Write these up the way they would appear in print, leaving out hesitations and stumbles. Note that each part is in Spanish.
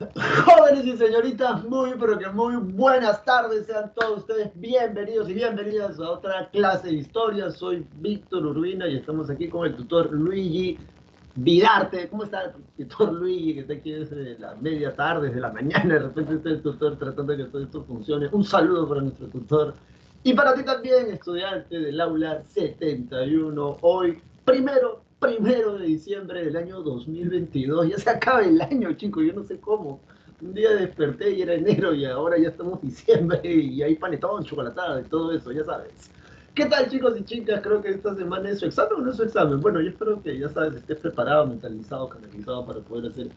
Jóvenes y señoritas, muy pero que muy buenas tardes, sean todos ustedes bienvenidos y bienvenidas a otra clase de historia. Soy Víctor Urbina y estamos aquí con el tutor Luigi Vidarte. ¿Cómo está el tutor Luigi? Que está aquí desde la media tarde, desde la mañana, de repente está el tutor tratando de que todo esto funcione. Un saludo para nuestro tutor y para ti también, estudiante del aula 71. Hoy, primero de diciembre del año 2022. Ya se acaba el año, chicos, yo no sé cómo. Un día desperté y era enero y ahora ya estamos en diciembre y hay panetón, chocolatada y todo eso, ya sabes. ¿Qué tal, chicos y chicas? Creo que esta semana es su examen o no es su examen. Bueno, yo espero que, ya sabes, estés preparado, mentalizado, canalizado para poder hacer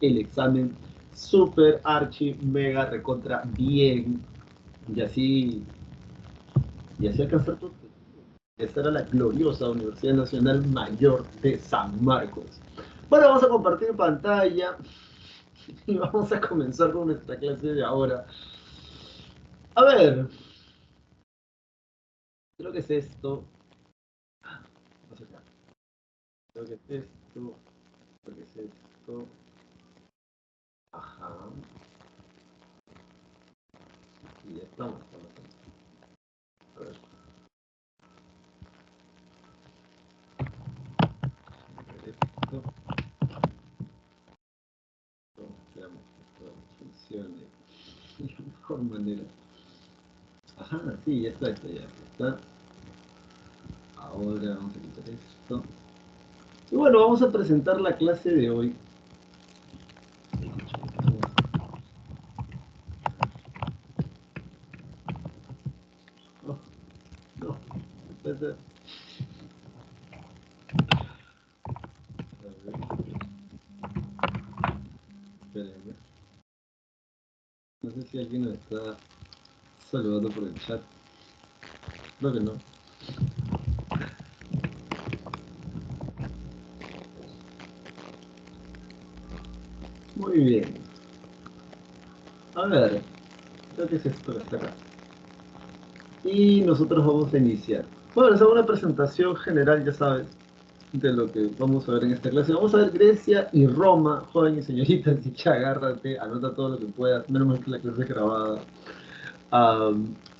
el examen super, archi, mega, recontra, bien. Y así, y así alcanzar tu. Esta era la gloriosa Universidad Nacional Mayor de San Marcos. Bueno, vamos a compartir pantalla y vamos a comenzar con nuestra clase de ahora. A ver, creo que es esto. No sé qué. Creo que es esto. Creo que es esto. Ajá. Y ya estamos. A ver. Esto. Veamos que esto funcione de la mejor manera. Ajá, sí, ya está. Ahora vamos a quitar esto. Y bueno, vamos a presentar la clase de hoy. Oh, no, espérate. Espérenme. No sé si alguien nos está saludando por el chat. Creo que no. Muy bien. A ver, creo que es esto que está acá. Y nosotros vamos a iniciar. Bueno, es una presentación general, ya sabes, de lo que vamos a ver en esta clase. Vamos a ver Grecia y Roma, joven y señorita, así que agárrate, anota todo lo que puedas, menos mal que la clase es grabada.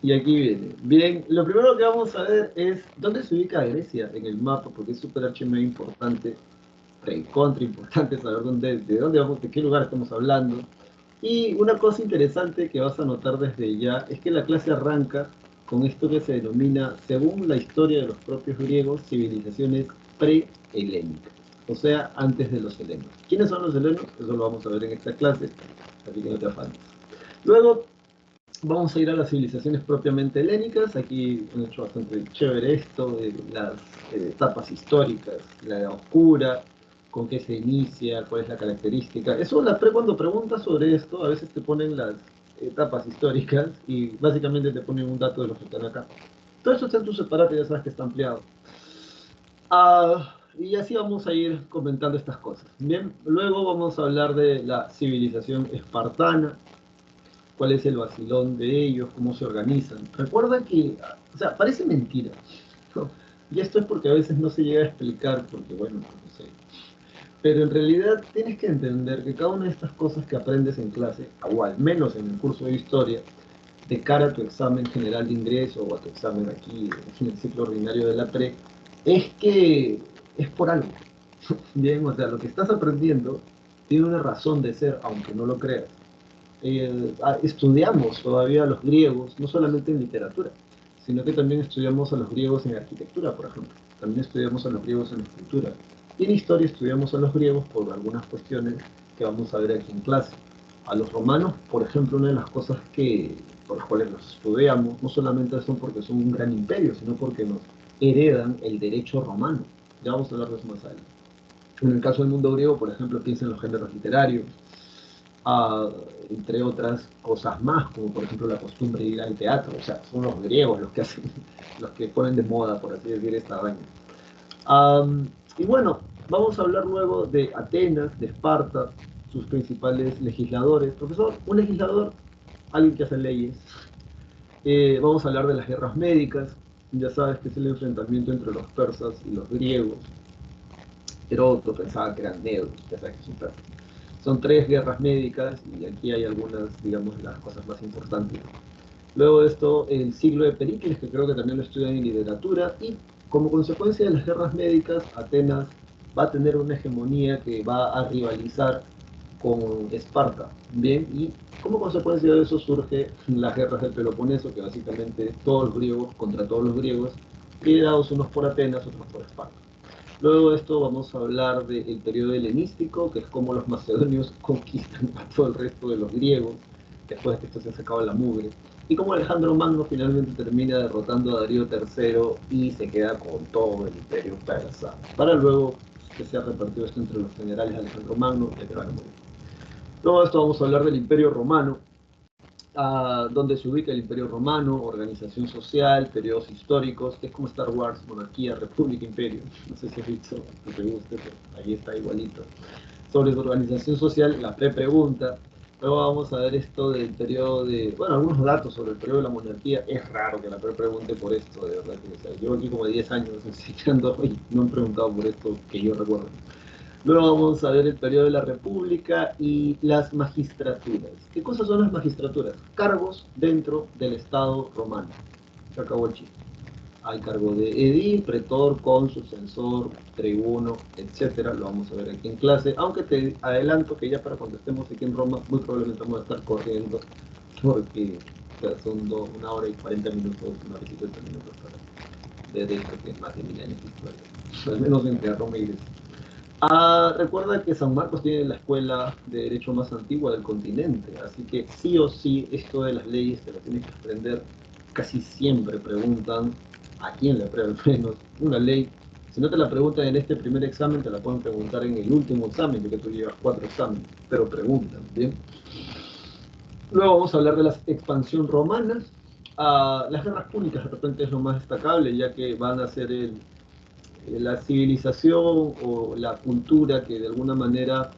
Y aquí viene. Bien, lo primero que vamos a ver es dónde se ubica Grecia en el mapa, porque es súper archimedio importante, contra importante saber de dónde vamos, de qué lugar estamos hablando. Y una cosa interesante que vas a notar desde ya es que la clase arranca con esto que se denomina, según la historia de los propios griegos, civilizaciones pre-helénicas, o sea, antes de los helenos. ¿Quiénes son los helenos? Eso lo vamos a ver en esta clase, así que no te afanes. Luego vamos a ir a las civilizaciones propiamente helénicas. Aquí han hecho bastante chévere esto de las etapas históricas, la edad oscura, con qué se inicia, cuál es la característica. Eso cuando preguntas sobre esto, a veces te ponen las etapas históricas y básicamente te ponen un dato de los que están acá. Todo eso está en tu separado, ya sabes que está ampliado. Y así vamos a ir comentando estas cosas. Bien, luego vamos a hablar de la civilización espartana, cuál es el vacilón de ellos, cómo se organizan. Recuerda que, o sea, parece mentira, ¿no? Y esto es porque a veces no se llega a explicar, porque bueno, no sé. Pero en realidad tienes que entender que cada una de estas cosas que aprendes en clase, o al menos en el curso de historia, de cara a tu examen general de ingreso o a tu examen aquí en el ciclo ordinario de la pre, es que es por algo. Bien, o sea, lo que estás aprendiendo tiene una razón de ser, aunque no lo creas. Estudiamos todavía a los griegos, no solamente en literatura, sino que también estudiamos a los griegos en arquitectura, por ejemplo. También estudiamos a los griegos en escultura. Y en historia estudiamos a los griegos por algunas cuestiones que vamos a ver aquí en clase. A los romanos, por ejemplo, una de las cosas por las cuales los estudiamos, no solamente son porque son un gran imperio, sino porque nos heredan el derecho romano. Ya vamos a hablar de eso más adelante. En el caso del mundo griego, por ejemplo, piensa en los géneros literarios, a, entre otras cosas más, como por ejemplo la costumbre de ir al teatro. O sea, son los griegos los que hacen, los que ponen de moda, por así decir, esta vaina. Y bueno, vamos a hablar luego de Atenas, de Esparta, sus principales legisladores. Profesor, un legislador, alguien que hace leyes. Vamos a hablar de las guerras médicas. Ya sabes que es el enfrentamiento entre los persas y los griegos. Heródoto pensaba que eran negros, ya sabes que es un persa. Son 3 guerras médicas y aquí hay algunas, digamos, las cosas más importantes. Luego de esto, el siglo de Pericles, que creo que también lo estudian en literatura, y como consecuencia de las guerras médicas, Atenas va a tener una hegemonía que va a rivalizar con Esparta, ¿bien? Y como consecuencia de eso surge las guerras del Peloponeso, que básicamente todos los griegos contra todos los griegos, liderados unos por Atenas, otros por Esparta. Luego de esto vamos a hablar del periodo helenístico, que es como los macedonios conquistan a todo el resto de los griegos, después de que esto se ha sacado la mugre. Y como Alejandro Magno finalmente termina derrotando a Darío III y se queda con todo el imperio persa, para luego que sea repartido esto entre los generales Alejandro Magno y que van a morir. Luego de esto vamos a hablar del imperio romano, donde se ubica el Imperio Romano, organización social, periodos históricos, que es como Star Wars, monarquía, república, imperio. No sé si has visto, que te guste, pero ahí está igualito. Sobre su organización social, la pre-pregunta. Luego vamos a ver esto del periodo de, bueno, algunos datos sobre el periodo de la monarquía. Es raro que la pre-pregunte por esto, de verdad. Que, o sea, llevo aquí como 10 años enseñando y no han preguntado por esto que yo recuerdo. Luego vamos a ver el periodo de la República y las magistraturas. ¿Qué cosas son las magistraturas? Cargos dentro del Estado romano. Se acabó el chiste. Hay cargo de edil, pretor, cónsul, censor, tribuno, etcétera. Lo vamos a ver aquí en clase. Aunque te adelanto que ya para cuando estemos aquí en Roma, muy probablemente vamos a estar corriendo, porque o sea, son 1 hora y 40 minutos, 1 hora y 50 minutos de esto que es más de 1000 años de historia. Al menos entre Roma y Grecia. Recuerda que San Marcos tiene la escuela de derecho más antigua del continente, así que sí o sí esto de las leyes te lo tienes que aprender. Casi siempre preguntan a quién le aprueba al menos una ley. Si no te la preguntan en este primer examen, te la pueden preguntar en el último examen, ya que tú llevas 4 exámenes, pero preguntan, ¿bien? Luego vamos a hablar de la expansión romana. Las guerras púnicas de repente es lo más destacable, ya que van a ser la civilización o la cultura que de alguna manera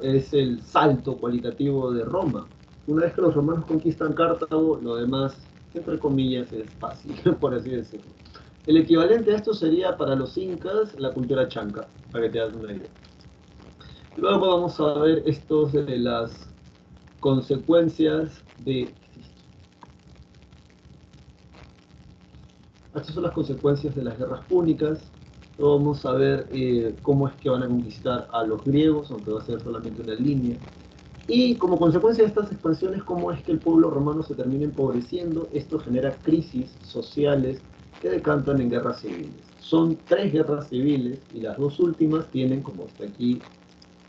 es el salto cualitativo de Roma. Una vez que los romanos conquistan Cartago, lo demás, entre comillas, es fácil, por así decirlo. El equivalente a esto sería para los incas la cultura chanca, para que te hagas una idea. Luego vamos a ver estos de las consecuencias de... Estas son las consecuencias de las guerras púnicas. Vamos a ver cómo es que van a conquistar a los griegos, aunque va a ser solamente una línea. Y como consecuencia de estas expansiones, cómo es que el pueblo romano se termina empobreciendo. Esto genera crisis sociales que decantan en guerras civiles. Son 3 guerras civiles y las 2 últimas tienen, como está aquí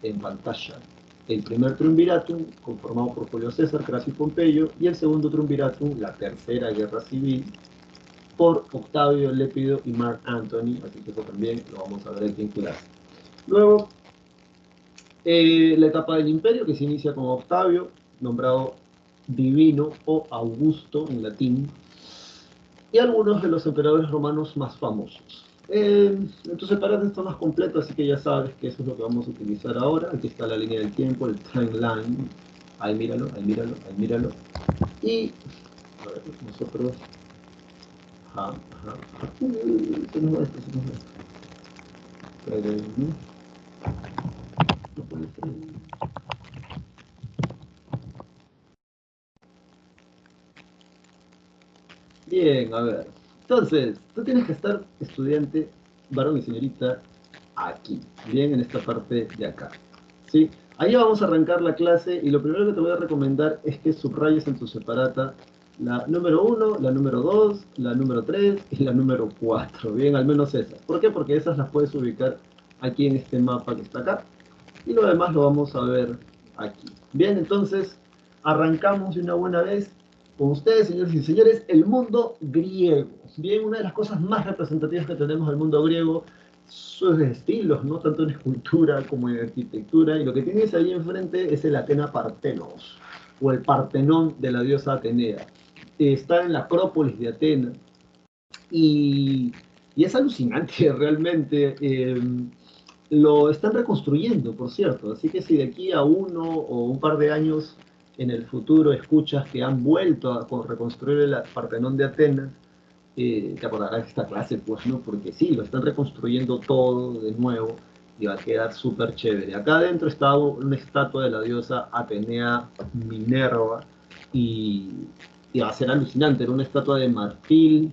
en pantalla, el primer triunviratum, conformado por Julio César, Craso y Pompeyo, y el segundo triunviratum, la tercera guerra civil, por Octavio, Lépido y Mark Antony, así que eso también lo vamos a ver aquí en clase. Luego, la etapa del imperio, que se inicia con Octavio, nombrado divino o Augusto en latín, y algunos de los emperadores romanos más famosos. Entonces, para esto más completo, así que ya sabes que eso es lo que vamos a utilizar ahora. Aquí está la línea del tiempo, el timeline. Ahí míralo, ahí míralo, ahí míralo. Y a ver, nosotros... Ajá, ajá, ajá. Se nos va esto, se nos va esto. Pero, no puede ser. Bien, a ver. Entonces, tú tienes que estar estudiante, varón y señorita, aquí, bien en esta parte de acá. ¿Sí? Ahí vamos a arrancar la clase y lo primero que te voy a recomendar es que subrayes en tu separata la número 1, la número 2, la número 3 y la número 4. Bien, al menos esas. ¿Por qué? Porque esas las puedes ubicar aquí en este mapa que está acá. Y lo demás lo vamos a ver aquí. Bien, entonces arrancamos de una buena vez con ustedes, señores y señores, el mundo griego. Bien, una de las cosas más representativas que tenemos del mundo griego, sus estilos, ¿no? Tanto en escultura como en arquitectura. Y lo que tienes ahí enfrente es el Athena Parthenos, o el Partenón de la diosa Atenea. Está en la Acrópolis de Atenas. Y es alucinante realmente. Lo están reconstruyendo, por cierto. Así que si de aquí a 1 o un par de años en el futuro escuchas que han vuelto a reconstruir el Partenón de Atenas, te acordarás de esta clase, pues, ¿no? Porque sí, lo están reconstruyendo todo de nuevo. y va a quedar súper chévere. Acá adentro está una estatua de la diosa Atenea Minerva y, y va a ser alucinante. Era una estatua de marfil,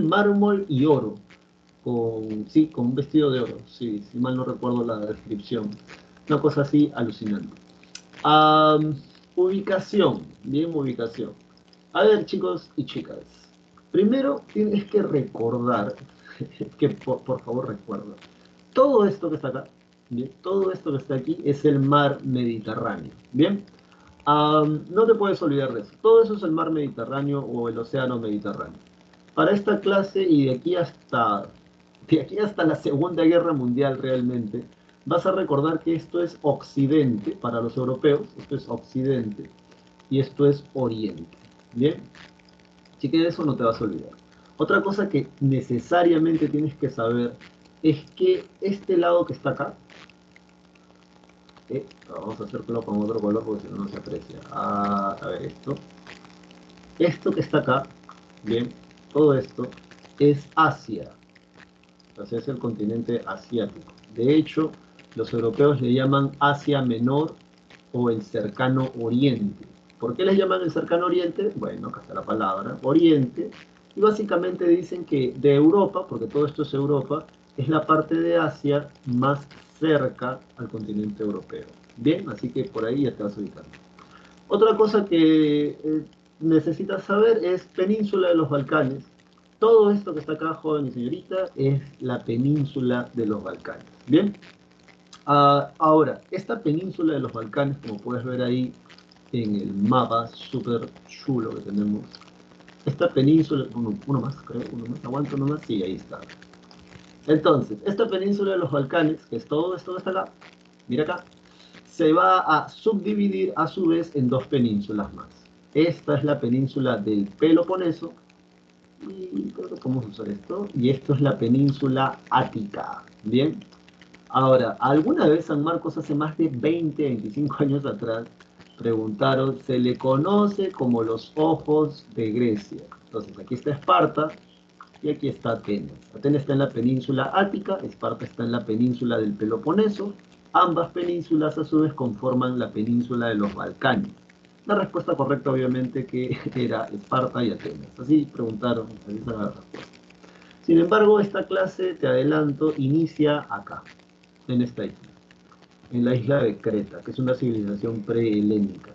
mármol y oro, sí, con un vestido de oro, sí, si mal no recuerdo la descripción. Una cosa así alucinante. Am, Ubicación, bien ubicación. A ver, chicos y chicas, primero tienes que recordar, que por favor recuerda, todo esto que está acá, ¿bien? Todo esto que está aquí es el mar Mediterráneo, ¿bien? No te puedes olvidar de eso. Todo eso es el mar Mediterráneo o el océano Mediterráneo. Para esta clase y de aquí hasta la Segunda Guerra Mundial realmente, vas a recordar que esto es Occidente para los europeos, esto es Occidente y esto es Oriente, ¿bien? Así que de eso no te vas a olvidar. Otra cosa que necesariamente tienes que saber es que este lado que está acá, vamos a hacerlo con otro color porque si no, no se aprecia. A ver esto. Esto que está acá, bien, todo esto es Asia, o sea, es el continente asiático. De hecho, los europeos le llaman Asia Menor o el Cercano Oriente. ¿Por qué les llaman el Cercano Oriente? Bueno, acá está la palabra, Oriente. Y básicamente dicen que de Europa, porque todo esto es Europa, es la parte de Asia más cerca al continente europeo. Bien, así que por ahí ya te vas ubicando. Otra cosa que necesitas saber es Península de los Balcanes. Todo esto que está acá, joven y señorita, es la península de los Balcanes. Bien, ahora, esta península de los Balcanes, como puedes ver ahí en el mapa súper chulo que tenemos, esta península, uno más, creo, uno más, aguanto uno más, sí, ahí está. Entonces, esta península de los Balcanes, que es todo esto que está acá, mira acá, se va a subdividir a su vez en dos penínsulas más. Esta es la península del Peloponeso, y creo que podemos usar esto, y esto es la península Ática. Bien, ahora, alguna vez San Marcos hace más de 20, 25 años atrás, preguntaron, se le conoce como los ojos de Grecia. Entonces, aquí está Esparta y aquí está Atenas. Atenas está en la península Ática, Esparta está en la península del Peloponeso. Ambas penínsulas a su vez conforman la península de los Balcanes. La respuesta correcta obviamente que era Esparta y Atenas. Así preguntaron, así es la respuesta. Sin embargo, esta clase, te adelanto, inicia acá, en esta isla, en la isla de Creta, que es una civilización prehelénica.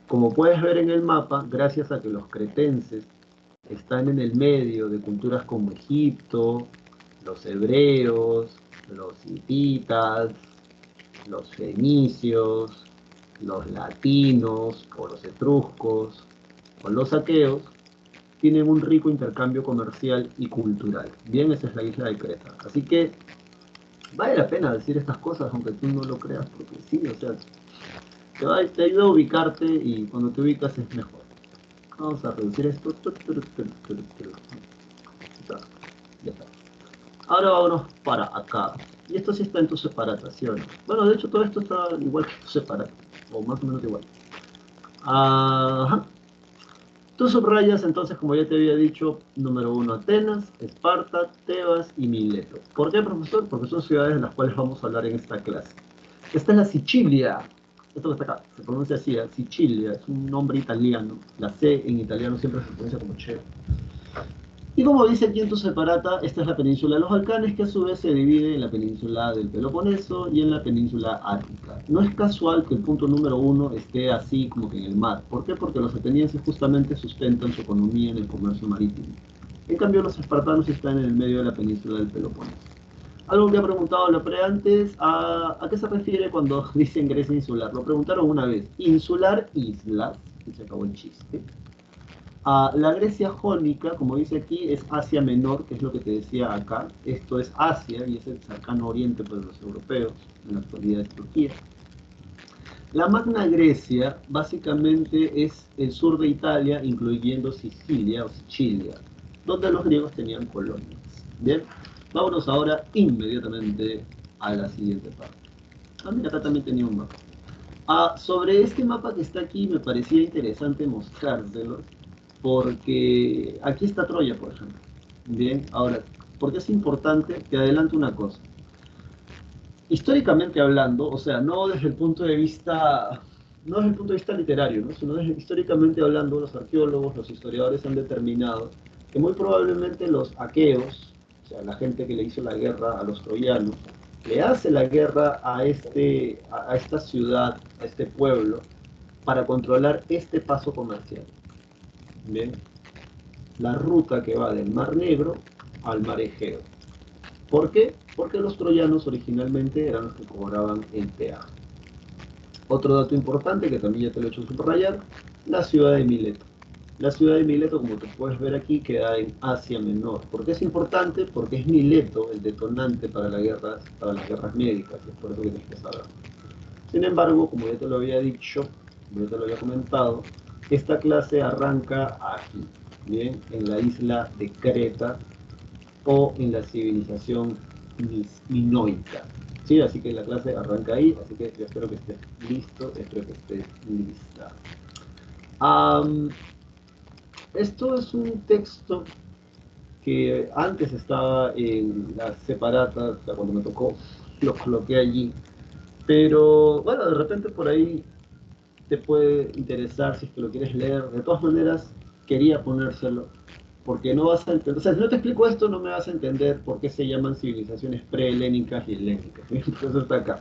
Como puedes ver en el mapa, gracias a que los cretenses están en el medio de culturas como Egipto, los hebreos, los hititas, los fenicios, los latinos o los etruscos o los aqueos, tienen un rico intercambio comercial y cultural. Bien, esa es la isla de Creta. Así que vale la pena decir estas cosas, aunque tú no lo creas, porque sí, o sea, te ayuda a ubicarte y cuando te ubicas es mejor. Vamos a reducir esto. Ya está. Ahora vámonos para acá. Y esto sí está en tus separataciones. Bueno, de hecho todo esto está igual que tu separata, o más o menos igual. Ajá. Tú subrayas entonces, como ya te había dicho, número 1 Atenas, Esparta, Tebas y Mileto. ¿Por qué, profesor? Porque son ciudades de las cuales vamos a hablar en esta clase. Esta es la Sicilia. Esto que está acá, se pronuncia así, Sicilia, es un nombre italiano. La C en italiano siempre se pronuncia como che. Y como dice aquí en tu separata, esta es la península de los Balcanes, que a su vez se divide en la península del Peloponeso y en la península Ática. No es casual que el punto número 1 esté así como que en el mar. ¿Por qué? Porque los atenienses justamente sustentan su economía en el comercio marítimo. En cambio, los espartanos están en el medio de la península del Peloponeso. Algo que ha preguntado Lopre antes, ¿a qué se refiere cuando dicen Grecia insular? Lo preguntaron una vez. Insular, islas, y se acabó el chiste. La Grecia jónica, como dice aquí, es Asia Menor, que es lo que te decía acá. Esto es Asia y es el cercano oriente para los europeos, en la actualidad es Turquía. La Magna Grecia básicamente es el sur de Italia, incluyendo Sicilia o Sicilia, donde los griegos tenían colonias. Bien, vámonos ahora inmediatamente a la siguiente parte. Mira, acá también tenía un mapa. Sobre este mapa que está aquí me parecía interesante mostrárselo porque aquí está Troya, por ejemplo. Bien, ahora, ¿por qué es importante? Te adelanto una cosa. históricamente hablando, o sea, no desde el punto de vista, no desde el punto de vista literario, ¿no? Sino históricamente hablando, los arqueólogos, los historiadores han determinado que muy probablemente los aqueos, o sea, la gente que le hizo la guerra a los troyanos, le hace la guerra a esta ciudad, a este pueblo, para controlar este paso comercial. Bien, la ruta que va del Mar Negro al Mar Egeo. ¿Por qué? Porque los troyanos originalmente eran los que cobraban el peaje. Otro dato importante que también ya te lo he hecho subrayar, la ciudad de Mileto. La ciudad de Mileto, como tú puedes ver aquí, queda en Asia Menor. ¿Por qué es importante? Porque es Mileto el detonante para las guerras médicas, y es por eso que tienes que saber. Sin embargo, como ya te lo había dicho, como ya te lo había comentado, esta clase arranca aquí, bien, en la isla de Creta o en la civilización minoica. Sí, así que la clase arranca ahí, así que yo espero que estés listo, espero que estés lista. Esto es un texto que antes estaba en las separatas, o sea, cuando me tocó, lo coloqué allí, pero bueno, de repente por ahí te puede interesar si es que lo quieres leer. De todas maneras, quería ponérselo, porque no vas a entender, o sea, si no te explico esto, no me vas a entender por qué se llaman civilizaciones prehelénicas y helénicas. Por eso está acá.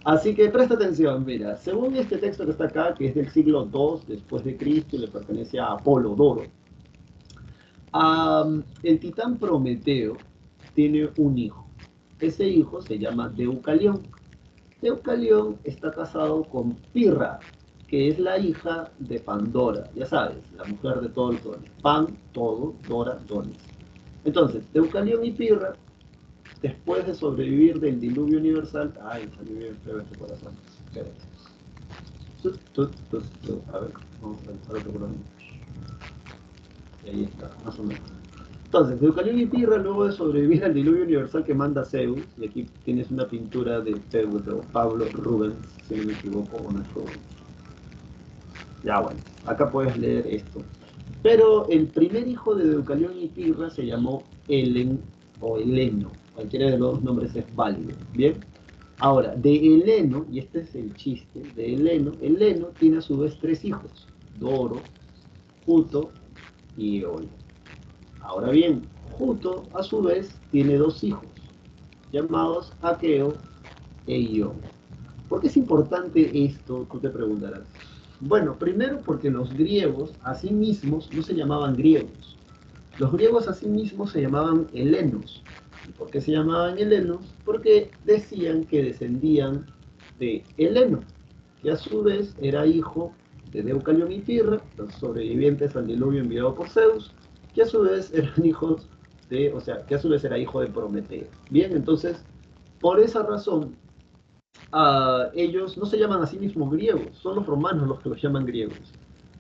Así que presta atención, mira, según este texto que está acá, que es del siglo II después de Cristo y le pertenece a Apolodoro, el titán Prometeo tiene un hijo. Ese hijo se llama Deucalión. Deucalión está casado con Pirra, que es la hija de Pandora, ya sabes, la mujer de todos los dones. Pan, todo, Dora, dones. Entonces, Deucalión y Pirra, después de sobrevivir del diluvio universal, ay, salió bien feo este corazón. Espérate. A ver, vamos a pensar otro color. Y ahí está, más o menos. Entonces, Deucalión y Pirra, luego de sobrevivir al diluvio universal que manda Zeus, y aquí tienes una pintura de Zeus, de Pablo Rubens, si no me equivoco, o no es Rubens. Ya bueno, acá puedes leer esto. Pero el primer hijo de Deucalión y Pirra se llamó Helen o Heleno. Cualquiera de los dos nombres es válido. Bien. Ahora, de Heleno, y este es el chiste, de Heleno tiene a su vez tres hijos: Doro, Juto y Eolo. Ahora bien, Juto a su vez tiene dos hijos, llamados Aqueo e Ión. ¿Por qué es importante esto? Tú te preguntarás. Bueno, primero porque los griegos a sí mismos no se llamaban griegos. Los griegos a sí mismos se llamaban helenos. ¿Y por qué se llamaban helenos? Porque decían que descendían de Heleno, que a su vez era hijo de Deucalión y Pirra, los sobrevivientes al diluvio enviado por Zeus, que a su vez eran hijos de, o sea, que a su vez era hijo de Prometeo. Bien, entonces, por esa razón, ellos no se llaman a sí mismos griegos, son los romanos los que los llaman griegos.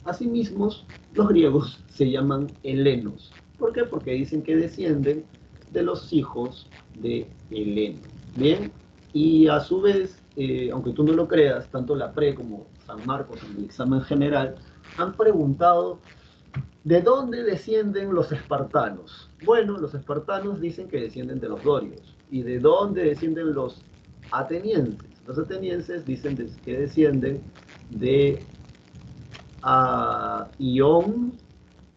Asimismo, los griegos se llaman helenos. ¿Por qué? Porque dicen que descienden de los hijos de Heleno. Bien, y a su vez, aunque tú no lo creas, tanto la PRE como San Marcos en el examen general han preguntado ¿de dónde descienden los espartanos? Bueno, los espartanos dicen que descienden de los dorios. ¿Y de dónde descienden los atenienses? Los atenienses dicen que descienden de Ión,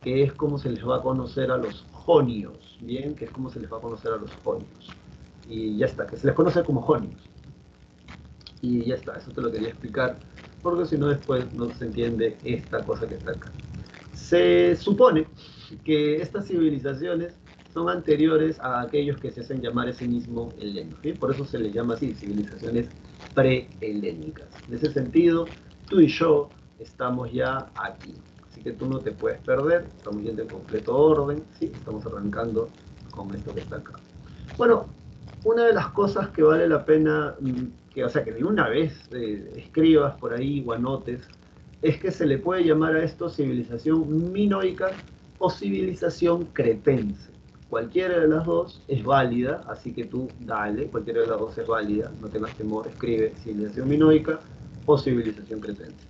que es como se les va a conocer a los jonios, ¿bien? Que es como se les va a conocer a los jonios. Y ya está, que se les conoce como jonios. Y ya está, eso te lo quería explicar, porque si no después no se entiende esta cosa que está acá. Se supone que estas civilizaciones son anteriores a aquellos que se hacen llamar ese mismo heleno, ¿sí? Por eso se les llama así, civilizaciones prehelénicas. En ese sentido, tú y yo estamos ya aquí, así que tú no te puedes perder, estamos yendo en completo orden, ¿sí? Estamos arrancando con esto que está acá. Bueno, una de las cosas que vale la pena, que, o sea, que de una vez escribas por ahí o anotes, es que se le puede llamar a esto civilización minoica o civilización cretense. Cualquiera de las dos es válida, así que tú dale, cualquiera de las dos es válida, no tengas temor, escribe civilización minoica o civilización cretense.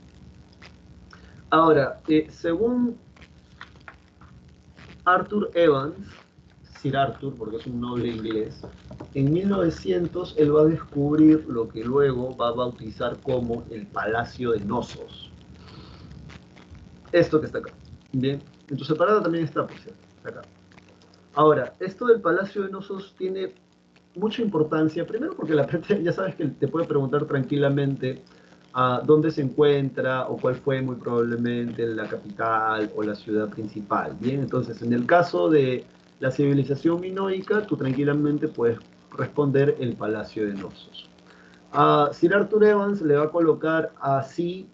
Ahora, según Arthur Evans, Sir Arthur, porque es un noble inglés, en 1900 él va a descubrir lo que luego va a bautizar como el Palacio de Knossos. Esto que está acá. Bien, en tu separado también está, por cierto, está acá. Ahora, esto del Palacio de Knossos tiene mucha importancia, primero porque la gente ya sabes que te puede preguntar tranquilamente dónde se encuentra o cuál fue muy probablemente la capital o la ciudad principal. Bien, entonces en el caso de la civilización minoica, tú tranquilamente puedes responder el Palacio de Knossos. Sir Arthur Evans le va a colocar así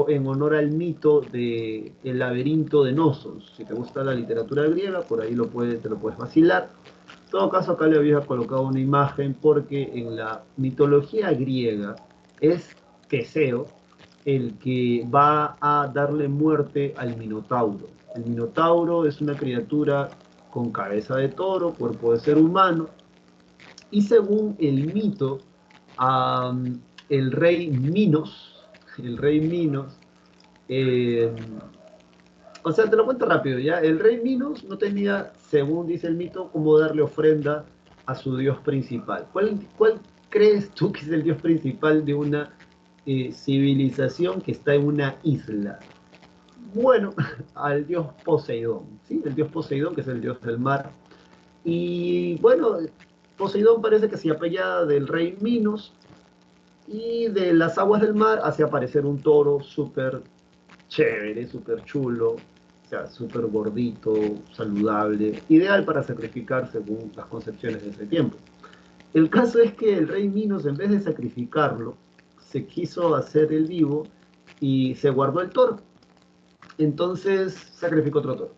en honor al mito de el laberinto de Knossos. Si te gusta la literatura griega, por ahí te lo puedes vacilar. En todo caso, acá le había colocado una imagen porque en la mitología griega es Teseo el que va a darle muerte al Minotauro. El Minotauro es una criatura con cabeza de toro, cuerpo de ser humano, y según el mito, um, el rey Minos, el rey Minos, eh, o sea, te lo cuento rápido, ¿ya? El rey Minos no tenía, según dice el mito, cómo darle ofrenda a su dios principal. ¿Cuál crees tú que es el dios principal de una civilización que está en una isla? Bueno, al dios Poseidón, ¿sí? El dios Poseidón, que es el dios del mar. Y bueno, Poseidón parece que se apellida del rey Minos y de las aguas del mar hace aparecer un toro súper chévere, súper chulo, o sea, súper gordito, saludable, ideal para sacrificar según las concepciones de ese tiempo. El caso es que el rey Minos, en vez de sacrificarlo, se quiso hacer el vivo y se guardó el toro. Entonces sacrificó otro toro.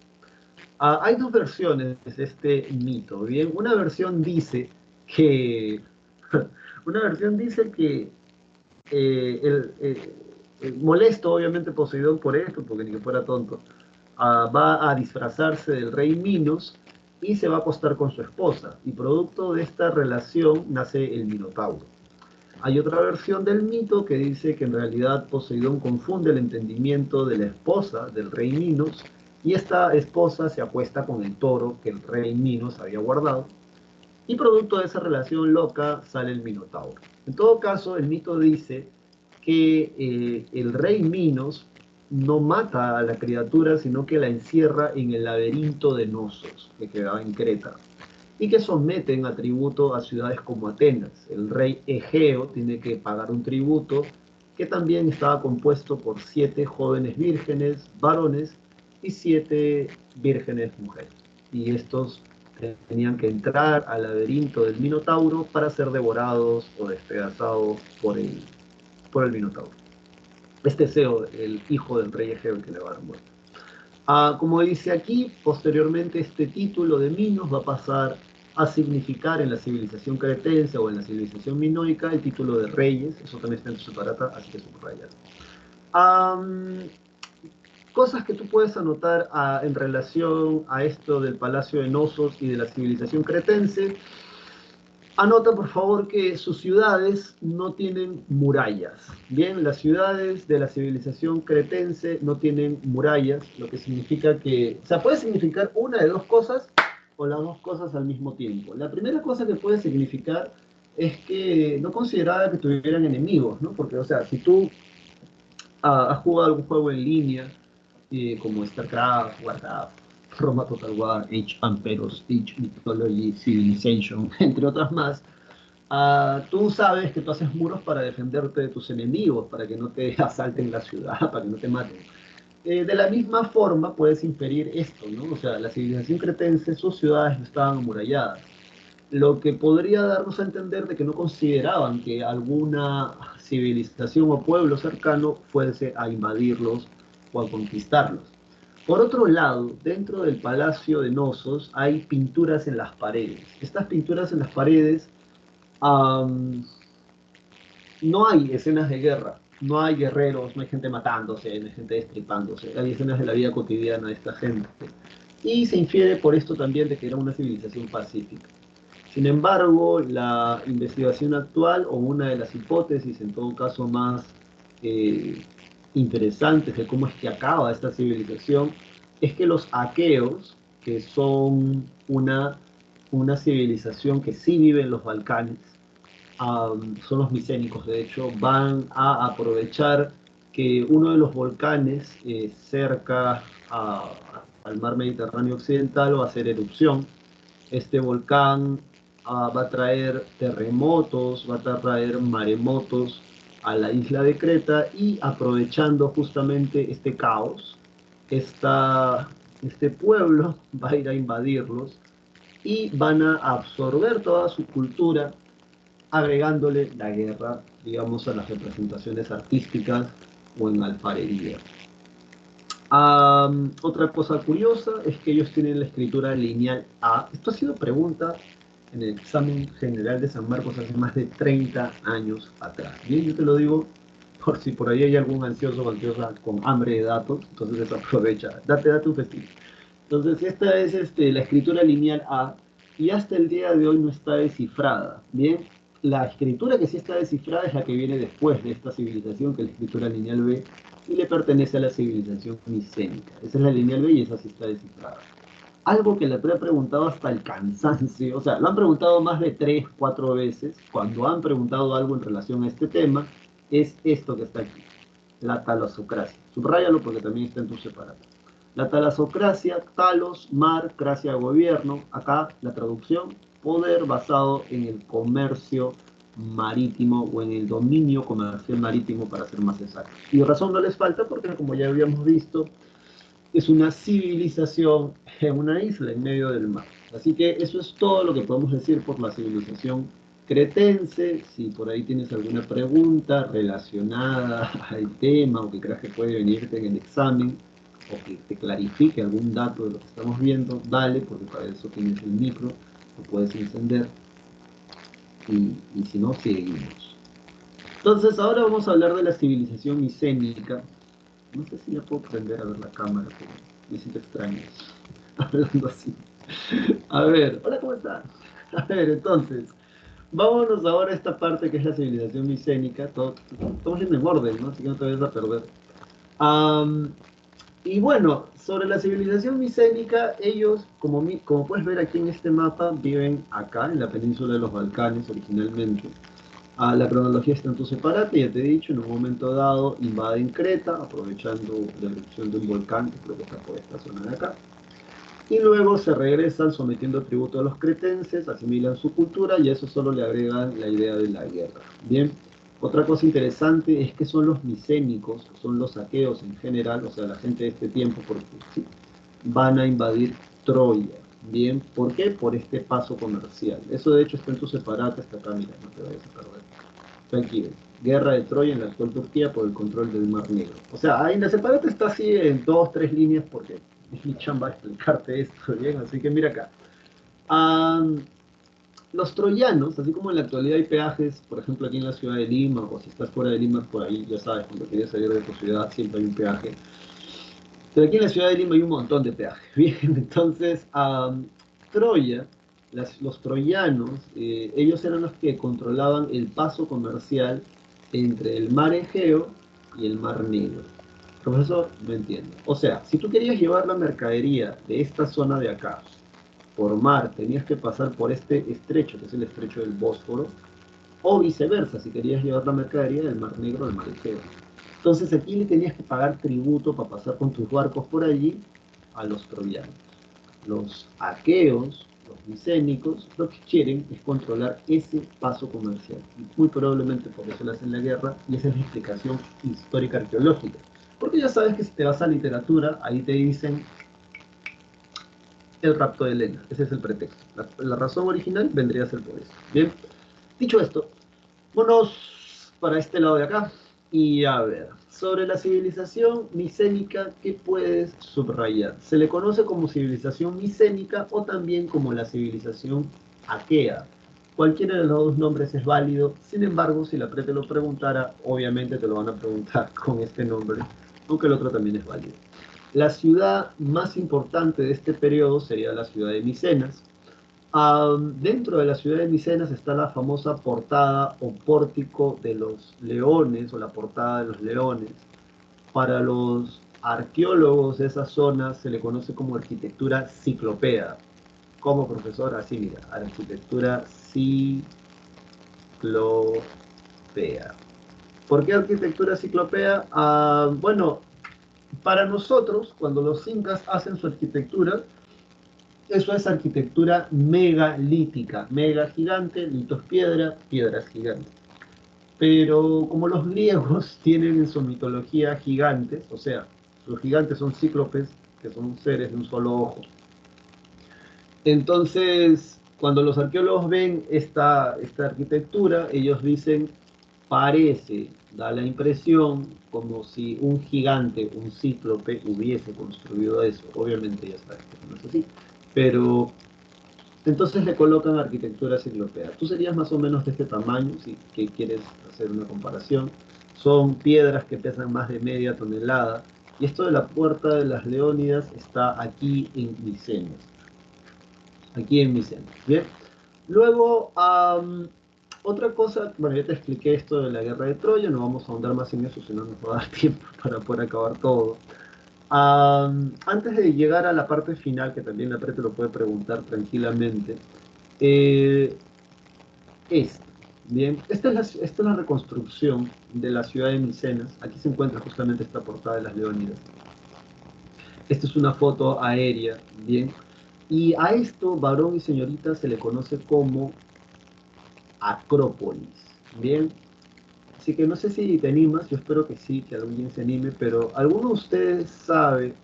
Hay dos versiones de este mito, ¿bien? Una versión dice que, una versión dice que molesto obviamente Poseidón por esto, porque ni que fuera tonto, va a disfrazarse del rey Minos y se va a acostar con su esposa. Y producto de esta relación nace el Minotauro. Hay otra versión del mito que dice que en realidad Poseidón confunde el entendimiento de la esposa del rey Minos y esta esposa se acuesta con el toro que el rey Minos había guardado y producto de esa relación loca sale el Minotauro. En todo caso, el mito dice que el rey Minos no mata a la criatura, sino que la encierra en el laberinto de Knossos, que quedaba en Creta, y que someten a tributo a ciudades como Atenas. El rey Egeo tiene que pagar un tributo que también estaba compuesto por 7 jóvenes vírgenes, varones, y 7 vírgenes mujeres. Y estos tenían que entrar al laberinto del Minotauro para ser devorados o despedazados por el Minotauro. Es Teseo, el hijo del rey Egeo, el que le va a dar muerte. Como dice aquí, posteriormente este título de Minos va a pasar a significar en la civilización cretense o en la civilización minoica el título de reyes, eso también está en tu separata, así que subrayalo. Cosas que tú puedes anotar en relación a esto del Palacio de Knossos y de la civilización cretense. Anota por favor que sus ciudades no tienen murallas. Bien, las ciudades de la civilización cretense no tienen murallas, lo que significa que, o sea, puede significar una de dos cosas o las dos cosas al mismo tiempo. La primera cosa que puede significar es que no consideraba que tuvieran enemigos, ¿no? Porque, o sea, si tú has jugado algún juego en línea, como StarCraft, Warcraft, Roma Total War, Age Amperos, Age Mythology, Civilization, entre otras más, tú sabes que tú haces muros para defenderte de tus enemigos, para que no te asalten la ciudad, para que no te maten. De la misma forma puedes inferir esto, ¿no? O sea, la civilización cretense, sus ciudades estaban amuralladas, lo que podría darnos a entender de que no consideraban que alguna civilización o pueblo cercano fuese a invadirlos o a conquistarlos. Por otro lado, dentro del Palacio de Knossos hay pinturas en las paredes. Estas pinturas en las paredes, no hay escenas de guerra, no hay guerreros, no hay gente matándose, no hay gente destripándose, hay escenas de la vida cotidiana de esta gente. Y se infiere por esto también de que era una civilización pacífica. Sin embargo, la investigación actual, o una de las hipótesis, en todo caso más eh, interesantes de cómo es que acaba esta civilización, es que los aqueos, que son una una civilización que sí vive en los Balcanes, son los micénicos, de hecho, van a aprovechar que uno de los volcanes cerca al mar Mediterráneo occidental va a hacer erupción. Este volcán va a traer terremotos, va a traer maremotos a la isla de Creta y aprovechando justamente este caos, este pueblo va a ir a invadirlos y van a absorber toda su cultura agregándole la guerra, digamos, a las representaciones artísticas o en alfarería. Otra cosa curiosa es que ellos tienen la escritura lineal A. Esto ha sido pregunta en el examen general de San Marcos hace más de 30 años atrás. Bien, yo te lo digo por si por ahí hay algún ansioso o ansiosa con hambre de datos, entonces desaprovecha, date un festín. Entonces esta es la escritura lineal A y hasta el día de hoy no está descifrada. Bien, la escritura que sí está descifrada es la que viene después de esta civilización, que es la escritura lineal B, y le pertenece a la civilización micénica. Esa es la lineal B y esa sí está descifrada. Algo que le he preguntado hasta el cansancio, o sea, lo han preguntado más de 3, 4 veces, cuando han preguntado algo en relación a este tema, es esto que está aquí, la talasocracia. Subráyalo porque también está en tu separado. La talasocracia, talos, mar, cracia, gobierno. Acá la traducción, poder basado en el comercio marítimo o en el dominio comercial marítimo para ser más exacto. Y razón no les falta porque como ya habíamos visto, es una civilización en una isla en medio del mar. Así que eso es todo lo que podemos decir por la civilización cretense. Si por ahí tienes alguna pregunta relacionada al tema o que creas que puede venirte en el examen o que te clarifique algún dato de lo que estamos viendo, dale, porque para eso tienes el micro, lo puedes encender y si no, seguimos. Entonces ahora vamos a hablar de la civilización micénica. No sé si ya puedo prender a ver la cámara, pero me siento extraño hablando así. A ver, hola, ¿cómo estás? A ver, entonces, vámonos ahora a esta parte que es la civilización micénica. Estamos yendo en orden, ¿no? Así que no te vayas a perder. Am, y bueno, sobre la civilización micénica, ellos, como puedes ver aquí en este mapa, viven acá, en la península de los Balcanes originalmente. La cronología está en tu separate, ya te he dicho, en un momento dado invaden Creta, aprovechando la erupción de un volcán, que creo que está por esta zona de acá. Y luego se regresan sometiendo tributo a los cretenses, asimilan su cultura y a eso solo le agregan la idea de la guerra. Bien, otra cosa interesante es que son los micénicos, son los aqueos en general, o sea, la gente de este tiempo, porque sí, van a invadir Troya. Bien, ¿por qué? Por este paso comercial. Eso de hecho está en tu separate, está acá, mira, no te vayas a perder. Está aquí, Guerra de Troya en la actual Turquía por el control del Mar Negro. O sea, ahí en la separate está así en 2, 3 líneas porque es mi chamba explicarte esto, bien, así que mira acá. Um, los troyanos, así como en la actualidad hay peajes, por ejemplo aquí en la ciudad de Lima, o si estás fuera de Lima, por ahí, ya sabes, cuando quieres salir de tu ciudad siempre hay un peaje. Pero aquí en la ciudad de Lima hay un montón de peajes. Bien, entonces, Troya, los troyanos, ellos eran los que controlaban el paso comercial entre el mar Egeo y el mar Negro. Profesor, no entiendo. O sea, si tú querías llevar la mercadería de esta zona de acá por mar, tenías que pasar por este estrecho, que es el estrecho del Bósforo, o viceversa, si querías llevar la mercadería del mar Negro al mar Egeo. Entonces aquí le tenías que pagar tributo para pasar con tus barcos por allí a los troyanos. Los aqueos, los micénicos, lo que quieren es controlar ese paso comercial. Y muy probablemente por eso le hacen la guerra, y esa es la explicación histórica arqueológica. Porque ya sabes que si te vas a literatura, ahí te dicen el rapto de Helena. Ese es el pretexto. La razón original vendría a ser por eso. Bien, dicho esto, vámonos para este lado de acá. Y a ver, sobre la civilización micénica, ¿qué puedes subrayar? Se le conoce como civilización micénica o también como la civilización aquea. Cualquiera de los dos nombres es válido, sin embargo, si la PRE te lo preguntara, obviamente te lo van a preguntar con este nombre, aunque el otro también es válido. La ciudad más importante de este periodo sería la ciudad de Micenas. Dentro de la ciudad de Micenas está la famosa portada o pórtico de los leones o la portada de los leones. Para los arqueólogos de esa zona se le conoce como arquitectura ciclopea. como profesor, así mira, arquitectura ciclopea. ¿Por qué arquitectura ciclopea? Bueno, para nosotros, cuando los incas hacen su arquitectura, eso es arquitectura megalítica, mega gigante, litos piedra, piedras gigantes. Pero como los griegos tienen en su mitología gigantes, o sea, sus gigantes son cíclopes, que son seres de un solo ojo. Entonces, cuando los arqueólogos ven esta arquitectura, ellos dicen, parece, da la impresión como si un gigante, un cíclope, hubiese construido eso. Obviamente ya sabes que no es así. Pero entonces le colocan arquitectura ciclopea. Tú serías más o menos de este tamaño, si que quieres hacer una comparación. Son piedras que pesan más de media tonelada. Y esto de la Puerta de las Leónidas está aquí en Micenas. Aquí en Micenas. Bien. Luego, otra cosa, bueno, ya te expliqué esto de la guerra de Troya, no vamos a ahondar más en eso, si no nos va a dar tiempo para poder acabar todo. Antes de llegar a la parte final, que también la pre te lo puede preguntar tranquilamente, eh, es, bien, esta es la reconstrucción de la ciudad de Micenas. Aquí se encuentra justamente esta portada de las Leónidas. Esta es una foto aérea, bien. Y a esto, varón y señorita, se le conoce como Acrópolis, bien. Así que no sé si te animas, yo espero que sí, que alguien se anime, pero ¿alguno de ustedes sabe,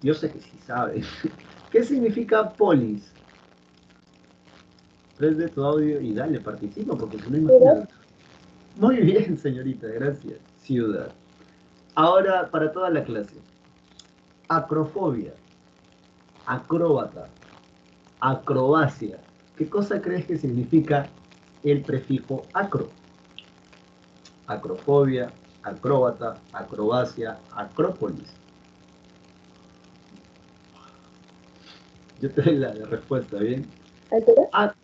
yo sé que sí sabe, qué significa polis? Prende tu audio y dale, participa, porque si no, imagínate. Muy bien, señorita, gracias. Ciudad. Ahora, para toda la clase. Acrofobia, acróbata, acrobacia. ¿Qué cosa crees que significa el prefijo acro? Acrofobia, acróbata, acrobacia, acrópolis. Yo te doy la respuesta, ¿bien? ¿Altura? Ah,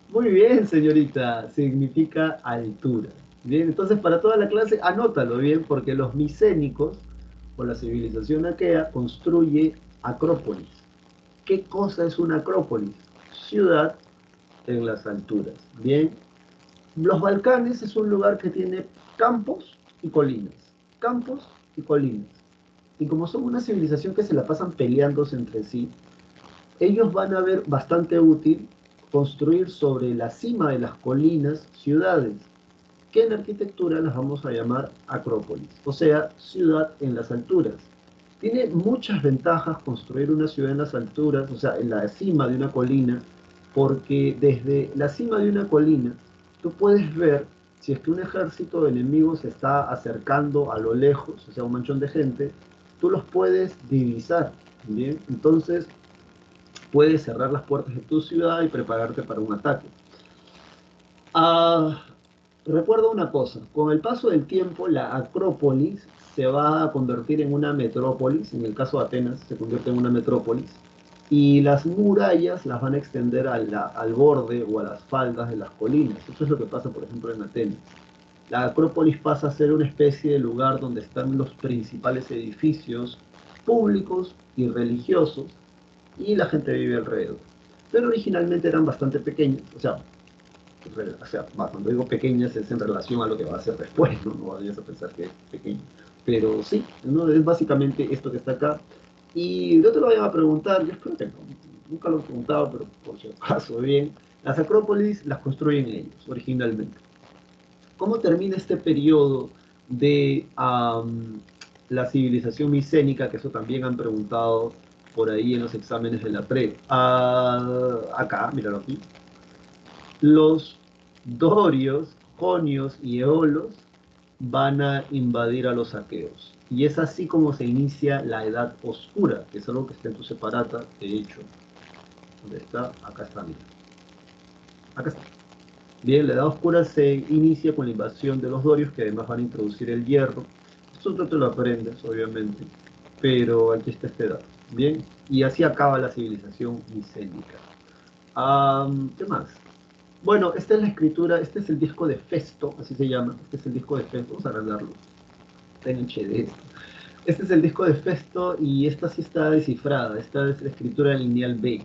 muy bien, señorita. Significa altura. Bien, entonces para toda la clase, anótalo bien, porque los micénicos, o la civilización aquea, construye acrópolis. ¿Qué cosa es una acrópolis? Ciudad en las alturas. Bien, los Balcanes es un lugar que tiene campos y colinas. Campos y colinas. Y como son una civilización que se la pasan peleándose entre sí, ellos van a ver bastante útil construir sobre la cima de las colinas ciudades, que en arquitectura las vamos a llamar acrópolis, o sea, ciudad en las alturas. Tiene muchas ventajas construir una ciudad en las alturas, o sea, en la cima de una colina, porque desde la cima de una colina tú puedes ver si es que un ejército enemigo se está acercando a lo lejos, o sea, un manchón de gente, tú los puedes divisar, ¿bien? Entonces, puedes cerrar las puertas de tu ciudad y prepararte para un ataque. Ah, recuerdo una cosa, con el paso del tiempo la Acrópolis se va a convertir en una metrópolis, en el caso de Atenas se convierte en una metrópolis, y las murallas las van a extender al borde o a las faldas de las colinas. Eso es lo que pasa, por ejemplo, en Atenas. La Acrópolis pasa a ser una especie de lugar donde están los principales edificios públicos y religiosos, y la gente vive alrededor. Pero originalmente eran bastante pequeñas, cuando digo pequeñas es en relación a lo que va a hacer después, ¿no? No vayas a pensar que es pequeño. Pero sí, ¿no? Es básicamente esto que está acá. Y no te lo vayan a preguntar, yo espero que no, nunca lo he preguntado, pero por si acaso, bien. Las acrópolis las construyen ellos, originalmente. ¿Cómo termina este periodo de la civilización micénica? Que eso también han preguntado por ahí en los exámenes de la pre. Acá, míralo aquí. Los dorios, jonios y eolos van a invadir a los aqueos. Y es así como se inicia la Edad Oscura, que es algo que está en tu separata, de hecho. ¿Dónde está? Acá está, mira. Acá está. Bien, la Edad Oscura se inicia con la invasión de los dorios, que además van a introducir el hierro. Esto no te lo aprendes, obviamente, pero aquí está esta edad. Bien, y así acaba la civilización micénica. ¿Qué más? Bueno, esta es la escritura, este es el disco de Festo, así se llama. Este es el disco de Festo, vamos a arreglarlo. Está en HD esto. Este es el disco de Festo y esta sí está descifrada. Esta es la escritura lineal B.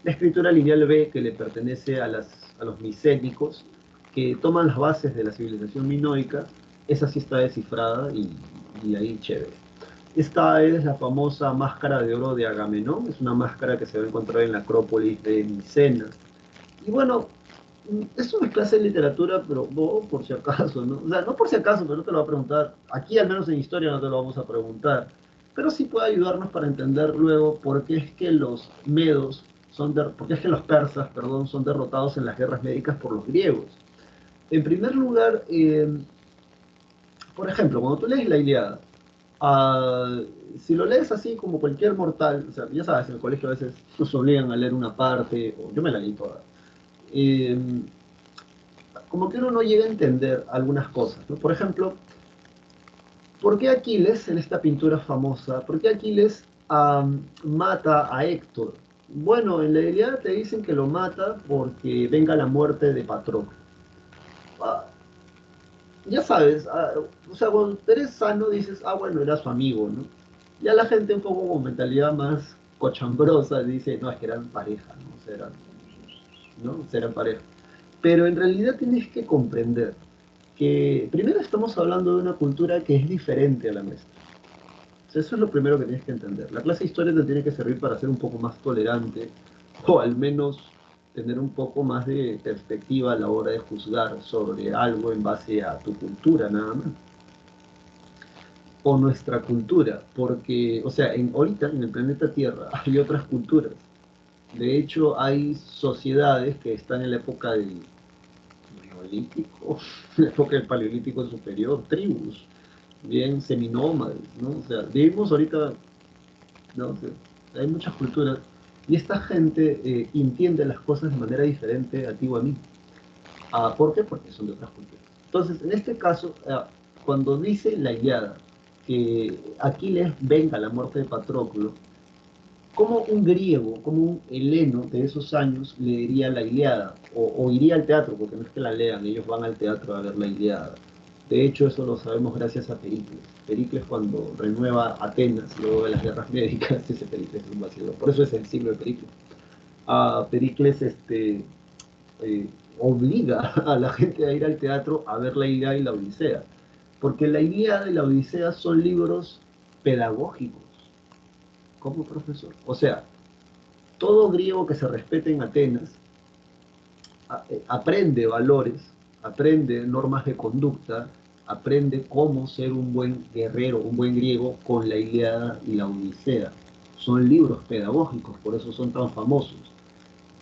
La escritura lineal B, que le pertenece a los micénicos, que toman las bases de la civilización minoica, esa sí está descifrada y ahí chévere. Esta es la famosa máscara de oro de Agamenón, es una máscara que se va a encontrar en la Acrópolis de Micenas. Y bueno, es una clase de literatura, pero por si acaso, ¿no? O sea, no por si acaso, pero no te lo va a preguntar. Aquí, al menos en historia, no te lo vamos a preguntar. Pero sí puede ayudarnos para entender luego por qué es que los medos por qué es que los persas, perdón, son derrotados en las guerras médicas por los griegos. En primer lugar, por ejemplo, cuando tú lees la Ilíada, uh, si lo lees así como cualquier mortal, o sea, ya sabes, en el colegio a veces nos obligan a leer una parte, o yo me la leí toda, eh, como que uno no llega a entender algunas cosas, ¿no? Por ejemplo, ¿por qué Aquiles, en esta pintura famosa, por qué Aquiles mata a Héctor? Bueno, en la Ilíada te dicen que lo mata porque venga la muerte de Patroclo. Ah, ya sabes, o sea, cuando eres sano dices, bueno, era su amigo, ¿no? Ya la gente un poco con mentalidad más cochambrosa dice, no, es que eran pareja, ¿no? O sea, eran pareja. Pero en realidad tienes que comprender que primero estamos hablando de una cultura que es diferente a la nuestra. O sea, eso es lo primero que tienes que entender. La clase de historia te tiene que servir para ser un poco más tolerante o al menos tener un poco más de perspectiva a la hora de juzgar sobre algo en base a tu cultura nada más. O nuestra cultura, porque, o sea, ahorita en el planeta Tierra hay otras culturas. De hecho, hay sociedades que están en la época del Neolítico, la época del Paleolítico superior, tribus, bien seminómades, ¿no? O sea, vivimos ahorita, ¿no? O sea, hay muchas culturas y esta gente entiende las cosas de manera diferente a ti o a mí. ¿Por qué? Porque son de otras culturas. Entonces, en este caso, cuando dice la Ilíada que Aquiles venga a la muerte de Patroclo, como un griego, como un heleno de esos años leería la Ilíada o iría al teatro, porque no es que la lean, ellos van al teatro a ver la Ilíada. De hecho, eso lo sabemos gracias a Pericles. Pericles cuando renueva Atenas luego de las guerras médicas, ese Pericles es un vacío. Por eso es el siglo de Pericles. Pericles eh, obliga a la gente a ir al teatro a ver la Ilíada y la Odisea. Porque la Ilíada y la Odisea son libros pedagógicos. ¿Cómo, profesor? O sea, todo griego que se respete en Atenas aprende valores, aprende normas de conducta, aprende cómo ser un buen guerrero, un buen griego con la Ilíada y la Odisea. Son libros pedagógicos, por eso son tan famosos.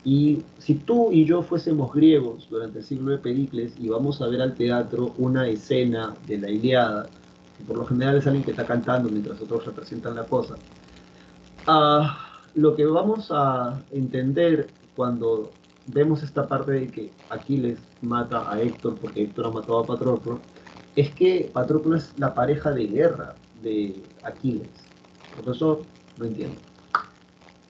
Y si tú y yo fuésemos griegos durante el siglo de Pericles y vamos a ver al teatro una escena de la Ilíada, que por lo general es alguien que está cantando mientras otros representan la cosa, lo que vamos a entender cuando vemos esta parte de que Aquiles mata a Héctor porque Héctor ha matado a Patroclo, es que Patroclo es la pareja de guerra de Aquiles. Profesor, no entiendo.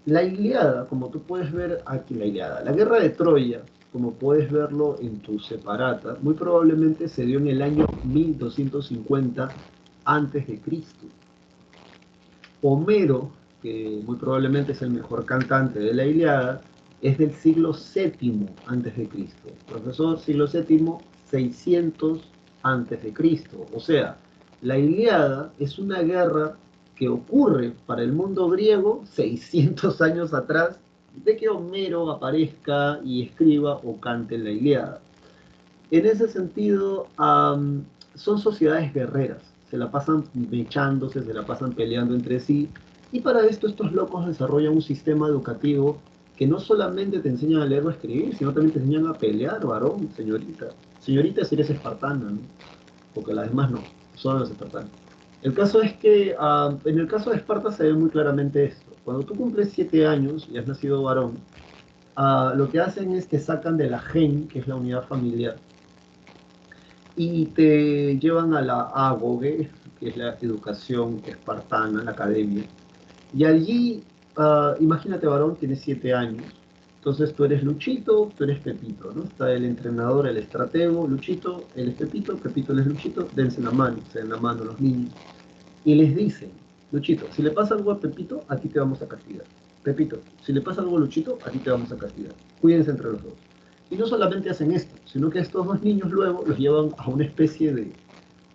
La Ilíada, como tú puedes ver aquí, la Ilíada, la guerra de Troya, como puedes verlo en tu separata, muy probablemente se dio en el año 1250 antes de Cristo. Homero, que muy probablemente es el mejor cantante de la Ilíada, es del siglo VII antes de Cristo. Profesor, siglo VII, 600 antes de Cristo. O sea, la Ilíada es una guerra que ocurre para el mundo griego 600 años atrás de que Homero aparezca y escriba o cante la Ilíada. En ese sentido, son sociedades guerreras, se la pasan mechándose, se la pasan peleando entre sí, y para esto estos locos desarrollan un sistema educativo que no solamente te enseñan a leer o a escribir, sino también te enseñan a pelear, varón, señorita. Señorita si eres espartana, ¿no? Porque las demás no, son los espartanos. El caso es que en el caso de Esparta se ve muy claramente esto. Cuando tú cumples 7 años y has nacido varón, lo que hacen es que sacan de la gen, que es la unidad familiar, y te llevan a la Ágoge, que es la educación espartana, la academia. Y allí, imagínate, varón, tienes 7 años. Entonces tú eres Luchito, tú eres Pepito, ¿no? Está el entrenador, el estratego, Luchito, él es Pepito, Pepito él es Luchito, dense la mano, se den la mano a los niños. Y les dicen, Luchito, si le pasa algo a Pepito, a ti te vamos a castigar. Pepito, si le pasa algo a Luchito, a ti te vamos a castigar. Cuídense entre los dos. Y no solamente hacen esto, sino que estos dos niños luego los llevan a una especie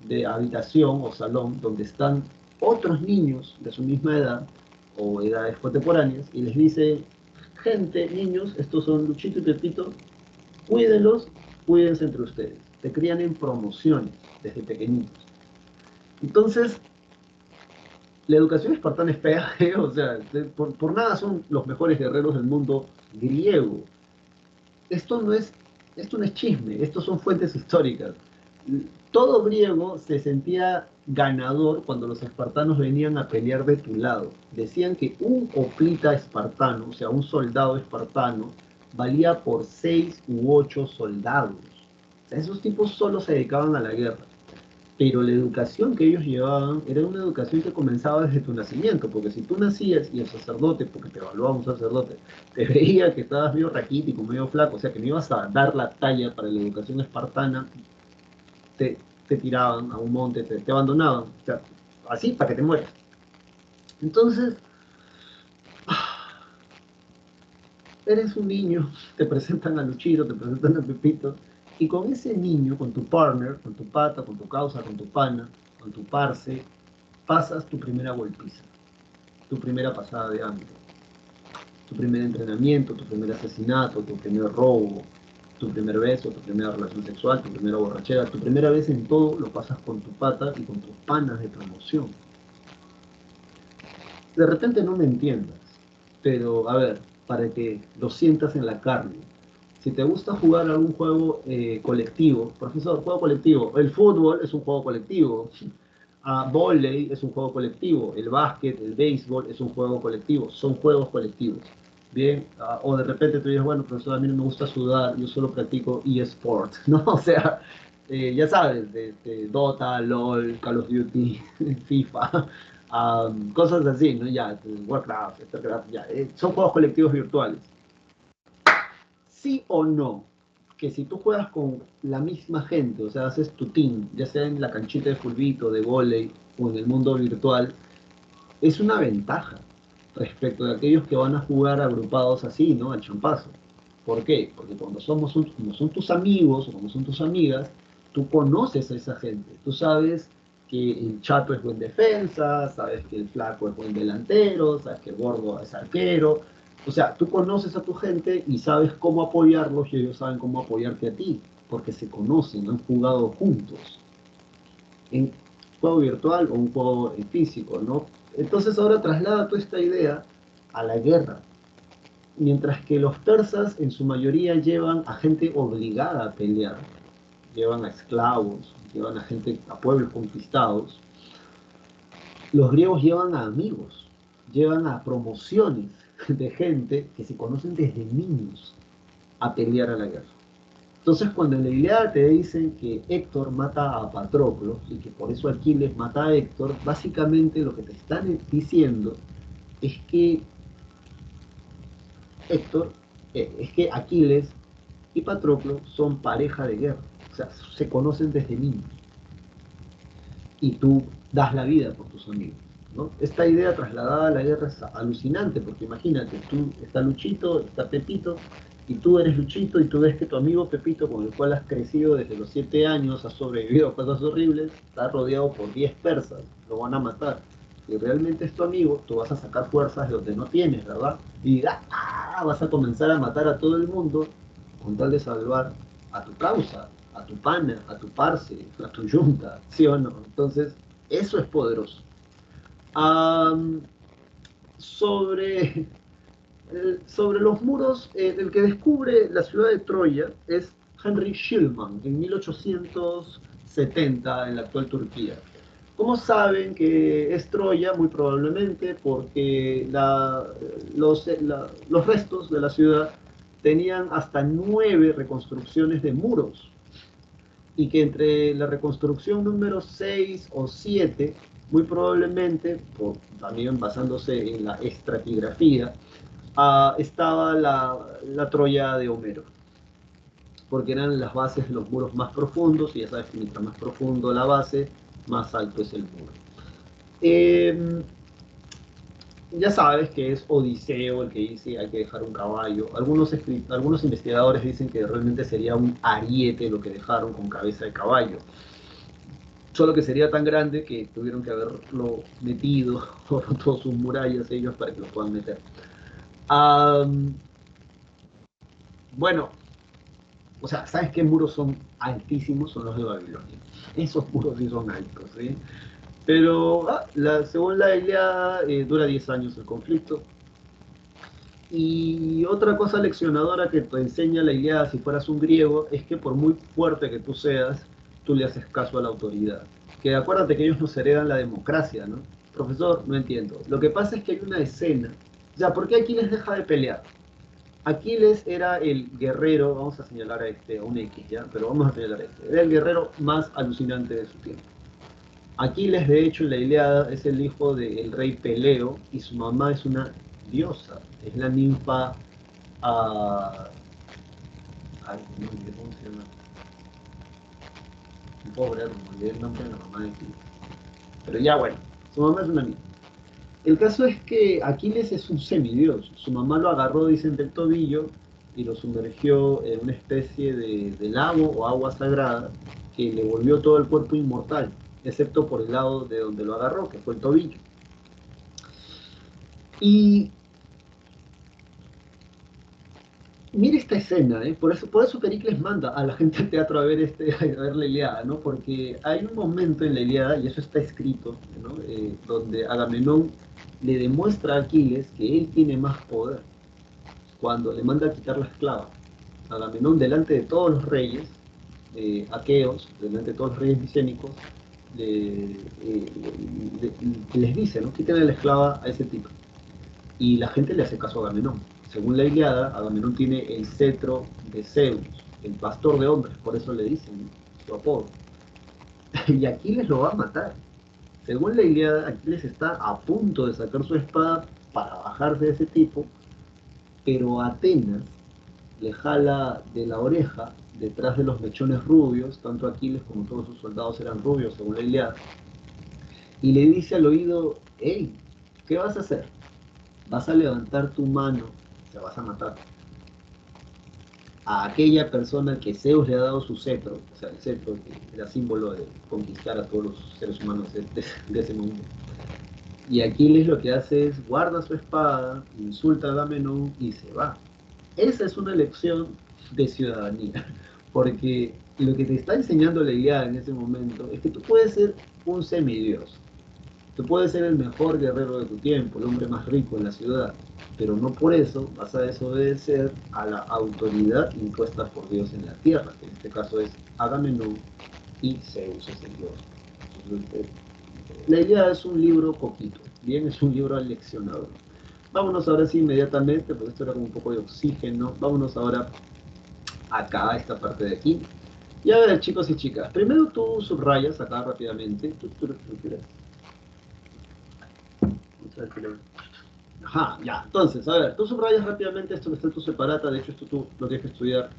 de habitación o salón donde están otros niños de su misma edad o edades contemporáneas y les dicen, gente, niños, estos son Luchito y Pepito, cuídenlos, cuídense entre ustedes. Te crían en promociones desde pequeñitos. Entonces, la educación espartana es fea, ¿eh? O sea, por nada son los mejores guerreros del mundo griego. Esto no es, esto no es chisme, esto son fuentes históricas. Todo griego se sentía ganador cuando los espartanos venían a pelear de tu lado. Decían que un hoplita espartano, o sea, un soldado espartano, valía por 6 u 8 soldados. O sea, esos tipos solo se dedicaban a la guerra. Pero la educación que ellos llevaban era una educación que comenzaba desde tu nacimiento, porque si tú nacías y el sacerdote, porque te evaluaba un sacerdote, te veía que estabas medio raquítico, medio flaco, o sea que no ibas a dar la talla para la educación espartana, te, te tiraban a un monte, te abandonaban, o sea, así para que te mueras. Entonces, eres un niño, te presentan a Luchito, te presentan a Pepito, y con ese niño, con tu partner, con tu pata, con tu causa, con tu pana, con tu parce, pasas tu primera golpiza, tu primera pasada de hambre, tu primer entrenamiento, tu primer asesinato, tu primer robo, tu primer beso, tu primera relación sexual, tu primera borrachera, tu primera vez en todo lo pasas con tu pata y con tus panas de promoción. De repente no me entiendas, pero a ver, para que lo sientas en la carne. Si te gusta jugar algún juego colectivo, profesor, juego colectivo, el fútbol es un juego colectivo, voley es un juego colectivo, el básquet, el béisbol es un juego colectivo, son juegos colectivos. Bien, o de repente tú dices, bueno, profesor, a mí no me gusta sudar, yo solo practico eSport, ¿no? O sea, ya sabes, de Dota, LOL, Call of Duty, FIFA, cosas así, ¿no? Ya, Warcraft, StarCraft, ya, son juegos colectivos virtuales. ¿Sí o no? Que si tú juegas con la misma gente, o sea, haces tu team, ya sea en la canchita de fulbito, de vóley o en el mundo virtual, es una ventaja respecto de aquellos que van a jugar agrupados así, ¿no? Al champazo. ¿Por qué? Porque cuando como son tus amigos o como son tus amigas, tú conoces a esa gente. Tú sabes que el chato es buen defensa, sabes que el flaco es buen delantero, sabes que el gordo es arquero. O sea, tú conoces a tu gente y sabes cómo apoyarlos y ellos saben cómo apoyarte a ti, porque se conocen, han jugado juntos en juego virtual o un juego físico, ¿no? Entonces ahora traslada toda esta idea a la guerra. Mientras que los persas en su mayoría llevan a gente obligada a pelear, llevan a esclavos, llevan a gente, a pueblos conquistados, los griegos llevan a amigos, llevan a promociones de gente que se conocen desde niños a pelear a la guerra. Entonces, cuando en la Ilíada te dicen que Héctor mata a Patroclo y que por eso Aquiles mata a Héctor, básicamente lo que te están diciendo es que Héctor, es que Aquiles y Patroclo son pareja de guerra, o sea, se conocen desde niños y tú das la vida por tus amigos. ¿No? Esta idea trasladada a la guerra es alucinante, porque imagínate, tú está Luchito, está Pepito, y tú eres Luchito y tú ves que tu amigo Pepito, con el cual has crecido desde los 7 años, has sobrevivido a cosas horribles, está rodeado por 10 persas, lo van a matar. Si realmente es tu amigo, tú vas a sacar fuerzas de donde no tienes, ¿verdad? Y vas a comenzar a matar a todo el mundo con tal de salvar a tu causa, a tu pana, a tu parce, a tu yunta, ¿sí o no? Entonces, eso es poderoso. Um, sobre, sobre los muros, el que descubre la ciudad de Troya es Henry Schillmann en 1870 en la actual Turquía. ¿Cómo saben que es Troya? Muy probablemente porque los restos de la ciudad tenían hasta 9 reconstrucciones de muros y que entre la reconstrucción número 6 o 7, muy probablemente, también basándose en la estratigrafía, estaba la Troya de Homero, porque eran las bases de los muros más profundos, y ya sabes que mientras más profundo la base, más alto es el muro. Eh, ya sabes que es Odiseo el que dice hay que dejar un caballo. Algunos investigadores dicen que realmente sería un ariete lo que dejaron con cabeza de caballo. Solo que sería tan grande que tuvieron que haberlo metido por todas sus murallas ellos para que lo puedan meter. Am, bueno, o sea, ¿sabes qué muros son altísimos? Son los de Babilonia. Esos muros sí son altos, ¿sí? Pero según la Ilíada dura 10 años el conflicto. Y otra cosa leccionadora que te enseña la Ilíada si fueras un griego es que por muy fuerte que tú seas, tú le haces caso a la autoridad. Que acuérdate que ellos nos heredan la democracia, ¿no? Profesor, no entiendo. Lo que pasa es que hay una escena. Ya, ¿por qué Aquiles deja de pelear? Aquiles era el guerrero, vamos a señalar a este, a un X, ¿ya? Pero vamos a señalar a este. Era el guerrero más alucinante de su tiempo. Aquiles, de hecho, en la Ilíada es el hijo del rey Peleo y su mamá es una diosa, es la ninfa. Ay, ¿cómo se llama? No puedo ver, me olvidé el nombre de la mamá de Aquiles. Pero ya bueno, su mamá es una ninfa. El caso es que Aquiles es un semidios. Su mamá lo agarró, dicen, del tobillo y lo sumergió en una especie de lago o agua sagrada que le volvió todo el cuerpo inmortal, excepto por el lado de donde lo agarró, que fue el tobillo. Y mira esta escena, ¿eh? Por eso Pericles manda a la gente al teatro a ver, a ver la Ilíada, ¿no? Porque hay un momento en la Ilíada, y eso está escrito, ¿no? Donde Agamenón le demuestra a Aquiles que él tiene más poder cuando le manda a quitar la esclava. Agamenón, delante de todos los reyes aqueos, delante de todos los reyes micénicos, les dice, ¿no? Quiten a la esclava a ese tipo. Y la gente le hace caso a Agamenón. Según la Ilíada, Agamenón tiene el cetro de Zeus, el pastor de hombres, por eso le dicen, ¿no? Su apodo. Y Aquiles lo va a matar. Según la Ilíada, Aquiles está a punto de sacar su espada para bajarse de ese tipo, pero Atenas le jala de la oreja, detrás de los mechones rubios, tanto Aquiles como todos sus soldados eran rubios, según la Ilíada, y le dice al oído, hey, ¿qué vas a hacer? Vas a levantar tu mano, te vas a matar a aquella persona que Zeus le ha dado su cetro, o sea, el cetro que era símbolo de conquistar a todos los seres humanos de ese mundo. Y Aquiles lo que hace es guarda su espada, insulta a Agamenón y se va. Esa es una lección de ciudadanía, porque lo que te está enseñando la idea en ese momento es que tú puedes ser un semidios, tú puedes ser el mejor guerrero de tu tiempo, el hombre más rico en la ciudad, pero no por eso vas a desobedecer a la autoridad impuesta por Dios en la tierra, que en este caso es Agamenón y Zeus es el dios. Entonces, la idea es un libro poquito, bien, es un libro aleccionador. Vámonos ahora sí inmediatamente, porque esto era como un poco de oxígeno. Vámonos ahora acá, a esta parte de aquí. Y a ver, chicos y chicas, primero tú subrayas acá rápidamente. Ajá, ya. Entonces, a ver, tú subrayas rápidamente esto que está en tu separata. De hecho, esto tú lo tienes que estudiar.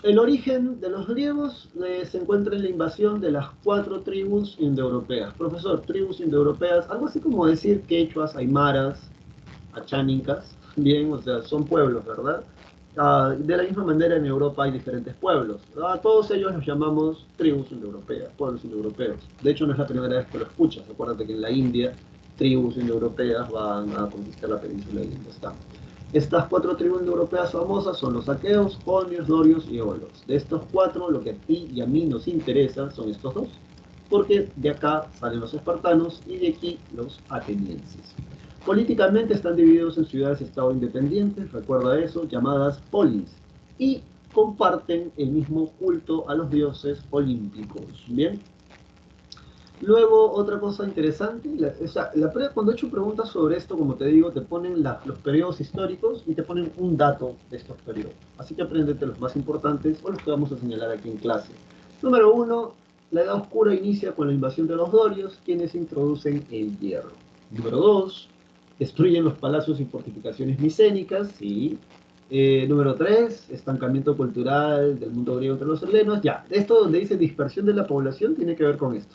El origen de los griegos se encuentra en la invasión de las 4 tribus indoeuropeas. Profesor, tribus indoeuropeas, algo así como decir quechuas, aymaras, achánicas, bien, o sea, son pueblos, ¿verdad? De la misma manera en Europa hay diferentes pueblos. A todos ellos los llamamos tribus indoeuropeas, pueblos indoeuropeos. De hecho, no es la primera vez que lo escuchas. Acuérdate que en la India, tribus indoeuropeas van a conquistar la península de India. Estas 4 tribus indoeuropeas famosas son los aqueos, jonios, dorios y eolos. De estos 4, lo que a ti y a mí nos interesa son estos dos, porque de acá salen los espartanos y de aquí los atenienses. Políticamente están divididos en ciudades y estados independientes, recuerda eso, llamadas polis, y comparten el mismo culto a los dioses olímpicos. Bien. Luego, otra cosa interesante, cuando he hecho preguntas sobre esto, como te digo, te ponen los periodos históricos y te ponen un dato de estos periodos. Así que apréndete los más importantes o los que vamos a señalar aquí en clase. Número 1, la Edad Oscura inicia con la invasión de los dorios, quienes introducen el hierro. Número 2, destruyen los palacios y fortificaciones micénicas, sí. Número 3, estancamiento cultural del mundo griego entre los helenos. Ya, esto donde dice dispersión de la población tiene que ver con esto.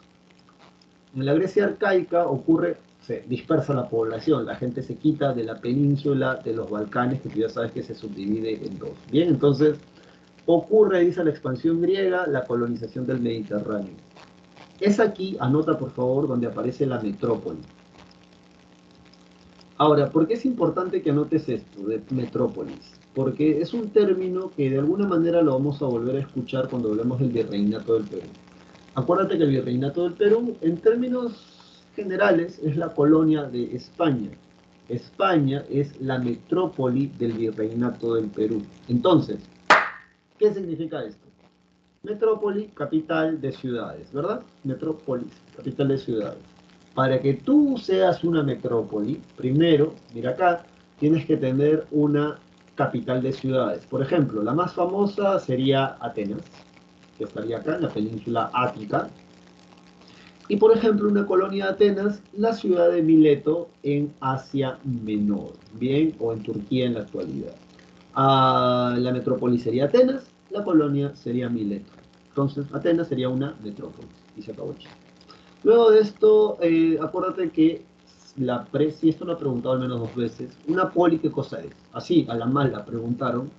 En la Grecia arcaica ocurre, se dispersa la población, la gente se quita de la península de los Balcanes, que tú ya sabes que se subdivide en dos. Bien, entonces ocurre, dice la expansión griega, la colonización del Mediterráneo. Es aquí, anota por favor, donde aparece la metrópoli. Ahora, ¿por qué es importante que anotes esto de metrópolis? Porque es un término que de alguna manera lo vamos a volver a escuchar cuando hablemos del virreinato del Perú. Acuérdate que el virreinato del Perú, en términos generales, es la colonia de España. España es la metrópoli del virreinato del Perú. Entonces, ¿qué significa esto? Metrópoli, capital de ciudades, ¿verdad? Metrópolis, capital de ciudades. Para que tú seas una metrópoli, primero, mira acá, tienes que tener una capital de ciudades. Por ejemplo, la más famosa sería Atenas, que estaría acá en la península Ática. Y por ejemplo, una colonia de Atenas, la ciudad de Mileto en Asia Menor, bien, o en Turquía en la actualidad. La metrópoli sería Atenas, la colonia sería Mileto. Entonces, Atenas sería una metrópolis. Y se acabó el chiste. Luego de esto, acuérdate que si esto lo he preguntado al menos dos veces, una poli, ¿qué cosa es? Así, a la mala, preguntaron.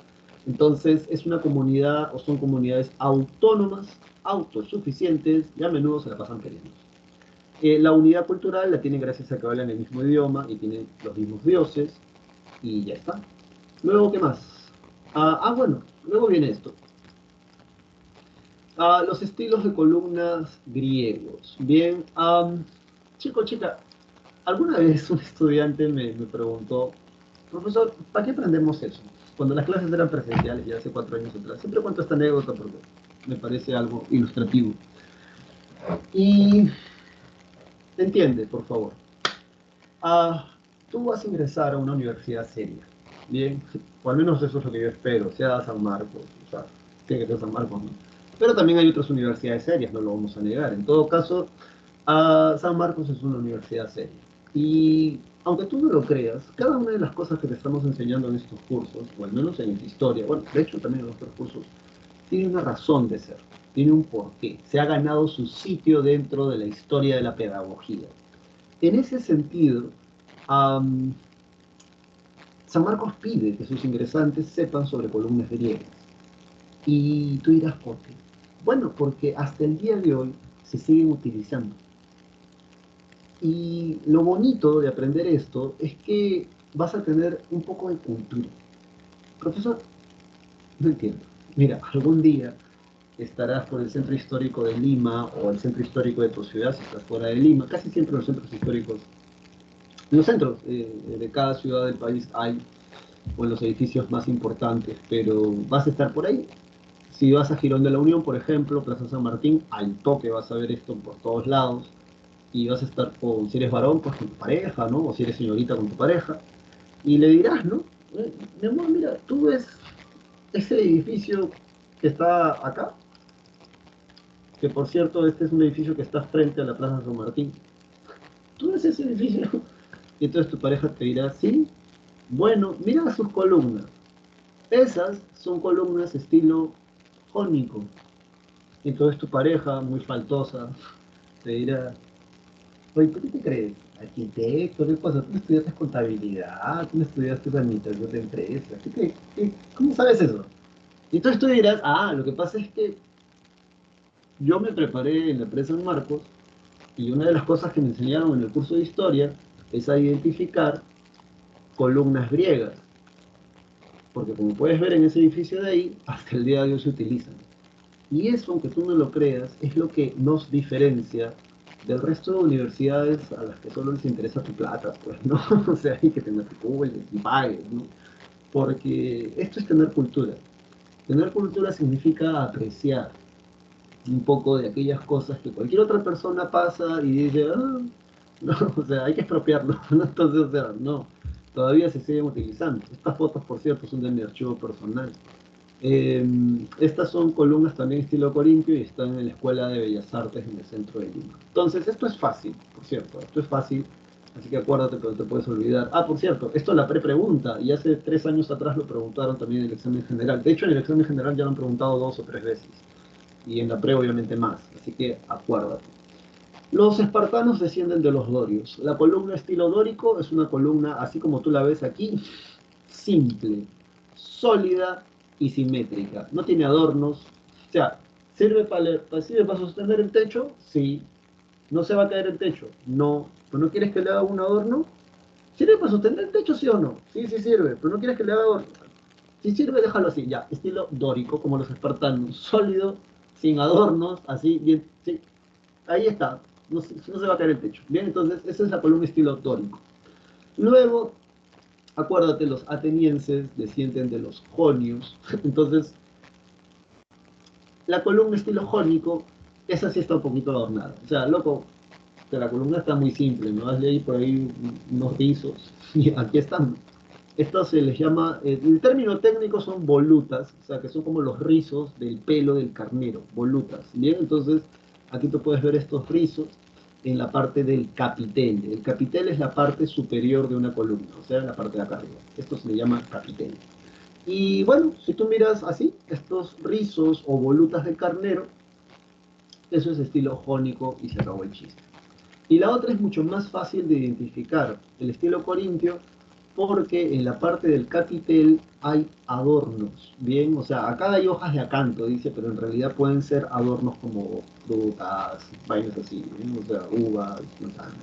Entonces, es una comunidad o son comunidades autónomas, autosuficientes y a menudo se la pasan peleando. La unidad cultural la tienen gracias a que hablan el mismo idioma y tienen los mismos dioses y ya está. Luego, ¿qué más? Bueno, luego viene esto. Los estilos de columnas griegos. Bien, chica, alguna vez un estudiante me preguntó, profesor, ¿para qué aprendemos eso? Cuando las clases eran presenciales, ya hace 4 años atrás. Siempre cuento esta anécdota porque me parece algo ilustrativo. Y entiende, por favor. Tú vas a ingresar a una universidad seria, bien, o al menos eso es lo que yo espero, sea San Marcos, o sea, tiene que ser San Marcos, ¿no? Pero también hay otras universidades serias, no lo vamos a negar. En todo caso, San Marcos es una universidad seria. Y aunque tú no lo creas, cada una de las cosas que te estamos enseñando en estos cursos, o al menos en esta historia, bueno, de hecho también en otros cursos, tiene una razón de ser, tiene un porqué, se ha ganado su sitio dentro de la historia de la pedagogía. En ese sentido, um, San Marcos pide que sus ingresantes sepan sobre columnas griegas. Y tú dirás, ¿por qué? Bueno, porque hasta el día de hoy se siguen utilizando. Y lo bonito de aprender esto es que vas a tener un poco de cultura. Profesor, no entiendo. Mira, algún día estarás por el centro histórico de Lima o el centro histórico de tu ciudad si estás fuera de Lima. Casi siempre los centros históricos, en los centros de cada ciudad del país hay, o en los edificios más importantes, pero vas a estar por ahí. Si vas a Girón de la Unión, por ejemplo, Plaza San Martín, al toque vas a ver esto por todos lados. Y vas a estar con, si eres varón, pues con tu pareja, ¿no? O si eres señorita, con tu pareja. Y le dirás, ¿no? Mi amor, mira, tú ves ese edificio que está acá, que por cierto, este es un edificio que está frente a la Plaza San Martín. ¿Tú ves ese edificio? Y entonces tu pareja te dirá, sí, bueno, mira sus columnas. Esas son columnas estilo jónico. Entonces tu pareja, muy faltosa, te dirá, oye, ¿tú qué te crees? Arquitecto, ¿qué pasa? Tú no estudiaste contabilidad, tú no estudiaste administración de empresas. ¿Cómo sabes eso? Y entonces tú dirás, lo que pasa es que yo me preparé en la empresa San Marcos y una de las cosas que me enseñaron en el curso de historia es a identificar columnas griegas. Porque como puedes ver en ese edificio de ahí, hasta el día de hoy se utilizan. Y eso, aunque tú no lo creas, es lo que nos diferencia del resto de universidades a las que solo les interesa tu plata, pues, ¿no? O sea, y que te matricules y pagues, ¿no? Porque esto es tener cultura. Tener cultura significa apreciar un poco de aquellas cosas que cualquier otra persona pasa y dice, no, o sea, hay que expropiarlo, ¿no? Entonces, o sea, no, todavía se siguen utilizando. Estas fotos, por cierto, son de mi archivo personal. Estas son columnas también estilo corintio y están en la Escuela de Bellas Artes en el centro de Lima. Entonces, esto es fácil, por cierto, esto es fácil, así que acuérdate que no te puedes olvidar. Por cierto, esto es la pregunta y hace 3 años atrás lo preguntaron también en el examen general. De hecho, en el examen general ya lo han preguntado 2 o 3 veces y en la pre obviamente más, así que acuérdate. Los espartanos descienden de los dorios. La columna estilo dórico es una columna, así como tú la ves aquí, simple, sólida y simétrica. No tiene adornos. O sea, ¿sirve para sostener el techo? Sí. ¿No se va a caer el techo? No. ¿Pero no quieres que le haga un adorno? ¿Sirve para sostener el techo, sí o no? Sí, sí sirve. ¿Pero no quieres que le haga adorno? Si sirve, déjalo así, ya. Estilo dórico, como los espartanos. Sólido, sin adornos, así, bien. Sí. Ahí está. No se va a caer el techo. Bien, entonces, esa es la columna estilo dórico. Luego, acuérdate, los atenienses descienden de los jonios. Entonces, la columna estilo jónico, esa sí está un poquito adornada. O sea, loco, que la columna está muy simple, ¿no? Hazle ahí por ahí unos rizos y aquí están. Esto se les llama, el término técnico son volutas, o sea, que son como los rizos del pelo del carnero, volutas. Bien, entonces aquí tú puedes ver estos rizos en la parte del capitel. El capitel es la parte superior de una columna, o sea, la parte de acá arriba. Esto se le llama capitel. Y bueno, si tú miras así, estos rizos o volutas de carnero, eso es estilo jónico y se acabó el chiste. Y la otra es mucho más fácil de identificar, el estilo corintio, porque en la parte del capitel hay adornos, ¿bien? O sea, acá hay hojas de acanto, dice, pero en realidad pueden ser adornos como frutas, vainas así, ¿bien? O sea, uvas, manzanas,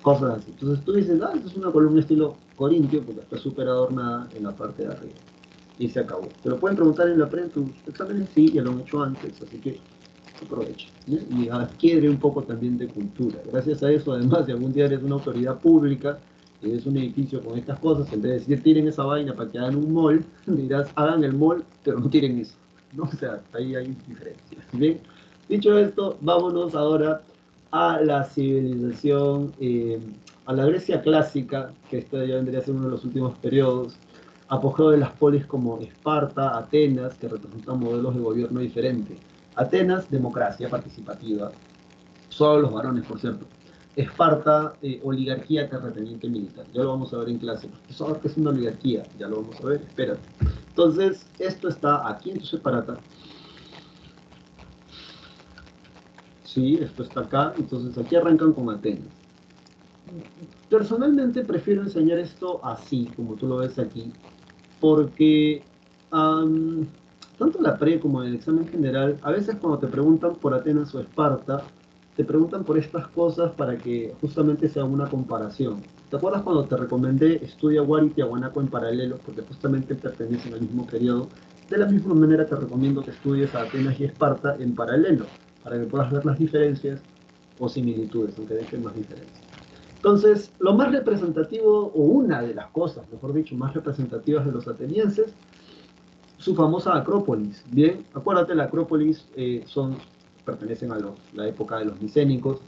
cosas así. Entonces tú dices, ah, esta es una columna estilo corintio, porque está súper adornada en la parte de arriba. Y se acabó. Te lo pueden preguntar en la pre en tus exámenes, sí, ya lo han hecho antes, así que aprovecha, ¿sí? Y adquiere un poco también de cultura. Gracias a eso, además, si algún día eres una autoridad pública, es un edificio con estas cosas, en vez de decir tiren esa vaina para que hagan un mall, dirás hagan el mall, pero no tiren eso, ¿no? O sea, ahí hay diferencias. Bien, dicho esto, vámonos ahora a la civilización, a la Grecia clásica, que esta ya vendría a ser uno de los últimos periodos, apogeo de las polis como Esparta, Atenas, que representan modelos de gobierno diferentes. Atenas, democracia participativa, solo los varones, por cierto. Esparta, oligarquía terrateniente militar. Ya lo vamos a ver en clase. ¿Sabes qué es una oligarquía? Ya lo vamos a ver, espérate. Entonces, esto está aquí en tu separata. Sí, esto está acá. Entonces, aquí arrancan con Atenas. Personalmente prefiero enseñar esto así, como tú lo ves aquí, porque tanto la pre como el examen general, a veces cuando te preguntan por Atenas o Esparta, te preguntan por estas cosas para que justamente sea una comparación. ¿Te acuerdas cuando te recomendé estudia Wari y Tiahuanaco en paralelo? Porque justamente pertenecen al mismo periodo. De la misma manera te recomiendo que estudies a Atenas y Esparta en paralelo, para que puedas ver las diferencias o similitudes, aunque dejen más diferencias. Entonces, lo más representativo, o una de las cosas, mejor dicho, más representativas de los atenienses, su famosa Acrópolis. Bien, acuérdate, la Acrópolis pertenecen a la época de los micénicos.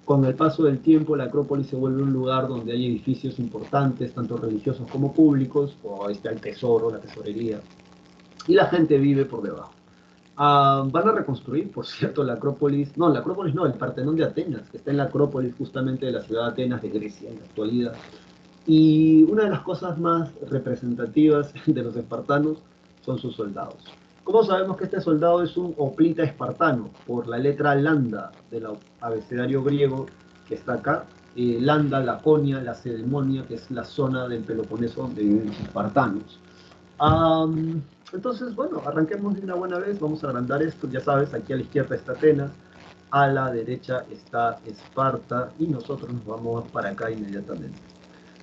Con el paso del tiempo, la Acrópolis se vuelve un lugar donde hay edificios importantes, tanto religiosos como públicos, o ahí está el tesoro, la tesorería, y la gente vive por debajo. Van a reconstruir, por cierto, la Acrópolis no, el Partenón de Atenas, que está en la Acrópolis justamente de la ciudad de Atenas de Grecia en la actualidad. Y una de las cosas más representativas de los espartanos son sus soldados. ¿Cómo sabemos que este soldado es un hoplita espartano? Por la letra lambda del abecedario griego que está acá. Lambda, Laconia, Lacedemonia, que es la zona del Peloponeso donde viven los espartanos. Entonces, bueno, arranquemos de una buena vez, vamos a agrandar esto, ya sabes, aquí a la izquierda está Atenas, a la derecha está Esparta y nosotros nos vamos para acá inmediatamente.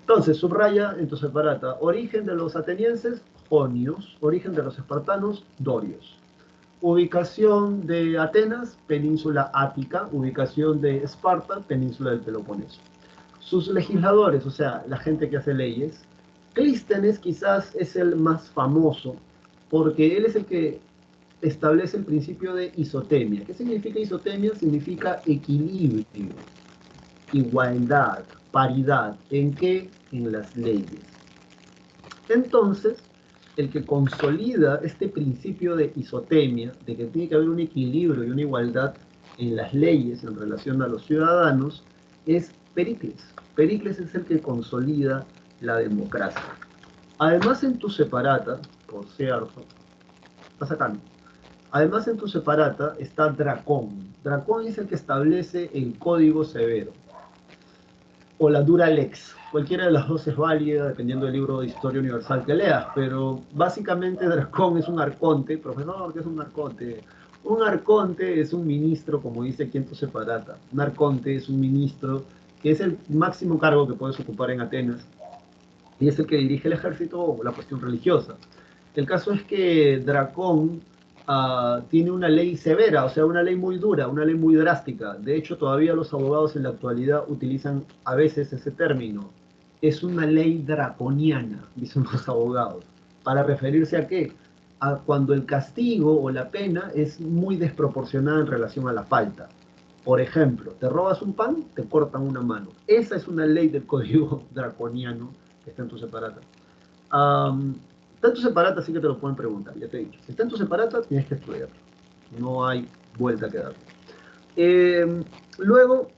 Entonces, subraya en tu separata, origen de los atenienses, jonios, origen de los espartanos, dorios. Ubicación de Atenas, península ática, ubicación de Esparta, península del Peloponeso. Sus legisladores, o sea, la gente que hace leyes, Clístenes quizás es el más famoso, porque él es el que establece el principio de isotemia. ¿Qué significa isotemia? Significa equilibrio, igualdad, paridad. ¿En qué? En las leyes. Entonces, el que consolida este principio de isotemia, de que tiene que haber un equilibrio y una igualdad en las leyes en relación a los ciudadanos, es Pericles. Pericles es el que consolida la democracia. Además, en tu separata, por cierto, está sacando. Además, en tu separata está Dracón. Dracón es el que establece el código severo, o la dura lex. Cualquiera de las dos es válida, dependiendo del libro de historia universal que leas, pero básicamente Dracón es un arconte. Profesor, ¿qué es un arconte? Un arconte es un ministro, como dice aquí en tu separata. Un arconte es un ministro que es el máximo cargo que puedes ocupar en Atenas, y es el que dirige el ejército o la cuestión religiosa. El caso es que Dracón tiene una ley severa, o sea, una ley muy dura, una ley muy drástica. De hecho, todavía los abogados en la actualidad utilizan a veces ese término. Es una ley draconiana, dicen los abogados. ¿Para referirse a qué? A cuando el castigo o la pena es muy desproporcionada en relación a la falta. Por ejemplo, te robas un pan, te cortan una mano. Esa es una ley del código draconiano que está en tu separata. Está en tu separata, así que te lo pueden preguntar, ya te he dicho. Si está en tu separata, tienes que estudiarlo. No hay vuelta que dar. Luego,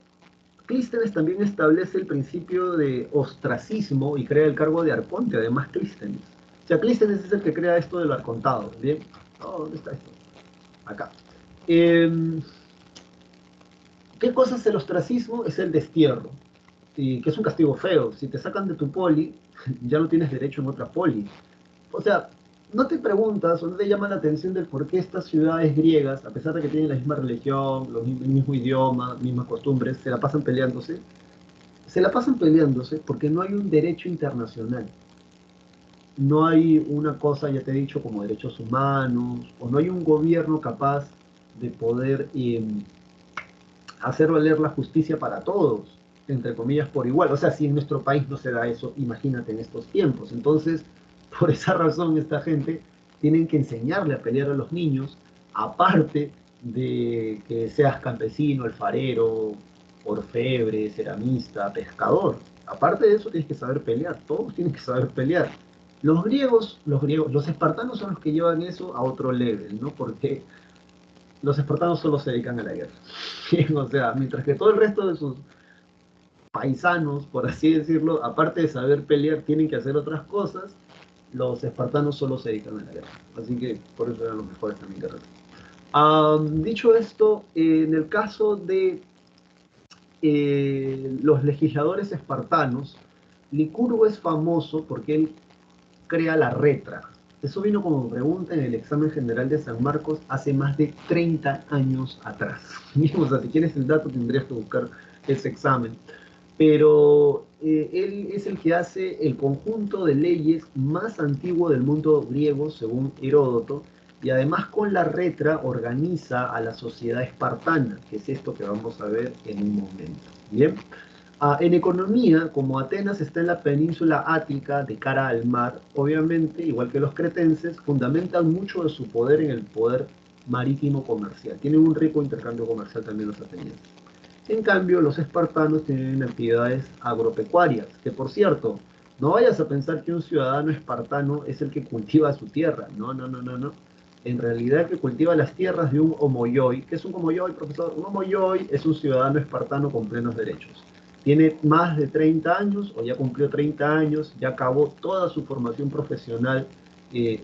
Clístenes también establece el principio de ostracismo y crea el cargo de arconte, además Clístenes. O sea, Clístenes es el que crea esto del arcontado, ¿bien? Oh, ¿dónde está esto? Acá. Eh, ¿Qué cosa es el ostracismo? Es el destierro, y que es un castigo feo. Si te sacan de tu poli, ya no tienes derecho en otra poli. O sea, no te preguntas o no te llama la atención del por qué estas ciudades griegas, a pesar de que tienen la misma religión, el mismo idioma, mismas costumbres, se la pasan peleándose. Se la pasan peleándose porque no hay un derecho internacional. No hay una cosa, ya te he dicho, como derechos humanos, o no hay un gobierno capaz de poder hacer valer la justicia para todos, entre comillas, por igual. O sea, si en nuestro país no se da eso, imagínate en estos tiempos. Entonces, por esa razón, esta gente tienen que enseñarle a pelear a los niños, aparte de que seas campesino, alfarero, orfebre, ceramista, pescador. Aparte de eso, tienes que saber pelear. Todos tienen que saber pelear. Los espartanos son los que llevan eso a otro level, ¿no? Porque los espartanos solo se dedican a la guerra. O sea, mientras que todo el resto de sus paisanos, por así decirlo, aparte de saber pelear, tienen que hacer otras cosas, los espartanos solo se dedican a la guerra. Así que por eso eran los mejores también guerreros. Dicho esto, en el caso de los legisladores espartanos, Licurgo es famoso porque él crea la retra. Eso vino como pregunta en el examen general de San Marcos hace más de 30 años atrás. O sea, si quieres el dato tendrías que buscar ese examen. Pero él es el que hace el conjunto de leyes más antiguo del mundo griego, según Heródoto, y además con la retra organiza a la sociedad espartana, que es esto que vamos a ver en un momento. Bien. En economía, como Atenas está en la península ática de cara al mar, obviamente, igual que los cretenses, fundamentan mucho de su poder en el poder marítimo comercial. Tienen un rico intercambio comercial también los atenienses. En cambio, los espartanos tienen actividades agropecuarias, que por cierto, no vayas a pensar que un ciudadano espartano es el que cultiva su tierra. No, no, no, no, no. En realidad, el que cultiva las tierras de un homoyoi. ¿Qué es un homoyoi, profesor? Un homoyoi es un ciudadano espartano con plenos derechos. Tiene más de 30 años o ya cumplió 30 años, ya acabó toda su formación profesional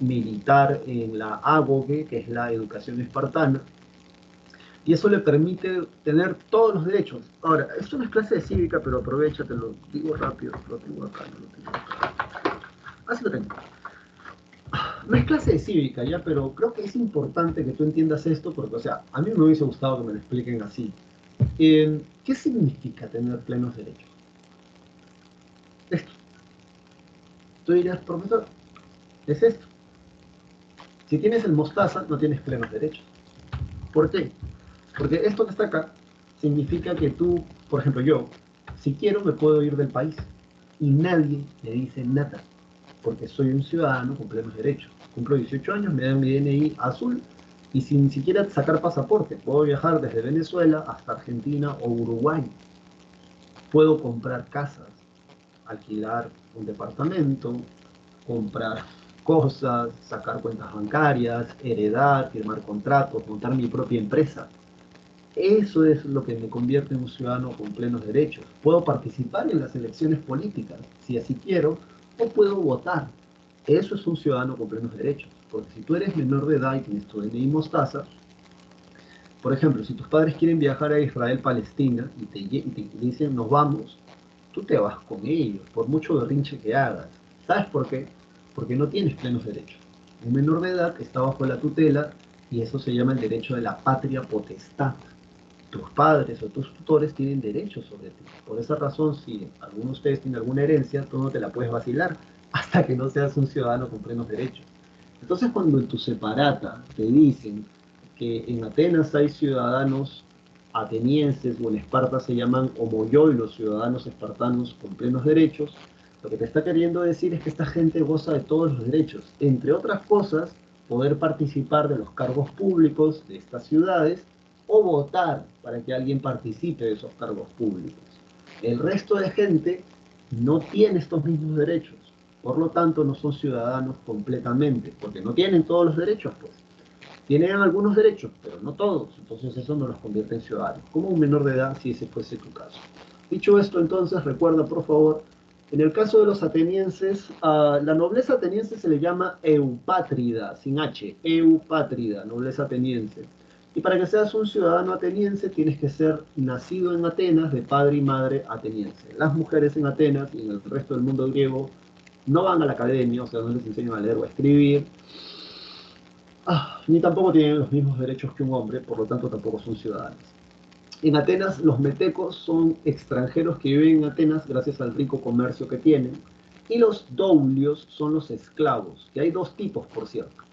militar en la ágoge, que es la educación espartana, y eso le permite tener todos los derechos. Ahora, esto no es clase de cívica, pero aprovecha, te lo digo rápido, lo tengo acá, no lo tengo acá. Así lo tengo. No es clase de cívica, ya, pero creo que es importante que tú entiendas esto, porque, o sea, a mí me hubiese gustado que me lo expliquen así. ¿Qué significa tener plenos derechos? Esto. Tú dirías, profesor, es esto. Si tienes el mostaza, no tienes plenos derechos. ¿Por qué? Porque esto que está acá significa que tú, por ejemplo, yo, si quiero, me puedo ir del país y nadie me dice nada, porque soy un ciudadano con plenos derechos. Cumplo 18 años, me dan mi DNI azul y sin siquiera sacar pasaporte, puedo viajar desde Venezuela hasta Argentina o Uruguay. Puedo comprar casas, alquilar un departamento, comprar cosas, sacar cuentas bancarias, heredar, firmar contratos, montar mi propia empresa. Eso es lo que me convierte en un ciudadano con plenos derechos. Puedo participar en las elecciones políticas, si así quiero, o puedo votar. Eso es un ciudadano con plenos derechos. Porque si tú eres menor de edad y tienes tu DNI Mostaza, por ejemplo, si tus padres quieren viajar a Israel-Palestina y te dicen nos vamos, tú te vas con ellos, por mucho berrinche que hagas. ¿Sabes por qué? Porque no tienes plenos derechos. Un menor de edad está bajo la tutela y eso se llama el derecho de la patria potestad. Tus padres o tus tutores tienen derechos sobre ti. Por esa razón, si alguno de ustedes tiene alguna herencia, tú no te la puedes vacilar hasta que no seas un ciudadano con plenos derechos. Entonces, cuando en tu separata te dicen que en Atenas hay ciudadanos atenienses o en Esparta se llaman homoyoi, los ciudadanos espartanos con plenos derechos, lo que te está queriendo decir es que esta gente goza de todos los derechos, entre otras cosas, poder participar de los cargos públicos de estas ciudades o votar para que alguien participe de esos cargos públicos. El resto de gente no tiene estos mismos derechos, por lo tanto no son ciudadanos completamente, porque no tienen todos los derechos, pues. Tienen algunos derechos, pero no todos, entonces eso no los convierte en ciudadanos, como un menor de edad si ese fuese tu caso. Dicho esto, entonces, recuerda, por favor, en el caso de los atenienses, a la nobleza ateniense se le llama eupátrida, sin H, eupátrida, nobleza ateniense. Y para que seas un ciudadano ateniense tienes que ser nacido en Atenas de padre y madre ateniense. Las mujeres en Atenas y en el resto del mundo griego no van a la academia, o sea, no les enseñan a leer o a escribir, ni tampoco tienen los mismos derechos que un hombre, por lo tanto tampoco son ciudadanos. En Atenas los metecos son extranjeros que viven en Atenas gracias al rico comercio que tienen, y los doulios son los esclavos, que hay dos tipos, por cierto.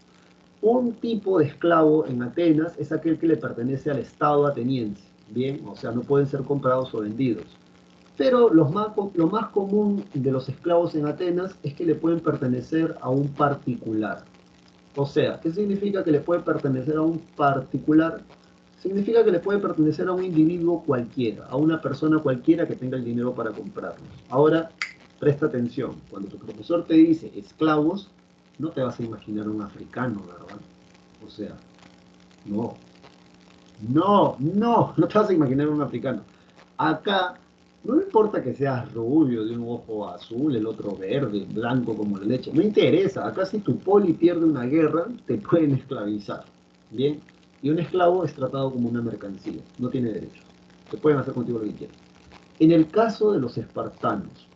Un tipo de esclavo en Atenas es aquel que le pertenece al Estado ateniense, bien, o sea, no pueden ser comprados o vendidos. Pero lo más común de los esclavos en Atenas es que le pueden pertenecer a un particular. O sea, ¿qué significa que le puede pertenecer a un particular? Significa que le puede pertenecer a un individuo cualquiera, a una persona cualquiera que tenga el dinero para comprarlo. Ahora, presta atención, cuando tu profesor te dice esclavos, no te vas a imaginar un africano, ¿verdad? O sea, no, no te vas a imaginar un africano. Acá, no importa que seas rubio, de un ojo azul, el otro verde, blanco como la leche, no interesa. Acá si tu poli pierde una guerra, te pueden esclavizar. Bien, y un esclavo es tratado como una mercancía, no tiene derechos. Te pueden hacer contigo lo que quieran. En el caso de los espartanos,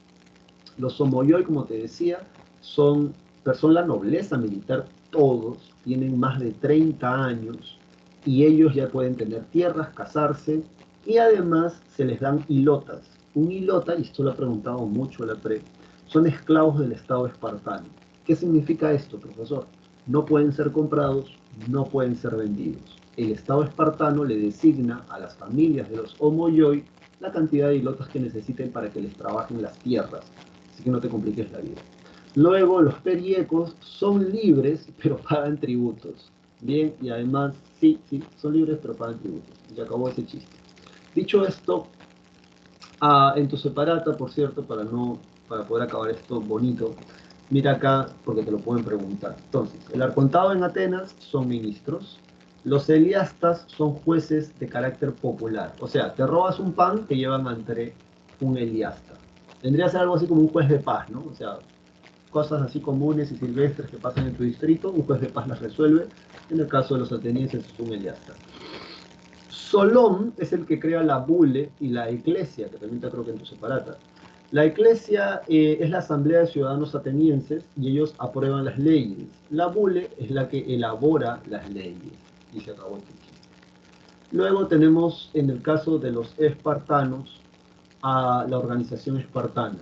los homoioi, como te decía, son la nobleza militar, todos tienen más de 30 años y ellos ya pueden tener tierras, casarse y además se les dan hilotas. Un hilota, y esto lo ha preguntado mucho la PRE, son esclavos del Estado espartano. ¿Qué significa esto, profesor? No pueden ser comprados, no pueden ser vendidos. El Estado espartano le designa a las familias de los homoioi la cantidad de hilotas que necesiten para que les trabajen las tierras. Así que no te compliques la vida. Luego, los periecos son libres, pero pagan tributos. Bien, y además, sí, son libres, pero pagan tributos. Y acabó ese chiste. Dicho esto, en tu separata, por cierto, para poder acabar esto bonito, mira acá, porque te lo pueden preguntar. Entonces, el arcontado en Atenas son ministros, los eliastas son jueces de carácter popular. O sea, te robas un pan, te llevan ante un eliasta. Tendría que ser algo así como un juez de paz, ¿no? O sea, cosas así comunes y silvestres que pasan en tu distrito, un juez de paz las resuelve. En el caso de los atenienses es un eliasta. Solón es el que crea la bule y la iglesia, que también te creo que en tu separata. La iglesia es la asamblea de ciudadanos atenienses y ellos aprueban las leyes. La bule es la que elabora las leyes. Y se acabó el chiste. Luego tenemos, en el caso de los espartanos, a la organización espartana.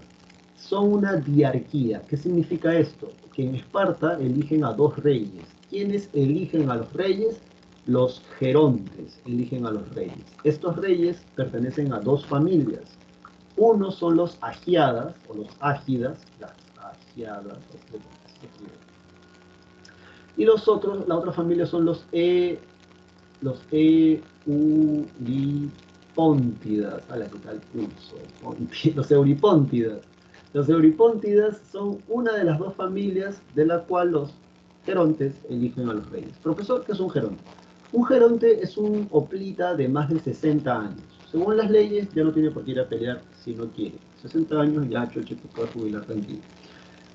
Son una diarquía. ¿Qué significa esto? Que en Esparta eligen a dos reyes. ¿Quiénes eligen a los reyes? Los gerontes eligen a los reyes. Estos reyes pertenecen a dos familias. Uno son los agiadas, o los ágidas, las agiadas, y los otros, la otra familia son los euripóntidas, a la que tal pulso, los euripóntidas. Los euripóntidas son una de las dos familias de la cual los gerontes eligen a los reyes. Profesor, ¿qué es un geronte? Un geronte es un hoplita de más de 60 años. Según las leyes, ya no tiene por qué ir a pelear si no quiere. 60 años ya, choche, te puedes jubilar tranquilo.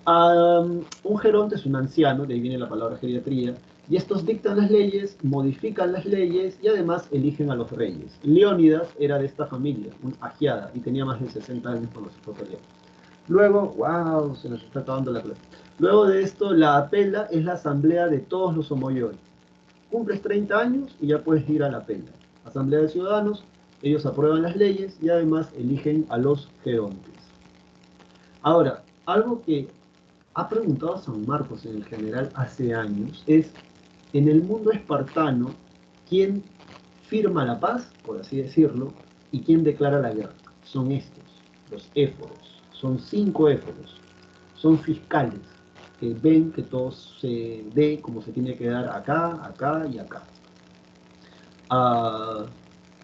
Un geronte es un anciano, de ahí viene la palabra geriatría, y estos dictan las leyes, modifican las leyes y además eligen a los reyes. Leónidas era de esta familia, un agiada, y tenía más de 60 años cuando se fue a pelear. Luego, wow, se nos está acabando la clase. Luego de esto, la apela es la asamblea de todos los homoioi. Cumples 30 años y ya puedes ir a la apela. Asamblea de ciudadanos, ellos aprueban las leyes y además eligen a los gerontes. Ahora, algo que ha preguntado San Marcos en el general hace años es, en el mundo espartano, ¿quién firma la paz, por así decirlo, y quién declara la guerra? Son estos, los éforos. Son 5 éforos. Son fiscales que ven que todo se dé como se tiene que dar acá, acá y acá. Uh,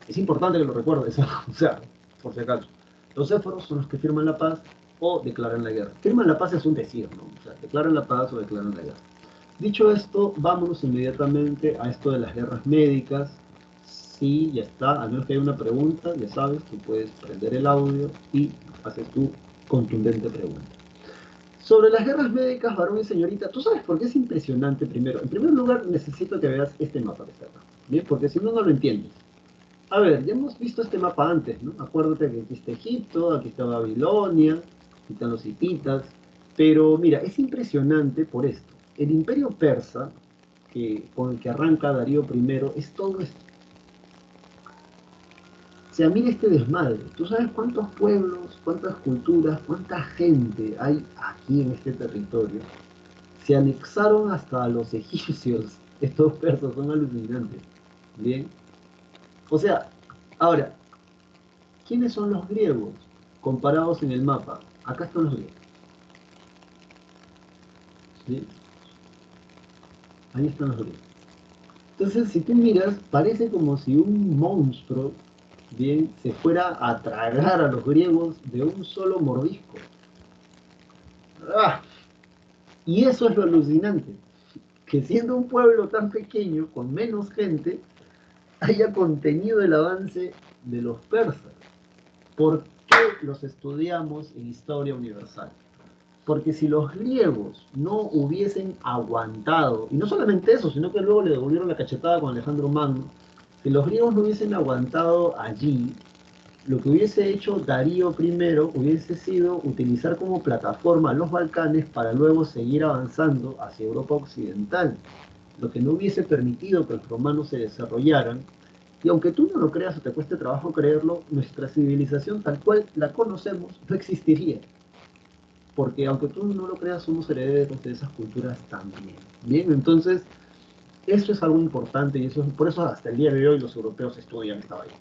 es importante que lo recuerdes, o sea, por si acaso. Los éforos son los que firman la paz o declaran la guerra. Firman la paz es un decir, ¿no? O sea, declaran la paz o declaran la guerra. Dicho esto, vámonos inmediatamente a esto de las guerras médicas. Sí, ya está, al menos que haya una pregunta, ya sabes, tú puedes prender el audio y haces tu contundente pregunta. Sobre las guerras médicas, varón y señorita, ¿tú sabes por qué es impresionante primero? En primer lugar, necesito que veas este mapa que está acá, ¿bien? Porque si no, no lo entiendes. A ver, ya hemos visto este mapa antes, ¿no? Acuérdate que aquí está Egipto, aquí está Babilonia, aquí están los hititas, pero mira, es impresionante por esto. El imperio persa, con el que arranca Darío I, es todo esto. O sea, mira este desmadre. ¿Tú sabes cuántos pueblos, cuántas culturas, cuánta gente hay aquí en este territorio? Se anexaron hasta a los egipcios. Estos persas son alucinantes. Bien. O sea, ahora, ¿quiénes son los griegos comparados en el mapa? Acá están los griegos. ¿Sí? Ahí están los griegos. Entonces, si tú miras, parece como si un monstruo, bien, se fuera a tragar a los griegos de un solo mordisco. ¡Ah! Y eso es lo alucinante, que siendo un pueblo tan pequeño, con menos gente, haya contenido el avance de los persas. ¿Por qué los estudiamos en historia universal? Porque si los griegos no hubiesen aguantado, y no solamente eso, sino que luego le devolvieron la cachetada con Alejandro Magno, si los griegos no hubiesen aguantado allí, lo que hubiese hecho Darío I hubiese sido utilizar como plataforma los Balcanes para luego seguir avanzando hacia Europa Occidental, lo que no hubiese permitido que los romanos se desarrollaran. Y aunque tú no lo creas o te cueste trabajo creerlo, nuestra civilización tal cual la conocemos no existiría. Porque aunque tú no lo creas, somos herederos de esas culturas también. Bien, entonces, eso es algo importante y eso, por eso hasta el día de hoy los europeos estudian esta vaina.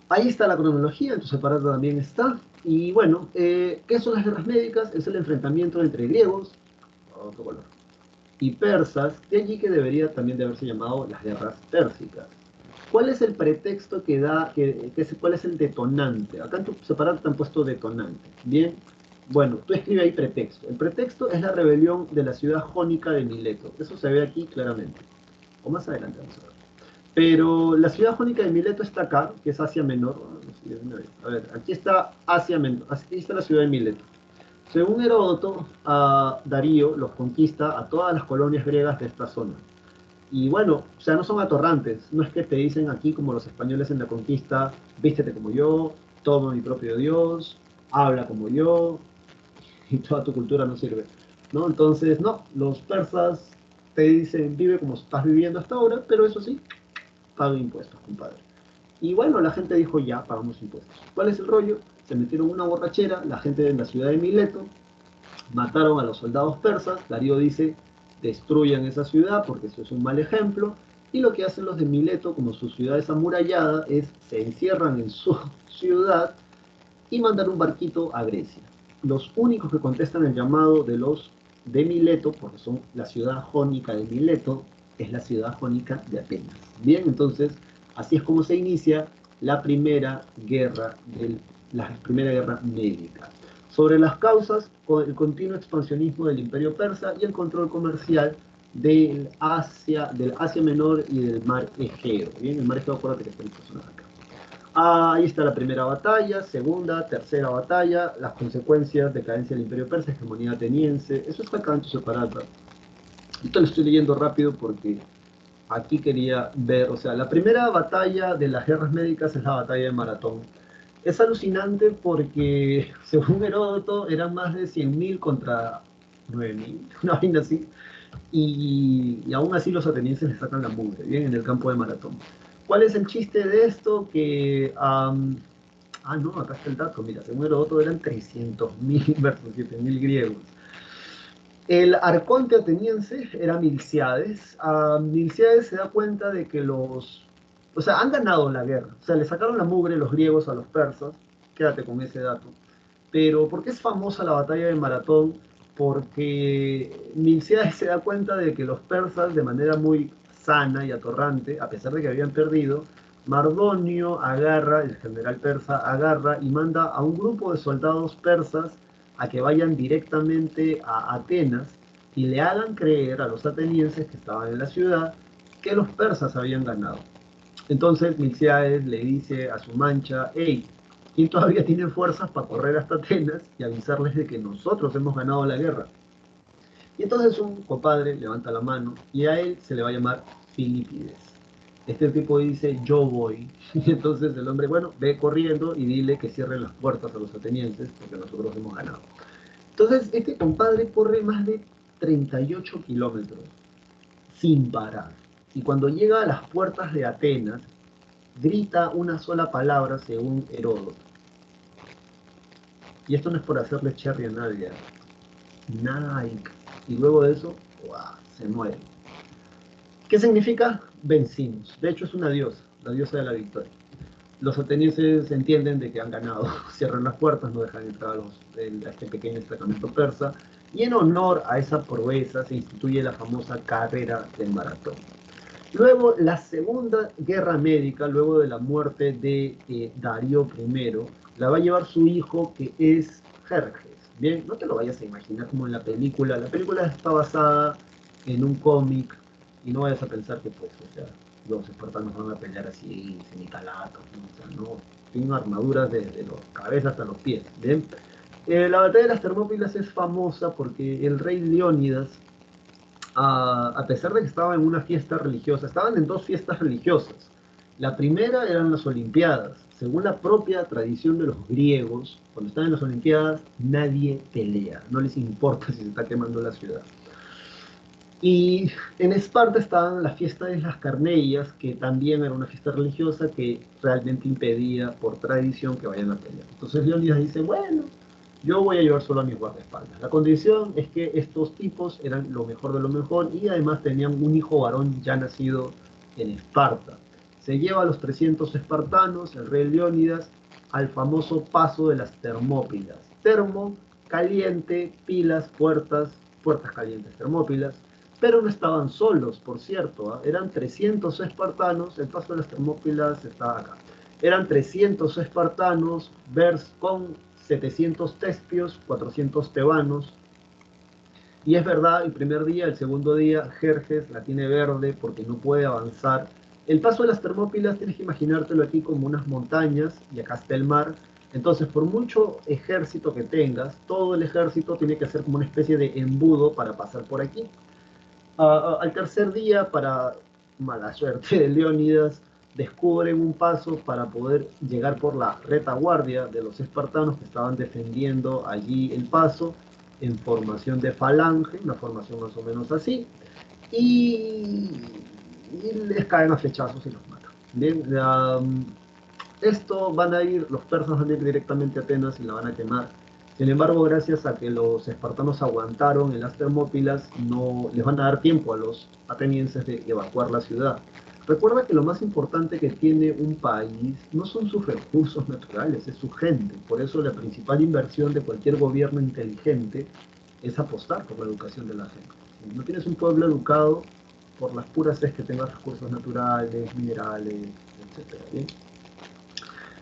Ahí está la cronología, en tu separata también está. Y bueno, ¿qué son las guerras médicas? Es el enfrentamiento entre griegos, otro color, y persas, de allí que debería también de haberse llamado las guerras pérsicas. ¿Cuál es el pretexto que da, cuál es el detonante? Acá en tu separata te han puesto detonante. Bien, bueno, tú escribe ahí pretexto. El pretexto es la rebelión de la ciudad jónica de Mileto. Eso se ve aquí claramente. O más adelante vamos a ver. Pero la ciudad jónica de Mileto está acá, que es Asia Menor. A ver, aquí está Asia Menor, aquí está la ciudad de Mileto. Según Heródoto, Darío los conquista a todas las colonias griegas de esta zona. Y bueno, o sea, no son atorrantes, no es que te dicen aquí como los españoles en la conquista, vístete como yo, toma mi propio Dios, habla como yo, y toda tu cultura no sirve, ¿no? Entonces, no, los persas te dicen, vive como estás viviendo hasta ahora, pero eso sí, paga impuestos, compadre. Y bueno, la gente dijo, ya, pagamos impuestos. ¿Cuál es el rollo? Se metieron una borrachera, la gente de la ciudad de Mileto, mataron a los soldados persas, Darío dice, destruyan esa ciudad porque eso es un mal ejemplo, y lo que hacen los de Mileto, como su ciudad es amurallada, es se encierran en su ciudad y mandan un barquito a Grecia. Los únicos que contestan el llamado de los de Mileto, porque son la ciudad jónica de Mileto, es la ciudad jónica de Atenas. Bien, entonces, así es como se inicia la primera guerra, la primera guerra médica. Sobre las causas, el continuo expansionismo del imperio persa y el control comercial del Asia Menor y del mar Egeo. Bien, el mar Egeo, acuérdate que está el personaje acá. Ahí está la primera batalla, segunda, tercera batalla, las consecuencias, decadencia del Imperio Persa, hegemonía ateniense. Eso está acá en tu separata. Esto lo estoy leyendo rápido porque aquí quería ver, o sea, la primera batalla de las guerras médicas es la batalla de Maratón. Es alucinante porque, según Heródoto, eran más de 100.000 contra 9.000, una vaina así, y aún así los atenienses le sacan la mugre, bien, en el campo de Maratón. ¿Cuál es el chiste de esto? No, acá está el dato, mira, según Heródoto eran 300.000 versus 7.000 griegos. El arconte ateniense era Milciades. Milciades se da cuenta de que o sea, han ganado la guerra. O sea, le sacaron la mugre los griegos a los persas. Quédate con ese dato. Pero, ¿por qué es famosa la batalla de Maratón? Porque Milciades se da cuenta de que los persas, de manera muy sana y atorrante, a pesar de que habían perdido, Mardonio agarra, el general persa, agarra y manda a un grupo de soldados persas a que vayan directamente a Atenas y le hagan creer a los atenienses que estaban en la ciudad que los persas habían ganado. Entonces Milciades le dice a su mancha, hey, ¿quién todavía tiene fuerzas para correr hasta Atenas y avisarles de que nosotros hemos ganado la guerra? Y entonces un compadre levanta la mano y a él se le va a llamar Filipides. Este tipo dice, yo voy. Y entonces el hombre, bueno, ve corriendo y dile que cierren las puertas a los atenienses porque nosotros hemos ganado. Entonces este compadre corre más de 38 kilómetros sin parar. Y cuando llega a las puertas de Atenas, grita una sola palabra según Heródoto. Y esto no es por hacerle cherry a nadie. Nike. Y luego de eso, ¡guau!, se muere. ¿Qué significa? Vencimos. De hecho es una diosa, la diosa de la victoria. Los atenienses entienden de que han ganado, cierran las puertas, no dejan entrar a este pequeño destacamento persa, y en honor a esa proeza se instituye la famosa carrera del maratón. Luego, la Segunda Guerra Médica, luego de la muerte de Darío I, la va a llevar su hijo, que es Jerjes. Bien, no te lo vayas a imaginar como en la película. La película está basada en un cómic y no vayas a pensar que, pues, o sea, los espartanos van a pelear así, semicalatos, ¿no? O sea, no, tienen armaduras desde los cabezas hasta los pies. Bien, la batalla de las Termópilas es famosa porque el rey Leónidas, a pesar de que estaba en una fiesta religiosa, estaban en dos fiestas religiosas. La primera eran las Olimpiadas. Según la propia tradición de los griegos, cuando están en las Olimpiadas, nadie pelea, no les importa si se está quemando la ciudad. Y en Esparta estaban la fiesta de las Carneias, que también era una fiesta religiosa que realmente impedía por tradición que vayan a pelear. Entonces Leonidas dice, bueno, yo voy a llevar solo a mis guardaespaldas. La condición es que estos tipos eran lo mejor de lo mejor y además tenían un hijo varón ya nacido en Esparta. Se lleva a los 300 espartanos, el rey Leónidas, al famoso paso de las Termópilas. Termo, caliente, pilas, puertas, puertas calientes, Termópilas. Pero no estaban solos, por cierto, ¿eh? Eran 300 espartanos, el paso de las Termópilas está acá. Eran 300 espartanos con 700 tespios, 400 tebanos. Y es verdad, el primer día, el segundo día, Jerjes la tiene verde porque no puede avanzar. El paso de las Termópilas tienes que imaginártelo aquí como unas montañas y acá está el mar. Entonces, por mucho ejército que tengas, todo el ejército tiene que ser como una especie de embudo para pasar por aquí. Al tercer día, para mala suerte de Leónidas, descubren un paso para poder llegar por la retaguardia de los espartanos que estaban defendiendo allí el paso en formación de falange, una formación más o menos así, y, y les caen a flechazos y los matan. Bien, esto van a ir, los persas van a ir directamente a Atenas y la van a quemar. Sin embargo, gracias a que los espartanos aguantaron en las Termópilas, no les van a dar tiempo a los atenienses de evacuar la ciudad. Recuerda que lo más importante que tiene un país no son sus recursos naturales, es su gente. Por eso la principal inversión de cualquier gobierno inteligente es apostar por la educación de la gente. Si no tienes un pueblo educado, por las puras es que tengas recursos naturales, minerales, etc. ¿Bien?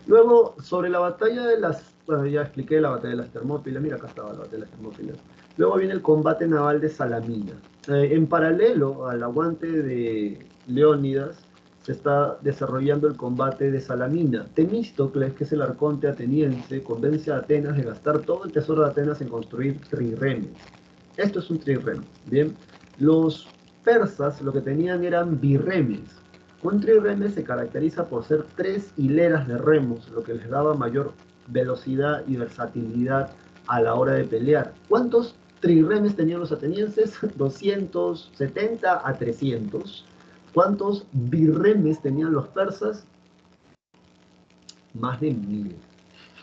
Luego, sobre la batalla de las, bueno, ya expliqué la batalla de las Termópilas, mira, acá estaba la batalla de las Termópilas. Luego viene el combate naval de Salamina. En paralelo al aguante de Leónidas, se está desarrollando el combate de Salamina. Temístocles, que es el arconte ateniense, convence a Atenas de gastar todo el tesoro de Atenas en construir trirremes. Esto es un trirrem, ¿bien? Los persas lo que tenían eran birremes. Un trirreme se caracteriza por ser 3 hileras de remos, lo que les daba mayor velocidad y versatilidad a la hora de pelear. ¿Cuántos trirremes tenían los atenienses? 270 a 300. ¿Cuántos birremes tenían los persas? Más de 1000.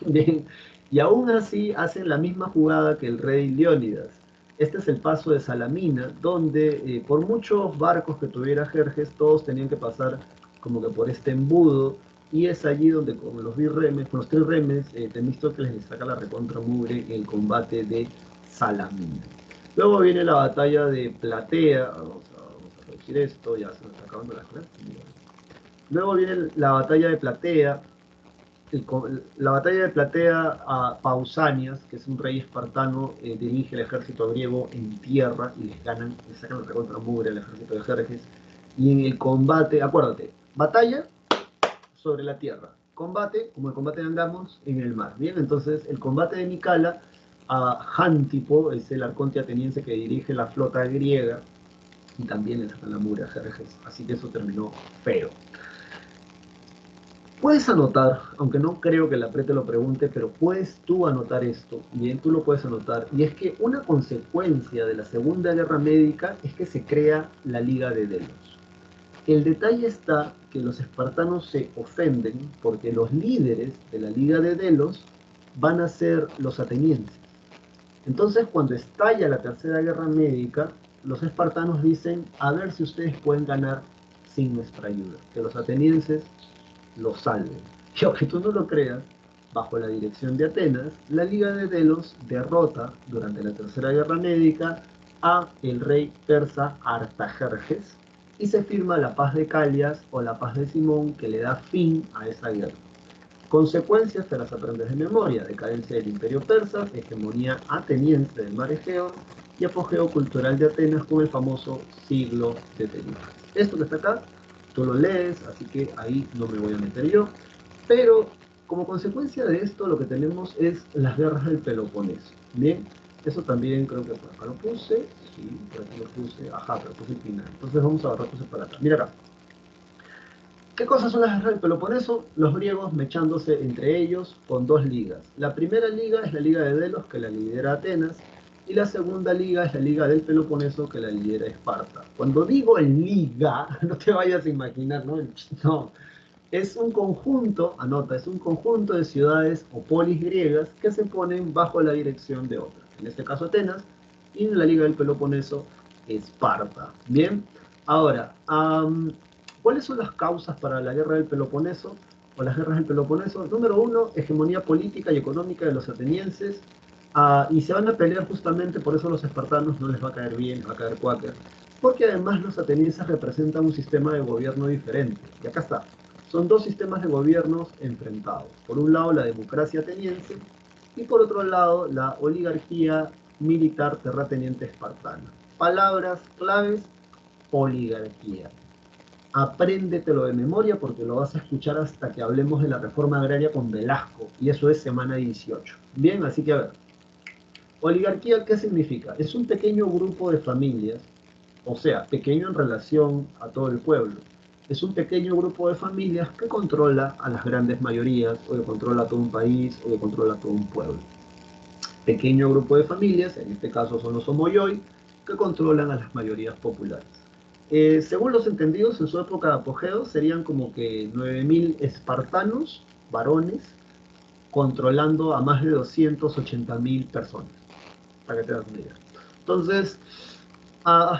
Bien, y aún así hacen la misma jugada que el rey Leónidas. Este es el paso de Salamina, donde por muchos barcos que tuviera Jerjes, todos tenían que pasar como que por este embudo, y es allí donde con los birremes, con los trirremes, Temístocles les saca la recontra mugre en el combate de Salamina. Luego viene la batalla de Platea, vamos a reducir esto, ya se me está acabando la clase. Luego viene la batalla de Platea, la batalla de Platea a Pausanias, que es un rey espartano, dirige el ejército griego en tierra y les ganan, les sacan la recontra mugre al ejército de Jerjes. Y en el combate, acuérdate, batalla sobre la tierra, combate, como el combate de Angamos, en el mar. Bien, entonces el combate de Micala a Jántipo, es el arconte ateniense que dirige la flota griega, y también le sacan la mugre a Jerjes. Así que eso terminó feo. Puedes anotar, aunque no creo que la PRE te lo pregunte, pero puedes tú anotar esto, bien, tú lo puedes anotar, y es que una consecuencia de la Segunda Guerra Médica es que se crea la Liga de Delos. El detalle está que los espartanos se ofenden porque los líderes de la Liga de Delos van a ser los atenienses. Entonces, cuando estalla la Tercera Guerra Médica, los espartanos dicen, a ver si ustedes pueden ganar sin nuestra ayuda, que los atenienses lo salven. Y aunque tú no lo creas, bajo la dirección de Atenas, la Liga de Delos derrota durante la Tercera Guerra Médica a el rey persa Artajerjes y se firma la paz de Calias o la paz de Simón, que le da fin a esa guerra. Consecuencias te las aprendes de memoria: decadencia del imperio persa, hegemonía ateniense del mar Egeo y apogeo cultural de Atenas con el famoso siglo de Temístocles. Esto que está acá, tú lo lees, así que ahí no me voy a meter yo, pero como consecuencia de esto lo que tenemos es las guerras del Peloponeso. Bien, eso también creo que por acá lo puse, sí, por aquí lo puse, ajá, pero puse el final. Entonces vamos a agarrar cosas para acá. Mira acá. ¿Qué cosas son las guerras del Peloponeso? Los griegos mechándose entre ellos con dos ligas. La primera liga es la Liga de Delos, que la lidera Atenas, y la segunda liga es la Liga del Peloponeso, que la lidera Esparta. Cuando digo en liga, no te vayas a imaginar, ¿no? No, es un conjunto, anota, es un conjunto de ciudades o polis griegas que se ponen bajo la dirección de otras. En este caso Atenas, y en la Liga del Peloponeso, Esparta. Bien, ahora, ¿cuáles son las causas para la guerra del Peloponeso o las guerras del Peloponeso? Número uno, hegemonía política y económica de los atenienses, y se van a pelear justamente, por eso a los espartanos no les va a caer bien, va a caer cuáquer, porque además los atenienses representan un sistema de gobierno diferente. Y acá está, son dos sistemas de gobiernos enfrentados. Por un lado la democracia ateniense y por otro lado la oligarquía militar terrateniente espartana. Palabras claves: oligarquía. Apréndetelo de memoria porque lo vas a escuchar hasta que hablemos de la reforma agraria con Velasco, y eso es semana 18. Bien, así que a ver, oligarquía, ¿qué significa? Es un pequeño grupo de familias, o sea, pequeño en relación a todo el pueblo. Es un pequeño grupo de familias que controla a las grandes mayorías, o que controla a todo un país, o que controla a todo un pueblo. Pequeño grupo de familias, en este caso son los homoyoi, que controlan a las mayorías populares. Según los entendidos, en su época de apogeo serían como que 9000 espartanos, varones, controlando a más de 280.000 personas, para que te das una idea. Entonces,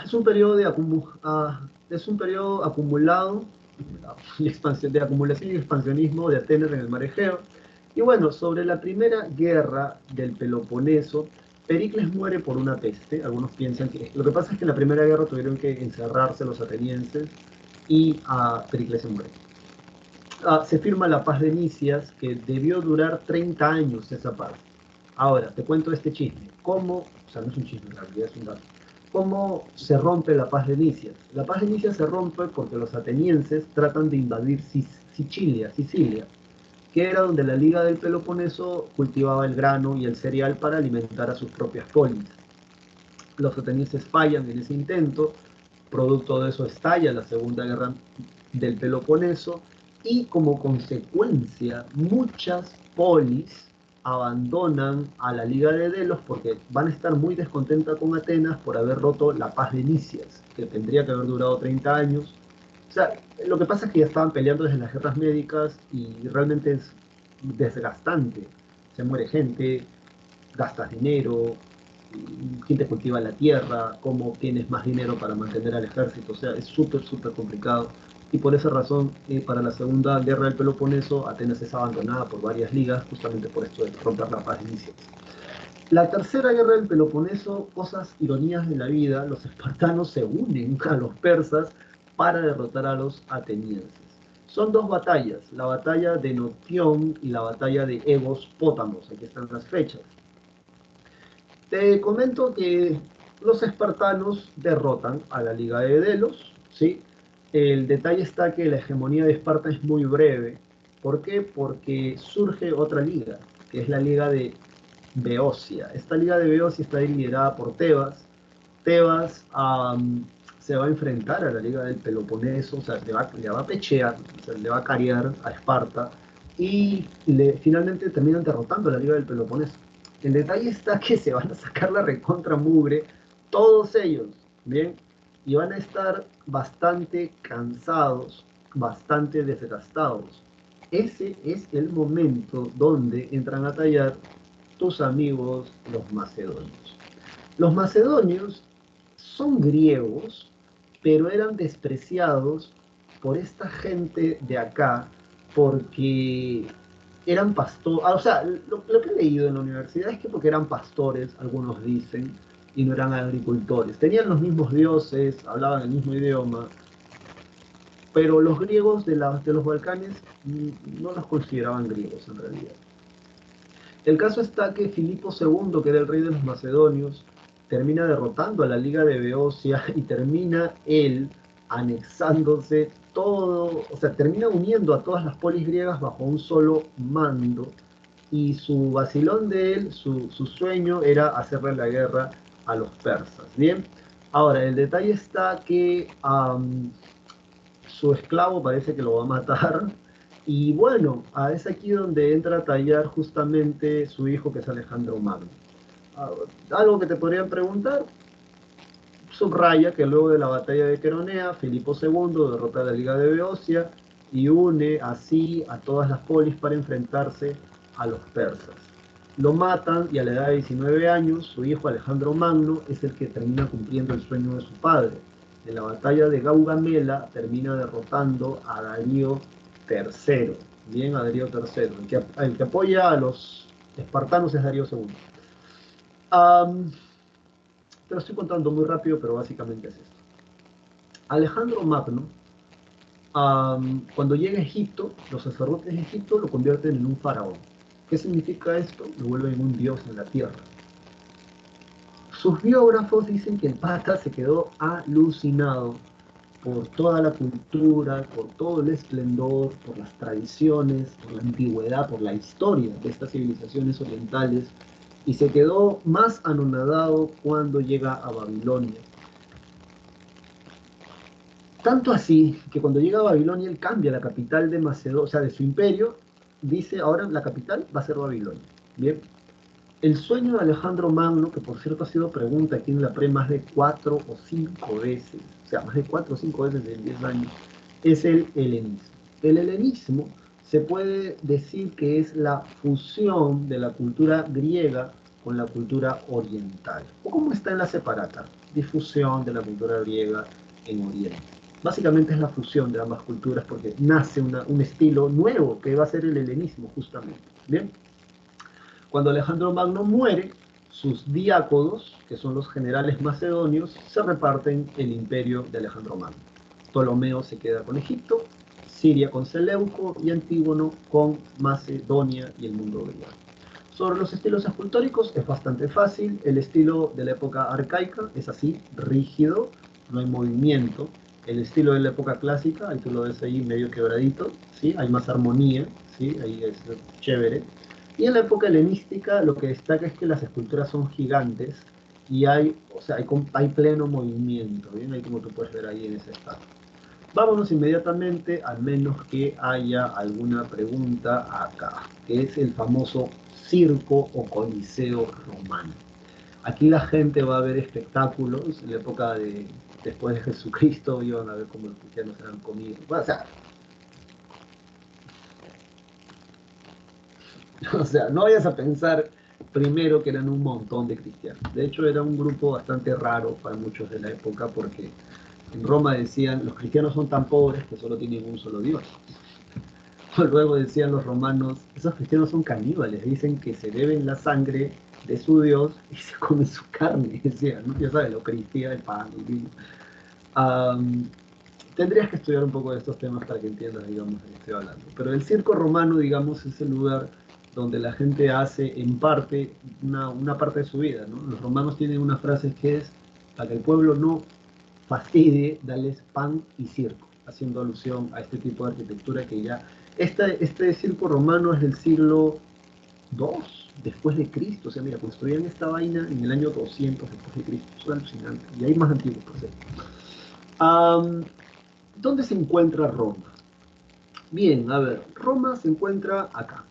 es un periodo es un periodo acumulado de acumulación y expansionismo de Atenas en el mar Egeo. Y bueno, sobre la primera guerra del Peloponeso, Pericles muere por una peste. Algunos piensan que lo que pasa es que en la primera guerra tuvieron que encerrarse los atenienses y Pericles se muere. Se firma la paz de Nicias, que debió durar 30 años esa paz. Ahora, te cuento este chisme. ¿Cómo? O sea, no es un chisme, en realidad es un dato. ¿Cómo se rompe la paz de Nicias? La paz de Nicias se rompe porque los atenienses tratan de invadir Sicilia, que era donde la Liga del Peloponeso cultivaba el grano y el cereal para alimentar a sus propias polis. Los atenienses fallan en ese intento, producto de eso estalla la Segunda Guerra del Peloponeso y como consecuencia muchas polis abandonan a la Liga de Delos porque van a estar muy descontentas con Atenas por haber roto la paz de Nicias, que tendría que haber durado 30 años. O sea, lo que pasa es que ya estaban peleando desde las guerras médicas y realmente es desgastante. Se muere gente, gastas dinero, quién te cultiva la tierra, cómo obtienes más dinero para mantener al ejército, o sea, es súper, súper complicado. Y por esa razón, para la Segunda Guerra del Peloponeso, Atenas es abandonada por varias ligas, justamente por esto de romper la paz inicial. La Tercera Guerra del Peloponeso, cosas, ironías de la vida, los espartanos se unen a los persas para derrotar a los atenienses. Son dos batallas, la batalla de Notión y la batalla de Egos Pótamos, aquí están las fechas. Te comento que los espartanos derrotan a la Liga de Delos, ¿sí? El detalle está que la hegemonía de Esparta es muy breve. ¿Por qué? Porque surge otra liga, que es la Liga de Beocia. Esta Liga de Beocia está liderada por Tebas. Tebas se va a enfrentar a la Liga del Peloponeso, o sea, le va a pechear, o sea, le va a carear a Esparta y finalmente terminan derrotando a la Liga del Peloponeso. El detalle está que se van a sacar la recontra mugre, todos ellos, ¿bien? Y van a estar bastante cansados, bastante desgastados. Ese es el momento donde entran a tallar tus amigos los macedonios. Los macedonios son griegos, pero eran despreciados por esta gente de acá porque eran pastores, o sea, lo que he leído en la universidad es que porque eran pastores, algunos dicen, y no eran agricultores. Tenían los mismos dioses, hablaban el mismo idioma, pero los griegos de los Balcanes no los consideraban griegos en realidad. El caso está que Filipo II, que era el rey de los macedonios, termina derrotando a la Liga de Beocia y termina él anexándose todo, o sea, termina uniendo a todas las polis griegas bajo un solo mando y su vacilón de él, su sueño era hacerle la guerra a los persas. Bien, ahora el detalle está que su esclavo parece que lo va a matar. Y bueno, es aquí donde entra a tallar justamente su hijo, que es Alejandro Magno. Ah, algo que te podrían preguntar, subraya que luego de la batalla de Queronea, Filipo II derrota a la Liga de Beocia y une así a todas las polis para enfrentarse a los persas. Lo matan y a la edad de 19 años, su hijo Alejandro Magno es el que termina cumpliendo el sueño de su padre. En la batalla de Gaugamela termina derrotando a Darío III. Bien, a Darío III. El que apoya a los espartanos es Darío II. Te lo estoy contando muy rápido, pero básicamente es esto. Alejandro Magno, cuando llega a Egipto, los sacerdotes de Egipto lo convierten en un faraón. ¿Qué significa esto? Lo vuelven un dios en la tierra. Sus biógrafos dicen que el pata se quedó alucinado por toda la cultura, por todo el esplendor, por las tradiciones, por la antigüedad, por la historia de estas civilizaciones orientales, y se quedó más anonadado cuando llega a Babilonia. Tanto así que cuando llega a Babilonia él cambia la capital de Macedonia, o sea, de su imperio, dice ahora la capital va a ser Babilonia. Bien, el sueño de Alejandro Magno, que por cierto ha sido pregunta aquí en la pre más de 4 o 5 veces, o sea, más de 4 o 5 veces en 10 años, es el helenismo. El helenismo se puede decir que es la fusión de la cultura griega con la cultura oriental. ¿O cómo está en la separata? Difusión de la cultura griega en Oriente. Básicamente es la fusión de ambas culturas porque nace un estilo nuevo que va a ser el helenismo justamente. ¿Bien? Cuando Alejandro Magno muere, sus diáconos, que son los generales macedonios, se reparten el imperio de Alejandro Magno. Ptolomeo se queda con Egipto, Siria con Seleuco y Antígono con Macedonia y el mundo griego. Sobre los estilos escultóricos es bastante fácil. El estilo de la época arcaica es así, rígido, no hay movimiento. El estilo de la época clásica, ahí tú lo ves ahí medio quebradito, ¿sí? Hay más armonía, ¿sí? Ahí es chévere. Y en la época helenística lo que destaca es que las esculturas son gigantes y hay, o sea, hay pleno movimiento, ¿bien? Ahí como tú puedes ver ahí en ese estado. Vámonos inmediatamente, al menos que haya alguna pregunta acá, que es el famoso circo o coliseo romano. Aquí la gente va a ver espectáculos, en la época de después de Jesucristo iban a ver cómo los cristianos eran comidos. O sea, no vayas a pensar primero que eran un montón de cristianos. De hecho, era un grupo bastante raro para muchos de la época porque en Roma decían, los cristianos son tan pobres que solo tienen un solo Dios. Luego decían los romanos, esos cristianos son caníbales, dicen que se beben la sangre de su Dios y se comen su carne, decían, ¿no? Ya sabes, lo cristiano, el pan, el vino. Um, Tendrías que estudiar un poco de estos temas para que entiendas, digamos, de qué estoy hablando. Pero el circo romano, digamos, es el lugar donde la gente hace en parte una parte de su vida, ¿no? Los romanos tienen una frase que es, para que el pueblo no fastidie, dales pan y circo, haciendo alusión a este tipo de arquitectura que ya... Este circo romano es del siglo II después de Cristo, o sea, mira, construían esta vaina en el año 200 después de Cristo, eso es alucinante, y hay más antiguos, por cierto. ¿Dónde se encuentra Roma? Bien, a ver, Roma se encuentra acá,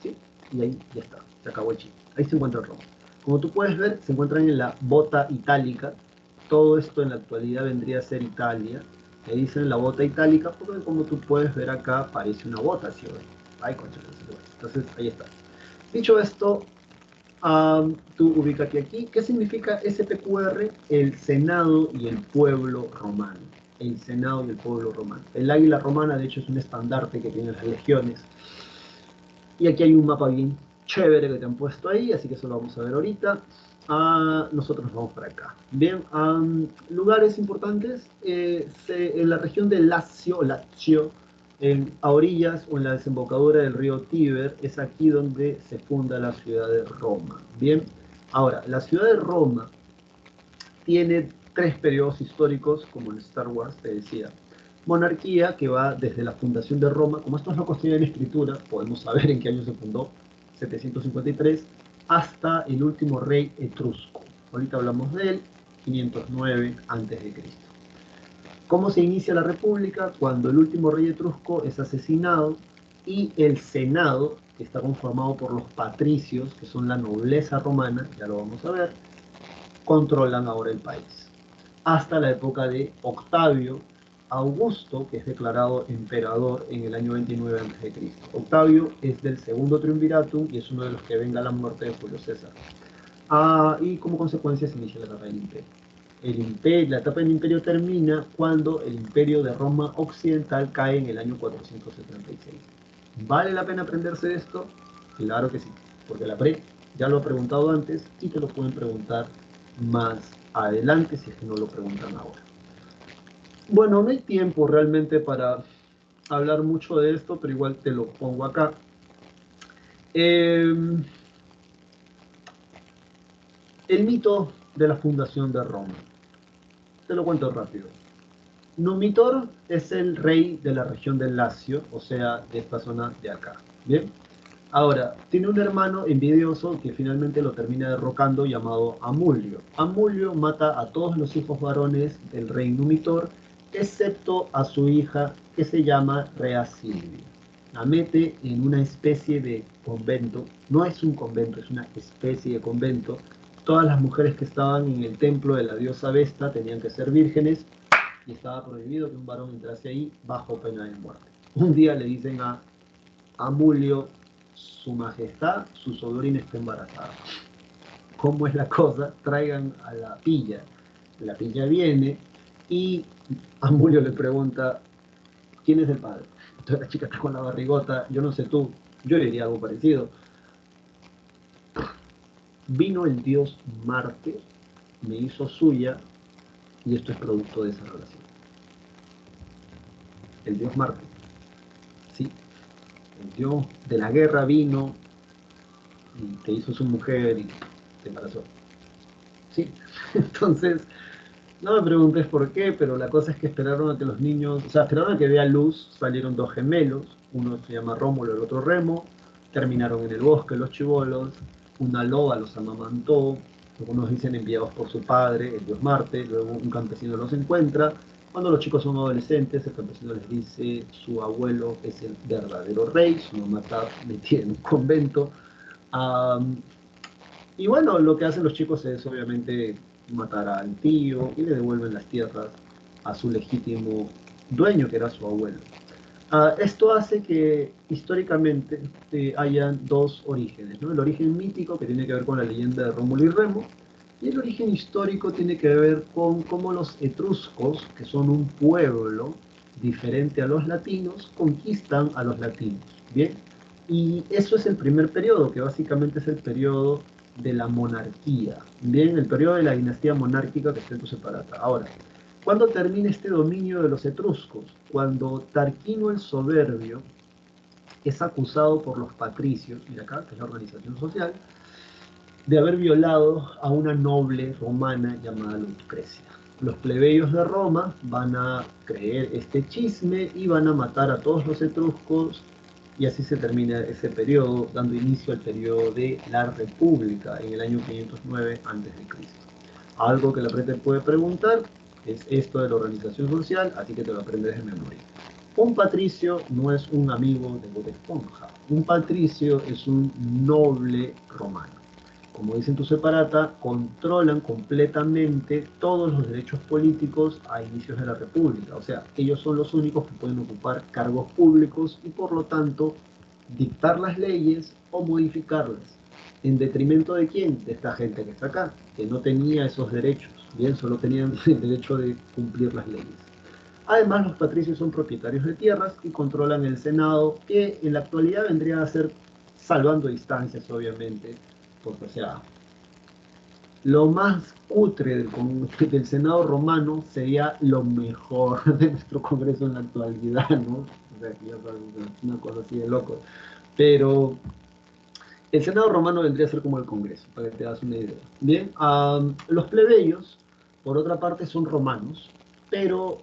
¿sí? Y ahí ya está, se acabó el chiste. Ahí se encuentra Roma. Como tú puedes ver, se encuentran en la bota itálica. Todo esto en la actualidad vendría a ser Italia. Le dicen la bota itálica porque como tú puedes ver acá parece una bota, ¿sí? Ay, concha, entonces ahí está. Dicho esto, tú ubícate aquí. ¿Qué significa SPQR? El Senado y el pueblo romano. El Senado y el pueblo romano. El águila romana, de hecho, es un estandarte que tienen las legiones. Y aquí hay un mapa bien chévere que te han puesto ahí, así que eso lo vamos a ver ahorita. Nosotros nos vamos para acá. Bien, lugares importantes. En la región de Lazio, a orillas o en la desembocadura del río Tíber, es aquí donde se funda la ciudad de Roma. Bien, ahora, la ciudad de Roma tiene tres periodos históricos, como en Star Wars te decía. Monarquía, que va desde la fundación de Roma, como estos locos tienen escritura, podemos saber en qué año se fundó, 753, hasta el último rey etrusco. Ahorita hablamos de él, 509 a.C. ¿Cómo se inicia la república? Cuando el último rey etrusco es asesinado y el Senado, que está conformado por los patricios, que son la nobleza romana, ya lo vamos a ver, controlan ahora el país. Hasta la época de Octavio Augusto, que es declarado emperador en el año 29 a.C. Octavio es del segundo triunviratum y es uno de los que venga la muerte de Julio César. Y como consecuencia se inicia la etapa del imperio. La etapa del imperio termina cuando el imperio de Roma occidental cae en el año 476. ¿Vale la pena aprenderse esto? Claro que sí, porque la PRE ya lo ha preguntado antes y te lo pueden preguntar más adelante si es que no lo preguntan ahora. Bueno, no hay tiempo realmente para hablar mucho de esto, pero igual te lo pongo acá. El mito de la fundación de Roma. Te lo cuento rápido. Numitor es el rey de la región del Lacio, o sea, de esta zona de acá. ¿Bien? Ahora, tiene un hermano envidioso que finalmente lo termina derrocando llamado Amulio. Amulio mata a todos los hijos varones del rey Numitor, excepto a su hija que se llama Rea Silvia. La mete en una especie de convento, no es un convento, es una especie de convento. Todas las mujeres que estaban en el templo de la diosa Vesta tenían que ser vírgenes y estaba prohibido que un varón entrase ahí bajo pena de muerte. Un día le dicen a Amulio, su majestad, su sobrina está embarazada. ¿Cómo es la cosa? Traigan a la pilla. La pilla viene y Amulio le pregunta, ¿quién es el padre? Entonces la chica está con la barrigota, yo no sé tú, yo le diría algo parecido. Vino el dios Marte, me hizo suya y esto es producto de esa relación. El dios Marte, sí, el dios de la guerra vino y te hizo su mujer y te embarazó. Sí, entonces, no me preguntes por qué, pero la cosa es que esperaron a que los niños, o sea, esperaron a que vea luz, salieron dos gemelos, uno se llama Rómulo, el otro Remo, terminaron en el bosque los chibolos, una loba los amamantó, algunos dicen enviados por su padre, el dios Marte, luego un campesino los encuentra, cuando los chicos son adolescentes, el campesino les dice su abuelo es el verdadero rey, su mamá está metida en un convento, um, y bueno, lo que hacen los chicos es obviamente matar al tío y le devuelven las tierras a su legítimo dueño, que era su abuelo. Esto hace que históricamente hayan dos orígenes, ¿no? El origen mítico, que tiene que ver con la leyenda de Rómulo y Remo, y el origen histórico tiene que ver con cómo los etruscos, que son un pueblo diferente a los latinos, conquistan a los latinos. Bien, y eso es el primer periodo, que básicamente es el periodo de la monarquía. Bien, el periodo de la dinastía monárquica que está en tu separata. Ahora, ¿cuándo termina este dominio de los etruscos? Cuando Tarquino el Soberbio es acusado por los patricios, y acá, que es la organización social, de haber violado a una noble romana llamada Lucrecia. Los plebeyos de Roma van a creer este chisme y van a matar a todos los etruscos, y así se termina ese periodo, dando inicio al periodo de la República en el año 509 a.C. Algo que la gente puede preguntar es esto de la organización social, así que te lo aprendes de memoria. Un patricio no es un amigo de Bob Esponja. Un patricio es un noble romano. Como dicen tu separata, controlan completamente todos los derechos políticos a inicios de la República. O sea, ellos son los únicos que pueden ocupar cargos públicos y por lo tanto dictar las leyes o modificarlas. ¿En detrimento de quién? De esta gente que está acá, que no tenía esos derechos. Bien, solo tenían el derecho de cumplir las leyes. Además, los patricios son propietarios de tierras y controlan el Senado, que en la actualidad vendría a ser, salvando distancias, obviamente, porque, o sea, lo más cutre del Senado romano sería lo mejor de nuestro Congreso en la actualidad, ¿no? O sea, ya sabes, una cosa así de loco. Pero el Senado romano vendría a ser como el Congreso, para que te das una idea. Bien, los plebeyos, por otra parte, son romanos, pero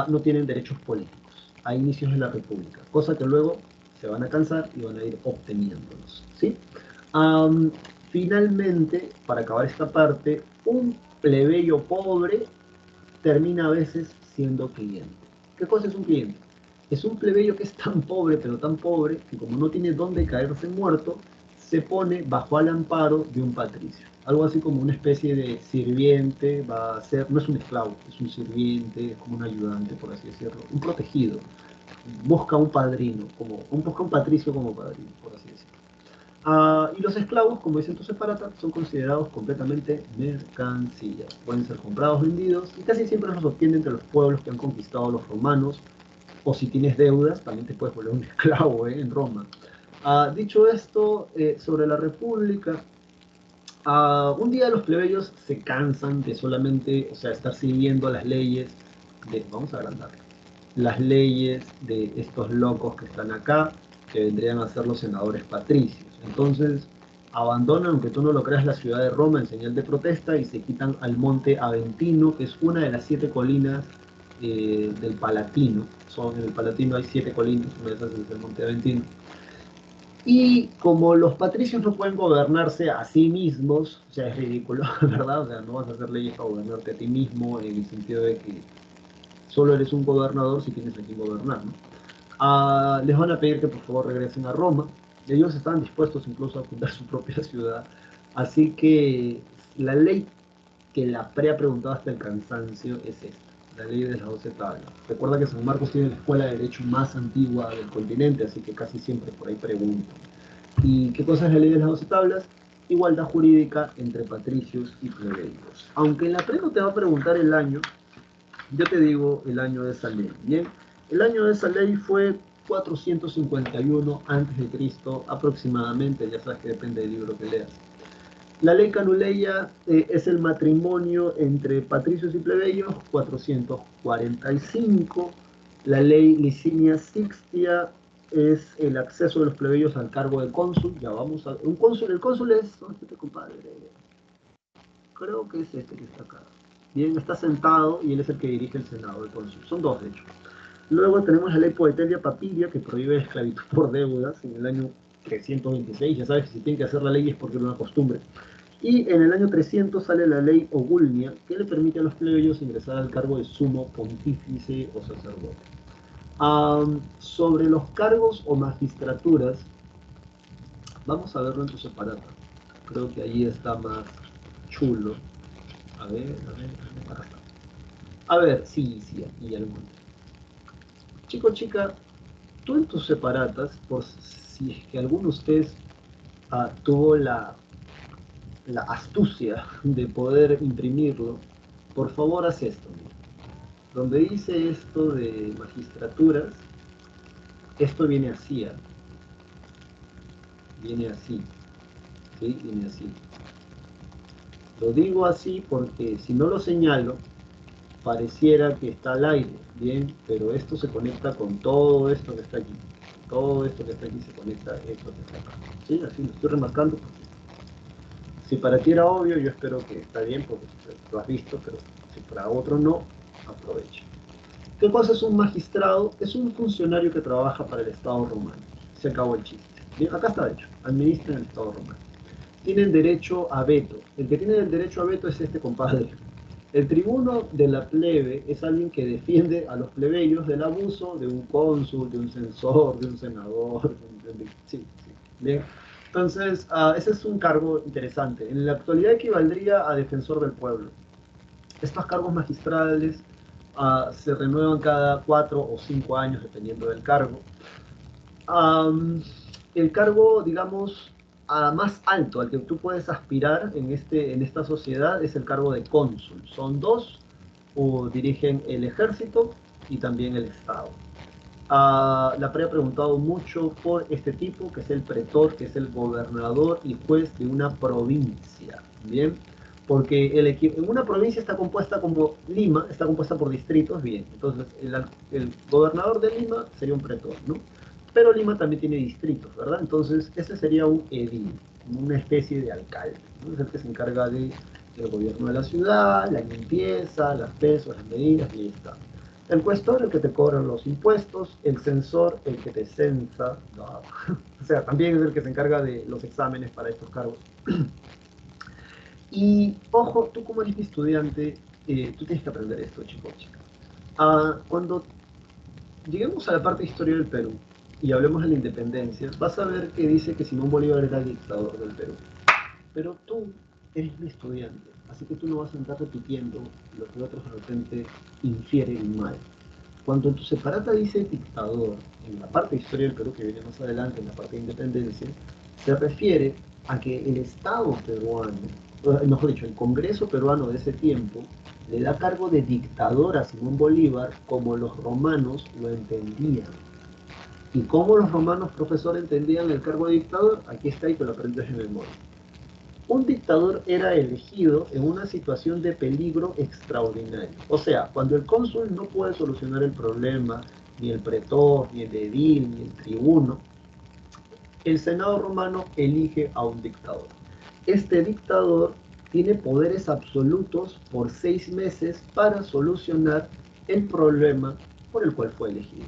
no tienen derechos políticos a inicios de la República, cosa que luego se van a cansar y van a ir obteniéndolos, ¿sí? Um, Finalmente, para acabar esta parte, un plebeyo pobre termina a veces siendo cliente. ¿Qué cosa es un cliente? Es un plebeyo que es tan pobre, pero tan pobre, que como no tiene dónde caerse muerto, se pone bajo el amparo de un patricio. Algo así como una especie de sirviente, va a ser, no es un esclavo, es un sirviente, es como un ayudante, por así decirlo, un protegido. Busca un padrino, busca un patricio como padrino, por así decirlo. Y los esclavos, como dicen tus separatas, son considerados completamente mercancías. Pueden ser comprados, vendidos, y casi siempre los obtienen entre los pueblos que han conquistado los romanos. O si tienes deudas, también te puedes volver un esclavo en Roma. Dicho esto, sobre la República, un día los plebeyos se cansan de solamente, o sea, estar siguiendo las leyes vamos a agrandar, las leyes de estos locos que están acá, que vendrían a ser los senadores patricios. Entonces, abandonan, aunque tú no lo creas, la ciudad de Roma en señal de protesta y se quitan al monte Aventino, que es una de las 7 colinas del Palatino. En el Palatino hay 7 colinas, una de esas es el monte Aventino. Y como los patricios no pueden gobernarse a sí mismos, o sea, es ridículo, ¿verdad? O sea, no vas a hacer leyes para gobernarte a ti mismo en el sentido de que solo eres un gobernador si tienes a quien gobernar, ¿no? Les van a pedir que por favor regresen a Roma. Ellos están dispuestos incluso a fundar su propia ciudad. Así que la ley que la pre ha preguntado hasta el cansancio es esta, la ley de las 12 tablas. Recuerda que San Marcos tiene la escuela de derecho más antigua del continente, así que casi siempre por ahí preguntan. ¿Y qué cosa es la ley de las 12 tablas? Igualdad jurídica entre patricios y plebeyos. Aunque en la pre no te va a preguntar el año, yo te digo el año de esa ley. Bien, el año de esa ley fue 451 a.C. aproximadamente, ya sabes que depende del libro que leas. La ley Canuleia es el matrimonio entre patricios y plebeyos, 445. La ley Licinia Sixtia es el acceso de los plebeyos al cargo de cónsul. Ya vamos a... el cónsul es... ¿Dónde está este compadre? Creo que es este que está acá. Bien, está sentado y él es el que dirige el Senado, el cónsul. Son dos, de hecho. Luego tenemos la ley Poetelia Papiria, que prohíbe la esclavitud por deudas en el año 326. Ya sabes que si tienen que hacer la ley es porque es una costumbre. Y en el año 300 sale la ley Ogulnia, que le permite a los plebeyos ingresar al cargo de sumo pontífice o sacerdote. Sobre los cargos o magistraturas, vamos a verlo en tu separata. Creo que ahí está más chulo. A ver, acá está. A ver, sí, aquí ya lo encontré. Chico, chica, tú en tus separatas, por si es que alguno de ustedes tuvo la astucia de poder imprimirlo, por favor haz esto. Mira. Donde dice esto de magistraturas, esto viene así, viene así, ¿sí? Viene así. Lo digo así porque si no lo señalo, pareciera que está al aire, bien, pero esto se conecta con todo esto que está aquí. Todo esto que está aquí se conecta a esto que está acá. ¿Sí? Así lo estoy remarcando porque si para ti era obvio, yo espero que está bien porque lo has visto, pero si para otro no, aprovecha. ¿Qué cosa es un magistrado? Es un funcionario que trabaja para el Estado romano. Se acabó el chiste. Bien, acá está hecho. Administra el Estado romano. Tienen derecho a veto. El que tiene el derecho a veto es este compadre. El tribuno de la plebe es alguien que defiende a los plebeyos del abuso de un cónsul, de un censor, de un senador. Sí. Bien. Entonces, ese es un cargo interesante. En la actualidad equivaldría a defensor del pueblo. Estos cargos magistrales se renuevan cada 4 o 5 años, dependiendo del cargo. El cargo, digamos, más alto al que tú puedes aspirar en esta sociedad es el cargo de cónsul. Son dos, o dirigen el ejército y también el Estado. La pre ha preguntado mucho por este tipo, que es el pretor, que es el gobernador y juez de una provincia. Bien, porque en una provincia está compuesta como Lima, está compuesta por distritos, bien. Entonces, el gobernador de Lima sería un pretor, ¿no? Pero Lima también tiene distritos, ¿verdad? Entonces, ese sería un edil, una especie de alcalde, ¿no? Es el que se encarga del gobierno de la ciudad, la limpieza, las pesos, las medidas, y ahí está. El cuestor, el que te cobra los impuestos, el censor, el que te censa, no. O sea, también es el que se encarga de los exámenes para estos cargos. Y ojo, tú como eres mi estudiante, tú tienes que aprender esto, chicos. Cuando lleguemos a la parte de historia del Perú y hablemos de la independencia, vas a ver que dice que Simón Bolívar era el dictador del Perú. Pero tú eres mi estudiante, así que tú no vas a andar repitiendo lo que otros de repente infieren mal. Cuando en tu separata dice dictador, en la parte de historia del Perú que viene más adelante, en la parte de independencia, se refiere a que el Estado peruano, mejor dicho, el Congreso peruano de ese tiempo, le da cargo de dictador a Simón Bolívar como los romanos lo entendían. ¿Y cómo los romanos, profesor, entendían el cargo de dictador? Aquí está y te lo aprendes de memoria. Un dictador era elegido en una situación de peligro extraordinario. O sea, cuando el cónsul no puede solucionar el problema, ni el pretor, ni el edil, ni el tribuno, el Senado romano elige a un dictador. Este dictador tiene poderes absolutos por 6 meses para solucionar el problema por el cual fue elegido.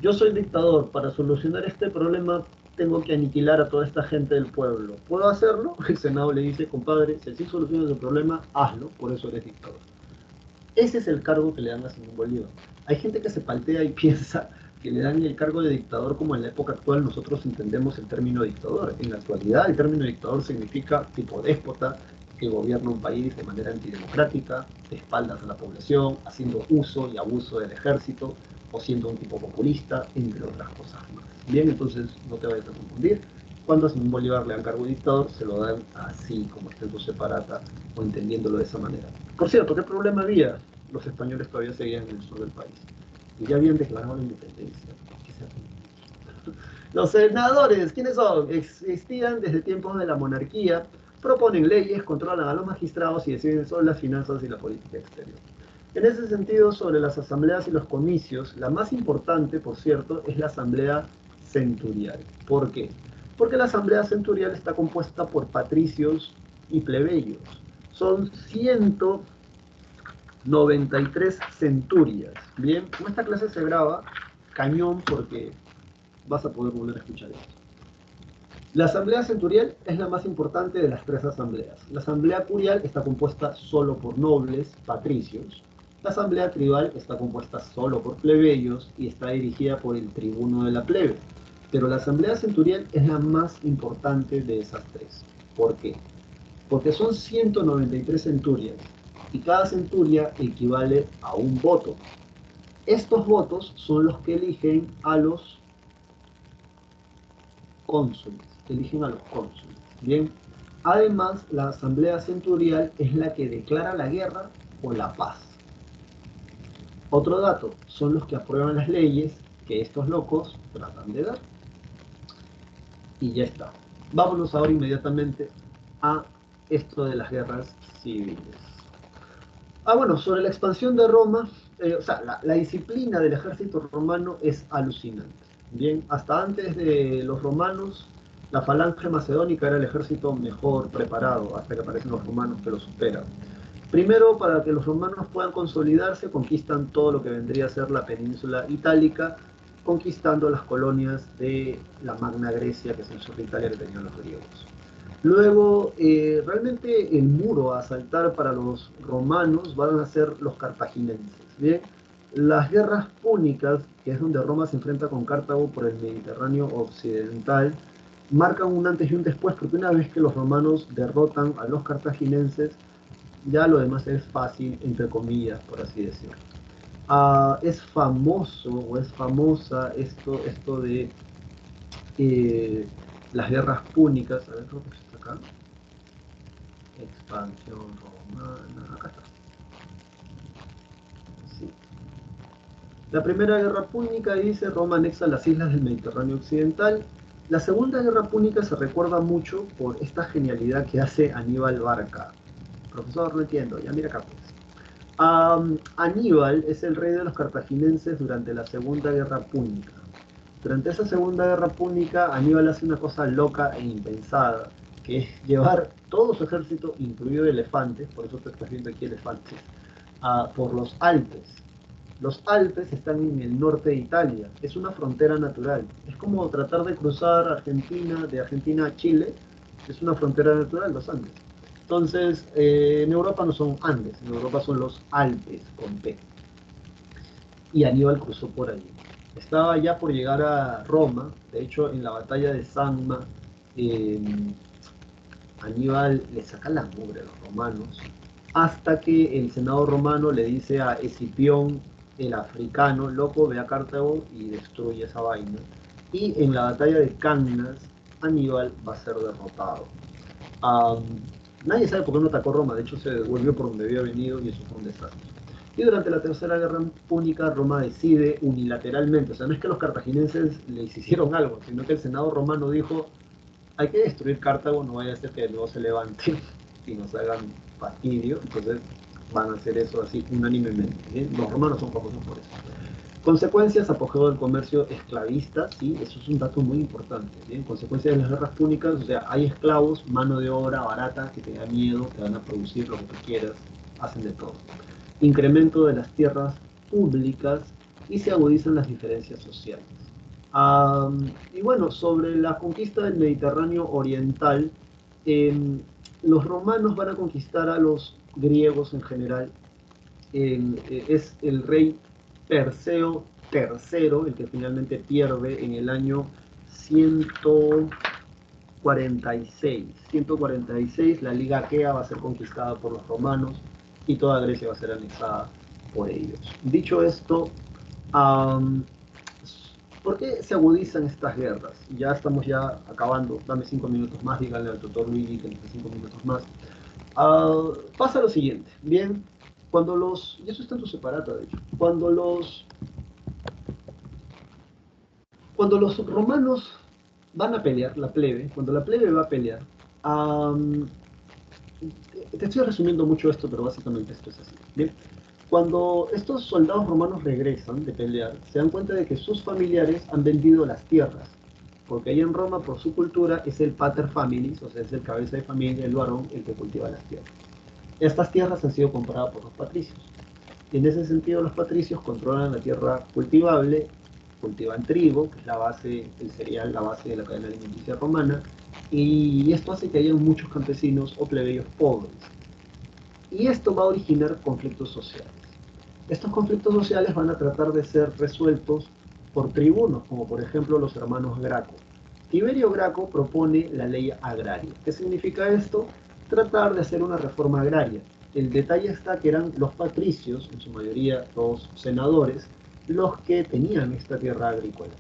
Yo soy dictador, para solucionar este problema tengo que aniquilar a toda esta gente del pueblo. ¿Puedo hacerlo? El Senado le dice, compadre, si así solucionas el problema, hazlo, por eso eres dictador. Ese es el cargo que le dan a Simón Bolívar. Hay gente que se paltea y piensa que le dan el cargo de dictador como en la época actual nosotros entendemos el término dictador. En la actualidad el término dictador significa tipo déspota, que gobierna un país de manera antidemocrática, de espaldas a la población, haciendo uso y abuso del ejército, o siendo un tipo populista, entre otras cosas más. Bien, entonces no te vayas a confundir. Cuando a Simón Bolívar le dan cargo de dictador, se lo dan así, como está en tu separata, o entendiéndolo de esa manera. Por cierto, ¿qué problema había? Los españoles todavía seguían en el sur del país. Y ya habían declarado la independencia. Los senadores, ¿quiénes son? Existían desde tiempos de la monarquía, proponen leyes, controlan a los magistrados y deciden sobre las finanzas y la política exterior. En ese sentido, sobre las asambleas y los comicios, la más importante, por cierto, es la asamblea centurial. ¿Por qué? Porque la asamblea centurial está compuesta por patricios y plebeyos. Son 193 centurias. Bien, como esta clase se graba, cañón, porque vas a poder volver a escuchar esto. La asamblea centurial es la más importante de las tres asambleas. La asamblea curial está compuesta solo por nobles, patricios. La asamblea tribal está compuesta solo por plebeyos y está dirigida por el tribuno de la plebe. Pero la asamblea centurial es la más importante de esas tres. ¿Por qué? Porque son 193 centurias y cada centuria equivale a un voto. Estos votos son los que eligen a los cónsules, eligen a los cónsules. Bien, además la asamblea centurial es la que declara la guerra o la paz. Otro dato, son los que aprueban las leyes que estos locos tratan de dar. Y ya está. Vámonos ahora inmediatamente a esto de las guerras civiles. Bueno, sobre la expansión de Roma, o sea, la disciplina del ejército romano es alucinante. Bien, hasta antes de los romanos, la falange macedónica era el ejército mejor preparado, hasta que aparecen los romanos que lo superan. Primero, para que los romanos puedan consolidarse, conquistan todo lo que vendría a ser la península itálica, conquistando las colonias de la Magna Grecia, que es el sur de Italia que tenían los griegos. Luego, realmente el muro a asaltar para los romanos van a ser los cartagineses. Bien, las guerras púnicas, que es donde Roma se enfrenta con Cartago por el Mediterráneo occidental, marcan un antes y un después, porque una vez que los romanos derrotan a los cartagineses, ya lo demás es fácil, entre comillas, por así decirlo. Es famoso o es famosa esto de eh, las guerras púnicas. A ver, creo que está acá. Expansión romana. Acá está. Sí. La primera guerra púnica dice Roma anexa las islas del Mediterráneo occidental. La segunda guerra púnica se recuerda mucho por esta genialidad que hace Aníbal Barca. Profesor, no entiendo, ya mira acá pues. Aníbal es el rey de los cartagineses durante la Segunda Guerra Púnica. Durante esa Segunda Guerra Púnica, Aníbal hace una cosa loca e impensada, que es llevar todo su ejército, incluido elefantes, por eso te estás viendo aquí elefantes, por los Alpes. Los Alpes están en el norte de Italia, es una frontera natural. Es como tratar de cruzar Argentina, de Argentina a Chile, es una frontera natural, los Andes. Entonces, en Europa no son Andes, en Europa son los Alpes, con P. Y Aníbal cruzó por allí. Estaba ya por llegar a Roma, de hecho, en la batalla de Samma, eh, Aníbal le saca la mugre a los romanos, hasta que el senado romano le dice a Escipión, el africano, loco, ve a Cartago y destruye esa vaina. Y en la batalla de Cannas, Aníbal va a ser derrotado. Um, Nadie sabe por qué no atacó Roma, de hecho se devolvió por donde había venido y eso fue un desastre. Y durante la Tercera Guerra Púnica, Roma decide unilateralmente, o sea, no es que los cartagineses les hicieron algo, sino que el Senado romano dijo, hay que destruir Cartago, no vaya a ser que luego se levanten y nos hagan fastidio, entonces van a hacer eso así unánimemente. ¿Bien? Los romanos son famosos por eso. Consecuencias, apogeo del comercio esclavista, sí, eso es un dato muy importante. ¿Bien? Consecuencias de las guerras púnicas, o sea, hay esclavos, mano de obra barata que te da miedo, te van a producir lo que tú quieras, hacen de todo. Incremento de las tierras públicas y se agudizan las diferencias sociales. Y bueno, sobre la conquista del Mediterráneo oriental, los romanos van a conquistar a los griegos en general. Es el rey Perseo III el que finalmente pierde en el año 146. 146, la Liga Aquea va a ser conquistada por los romanos y toda Grecia va a ser anexada por ellos. Dicho esto, ¿por qué se agudizan estas guerras? Ya estamos ya acabando, dame 5 minutos más, díganle al tutor Luigi que nos dé 5 minutos más. Pasa lo siguiente, bien, cuando los, y eso está en tu separata de hecho, cuando los romanos van a pelear, la plebe, cuando la plebe va a pelear, te estoy resumiendo mucho esto, pero básicamente esto es así, bien. Cuando estos soldados romanos regresan de pelear, se dan cuenta de que sus familiares han vendido las tierras, porque ahí en Roma, por su cultura, es el pater familis, o sea, es el cabeza de familia, el varón, el que cultiva las tierras. Estas tierras han sido compradas por los patricios. Y en ese sentido, los patricios controlan la tierra cultivable, cultivan trigo, que es la base, el cereal, la base de la cadena alimenticia romana, y esto hace que haya muchos campesinos o plebeyos pobres. Y esto va a originar conflictos sociales. Estos conflictos sociales van a tratar de ser resueltos por tribunos, como por ejemplo los hermanos Graco. Tiberio Graco propone la ley agraria. ¿Qué significa esto? Tratar de hacer una reforma agraria. El detalle está que eran los patricios, en su mayoría los senadores, los que tenían esta tierra agrícola.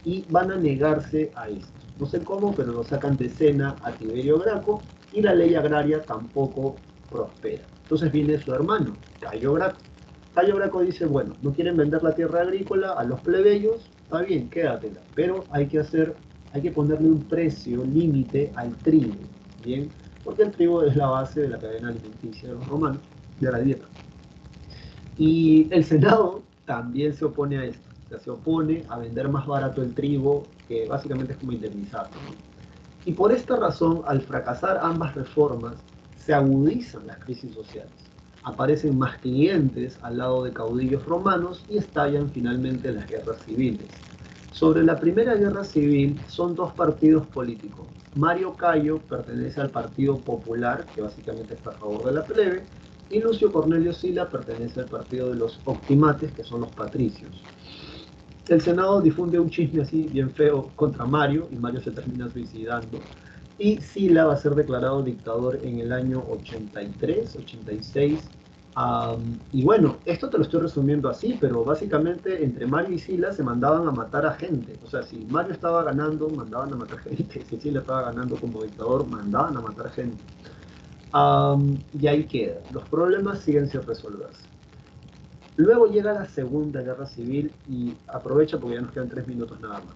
Y van a negarse a esto. No sé cómo, pero lo sacan de escena a Tiberio Graco y la ley agraria tampoco prospera. Entonces viene su hermano, Cayo Graco. Cayo Graco dice, bueno, no quieren vender la tierra agrícola a los plebeyos, está bien, quédatela, pero hay que ponerle un precio límite al trigo, ¿bien? Porque el trigo es la base de la cadena alimenticia de los romanos, de la dieta. Y el Senado también se opone a esto, o sea, se opone a vender más barato el trigo, que básicamente es como indemnizarlo, ¿no? Y por esta razón, al fracasar ambas reformas, se agudizan las crisis sociales. Aparecen más clientes al lado de caudillos romanos y estallan finalmente las guerras civiles. Sobre la primera guerra civil son dos partidos políticos. Mario Cayo pertenece al Partido Popular, que básicamente está a favor de la plebe, y Lucio Cornelio Sila pertenece al partido de los optimates, que son los patricios. El Senado difunde un chisme así bien feo contra Mario y Mario se termina suicidando. Y Sila va a ser declarado dictador en el año 83, 86. Y bueno, esto te lo estoy resumiendo así, pero básicamente entre Mario y Sila se mandaban a matar a gente. O sea, si Mario estaba ganando, mandaban a matar gente. Si Sila estaba ganando como dictador, mandaban a matar gente. Y ahí queda. Los problemas siguen sin resolverse. Luego llega la Segunda Guerra Civil y aprovecha porque ya nos quedan 3 minutos nada más.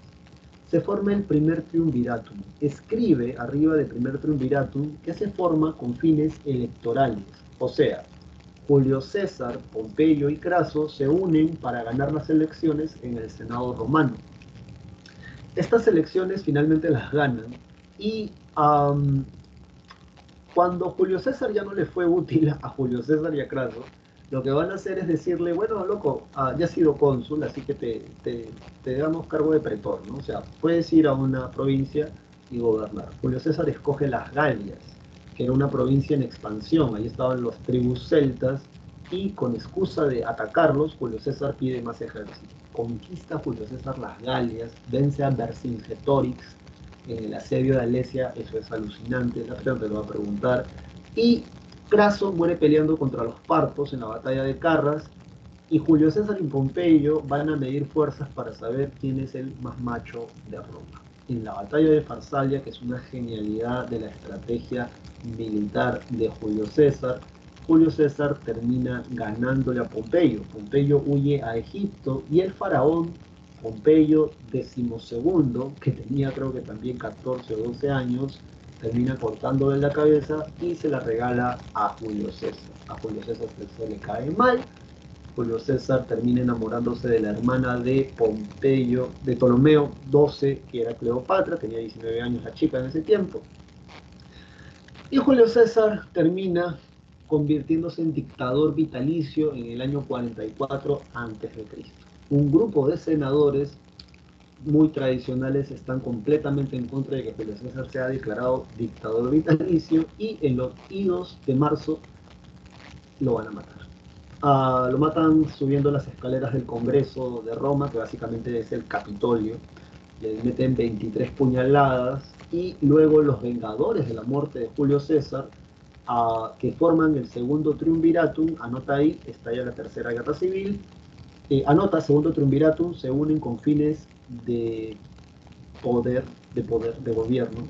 Se forma el primer triunviratum. Escribe arriba del primer triunviratum que se forma con fines electorales. O sea, Julio César, Pompeyo y Craso se unen para ganar las elecciones en el Senado romano. Estas elecciones finalmente las ganan y cuando Julio César ya no le fue útil a Julio César y a Craso, lo que van a hacer es decirle, bueno, loco, ya has sido cónsul, así que te damos cargo de pretor, ¿no? O sea, puedes ir a una provincia y gobernar. Julio César escoge las Galias, que era una provincia en expansión, ahí estaban los tribus celtas, y con excusa de atacarlos, Julio César pide más ejército. Conquista Julio César las Galias, vence a Vercingetorix en el asedio de Alesia, eso es alucinante, la gente te lo va a preguntar, y Craso muere peleando contra los partos en la batalla de Carras, y Julio César y Pompeyo van a medir fuerzas para saber quién es el más macho de Roma. En la batalla de Farsalia, que es una genialidad de la estrategia militar de Julio César termina ganándole a Pompeyo. Pompeyo huye a Egipto y el faraón Pompeyo XII, que tenía creo que también 14 o 12 años, termina cortándole la cabeza y se la regala a Julio César. A Julio César se le cae mal. Julio César termina enamorándose de la hermana de Pompeyo, de Ptolomeo XII, que era Cleopatra, tenía 19 años la chica en ese tiempo. Y Julio César termina convirtiéndose en dictador vitalicio en el año 44 a.C. Un grupo de senadores muy tradicionales están completamente en contra de que Julio César sea declarado dictador vitalicio y en los idos de marzo lo van a matar. Lo matan subiendo las escaleras del Congreso de Roma, que básicamente es el Capitolio. Le meten 23 puñaladas y luego los vengadores de la muerte de Julio César, que forman el segundo triunviratum, anota ahí, estalla la Tercera Guerra Civil, anota segundo triunviratum, se unen con fines de de gobierno,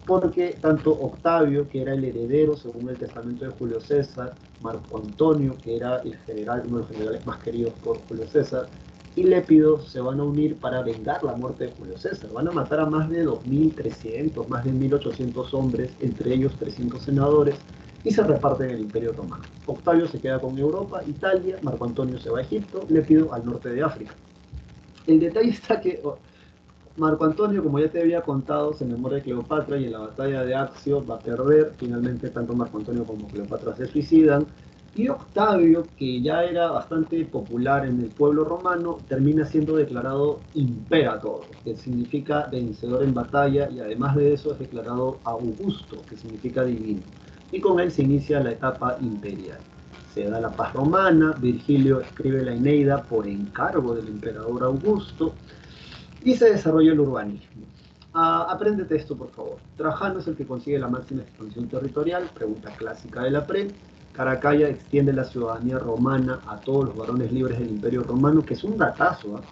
porque tanto Octavio, que era el heredero según el testamento de Julio César, Marco Antonio, que era el general, uno de los generales más queridos por Julio César, y Lépido se van a unir para vengar la muerte de Julio César. Van a matar a más de 2.300, más de 1.800 hombres, entre ellos 300 senadores, y se reparten el Imperio Romano. Octavio se queda con Europa, Italia, Marco Antonio se va a Egipto, Lépido al norte de África. El detalle está que Marco Antonio, como ya te había contado, se enamora de Cleopatra y en la batalla de Accio va a perder. Finalmente, tanto Marco Antonio como Cleopatra se suicidan. Y Octavio, que ya era bastante popular en el pueblo romano, termina siendo declarado imperator, que significa vencedor en batalla, y además de eso es declarado Augusto, que significa divino. Y con él se inicia la etapa imperial. Se da la paz romana, Virgilio escribe la Eneida por encargo del emperador Augusto, y se desarrolla el urbanismo. Apréndete esto, por favor. Trajano es el que consigue la máxima expansión territorial, pregunta clásica de la PRE. Caracalla extiende la ciudadanía romana a todos los varones libres del Imperio Romano, que es un datazo, ¿eh?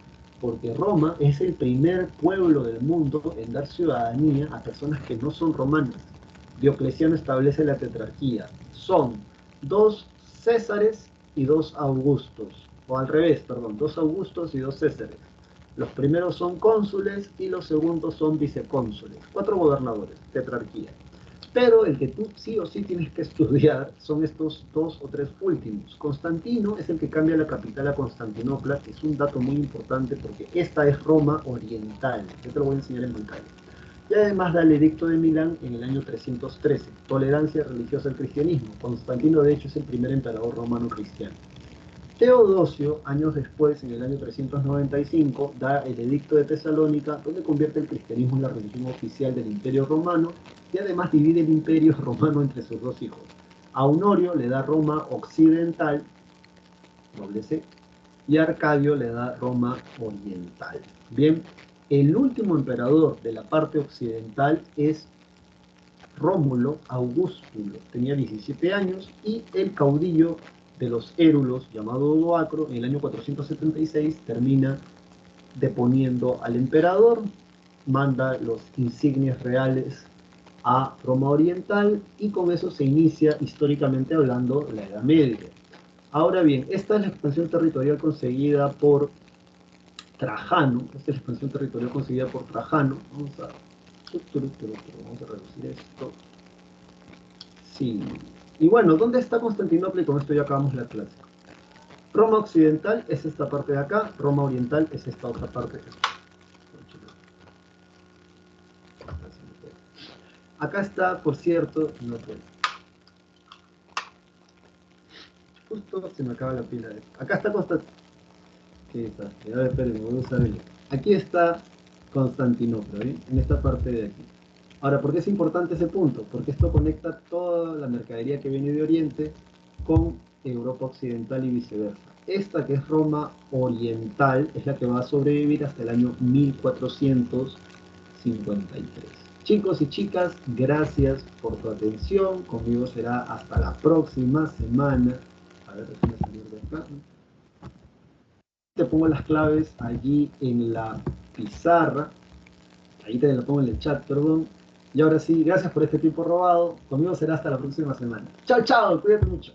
Porque Roma es el primer pueblo del mundo en dar ciudadanía a personas que no son romanas. Diocleciano establece la tetrarquía. Son 2 Césares y 2 Augustos. O al revés, perdón, 2 Augustos y 2 Césares. Los primeros son cónsules y los segundos son vicecónsules. 4 gobernadores, tetrarquía. Pero el que tú sí o sí tienes que estudiar son estos 2 o 3 últimos. Constantino es el que cambia la capital a Constantinopla, que es un dato muy importante porque esta es Roma oriental. Yo te lo voy a enseñar en pantalla. Y además da el edicto de Milán en el año 313, tolerancia religiosa al cristianismo. Constantino, de hecho, es el primer emperador romano cristiano. Teodosio, años después, en el año 395, da el edicto de Tesalónica, donde convierte el cristianismo en la religión oficial del Imperio Romano y además divide el Imperio Romano entre sus 2 hijos. A Honorio le da Roma occidental, doble C, y a Arcadio le da Roma oriental. Bien, el último emperador de la parte occidental es Rómulo Augustulo, tenía 17 años, y el caudillo de los érulos, llamado Odoacro, en el año 476 termina deponiendo al emperador, manda los insignias reales a Roma Oriental y con eso se inicia, históricamente hablando, la Edad Media. Ahora bien, esta es la expansión territorial conseguida por Trajano, esta es la expansión territorial conseguida por Trajano. Vamos a reducir esto. Sí. Y bueno, ¿dónde está Constantinopla? Y con esto ya acabamos la clase. Roma occidental es esta parte de acá, Roma oriental es esta otra parte. Acá está, por cierto, no puedo. Justo se me acaba la pila de esto. Acá está Constantinopla. Sí, está. A ver, espérenme, voy a usar el... Aquí está Constantinopla, ¿bien? En esta parte de aquí. Ahora, ¿por qué es importante ese punto? Porque esto conecta toda la mercadería que viene de Oriente con Europa Occidental y viceversa. Esta, que es Roma Oriental, es la que va a sobrevivir hasta el año 1453. Chicos y chicas, gracias por tu atención. Conmigo será hasta la próxima semana. A ver, déjame salir de acá. Te pongo las claves allí en la pizarra. Ahí te lo pongo en el chat, perdón. Y ahora sí, gracias por este tiempo robado. Conmigo será hasta la próxima semana. Chao, chao, cuídate mucho.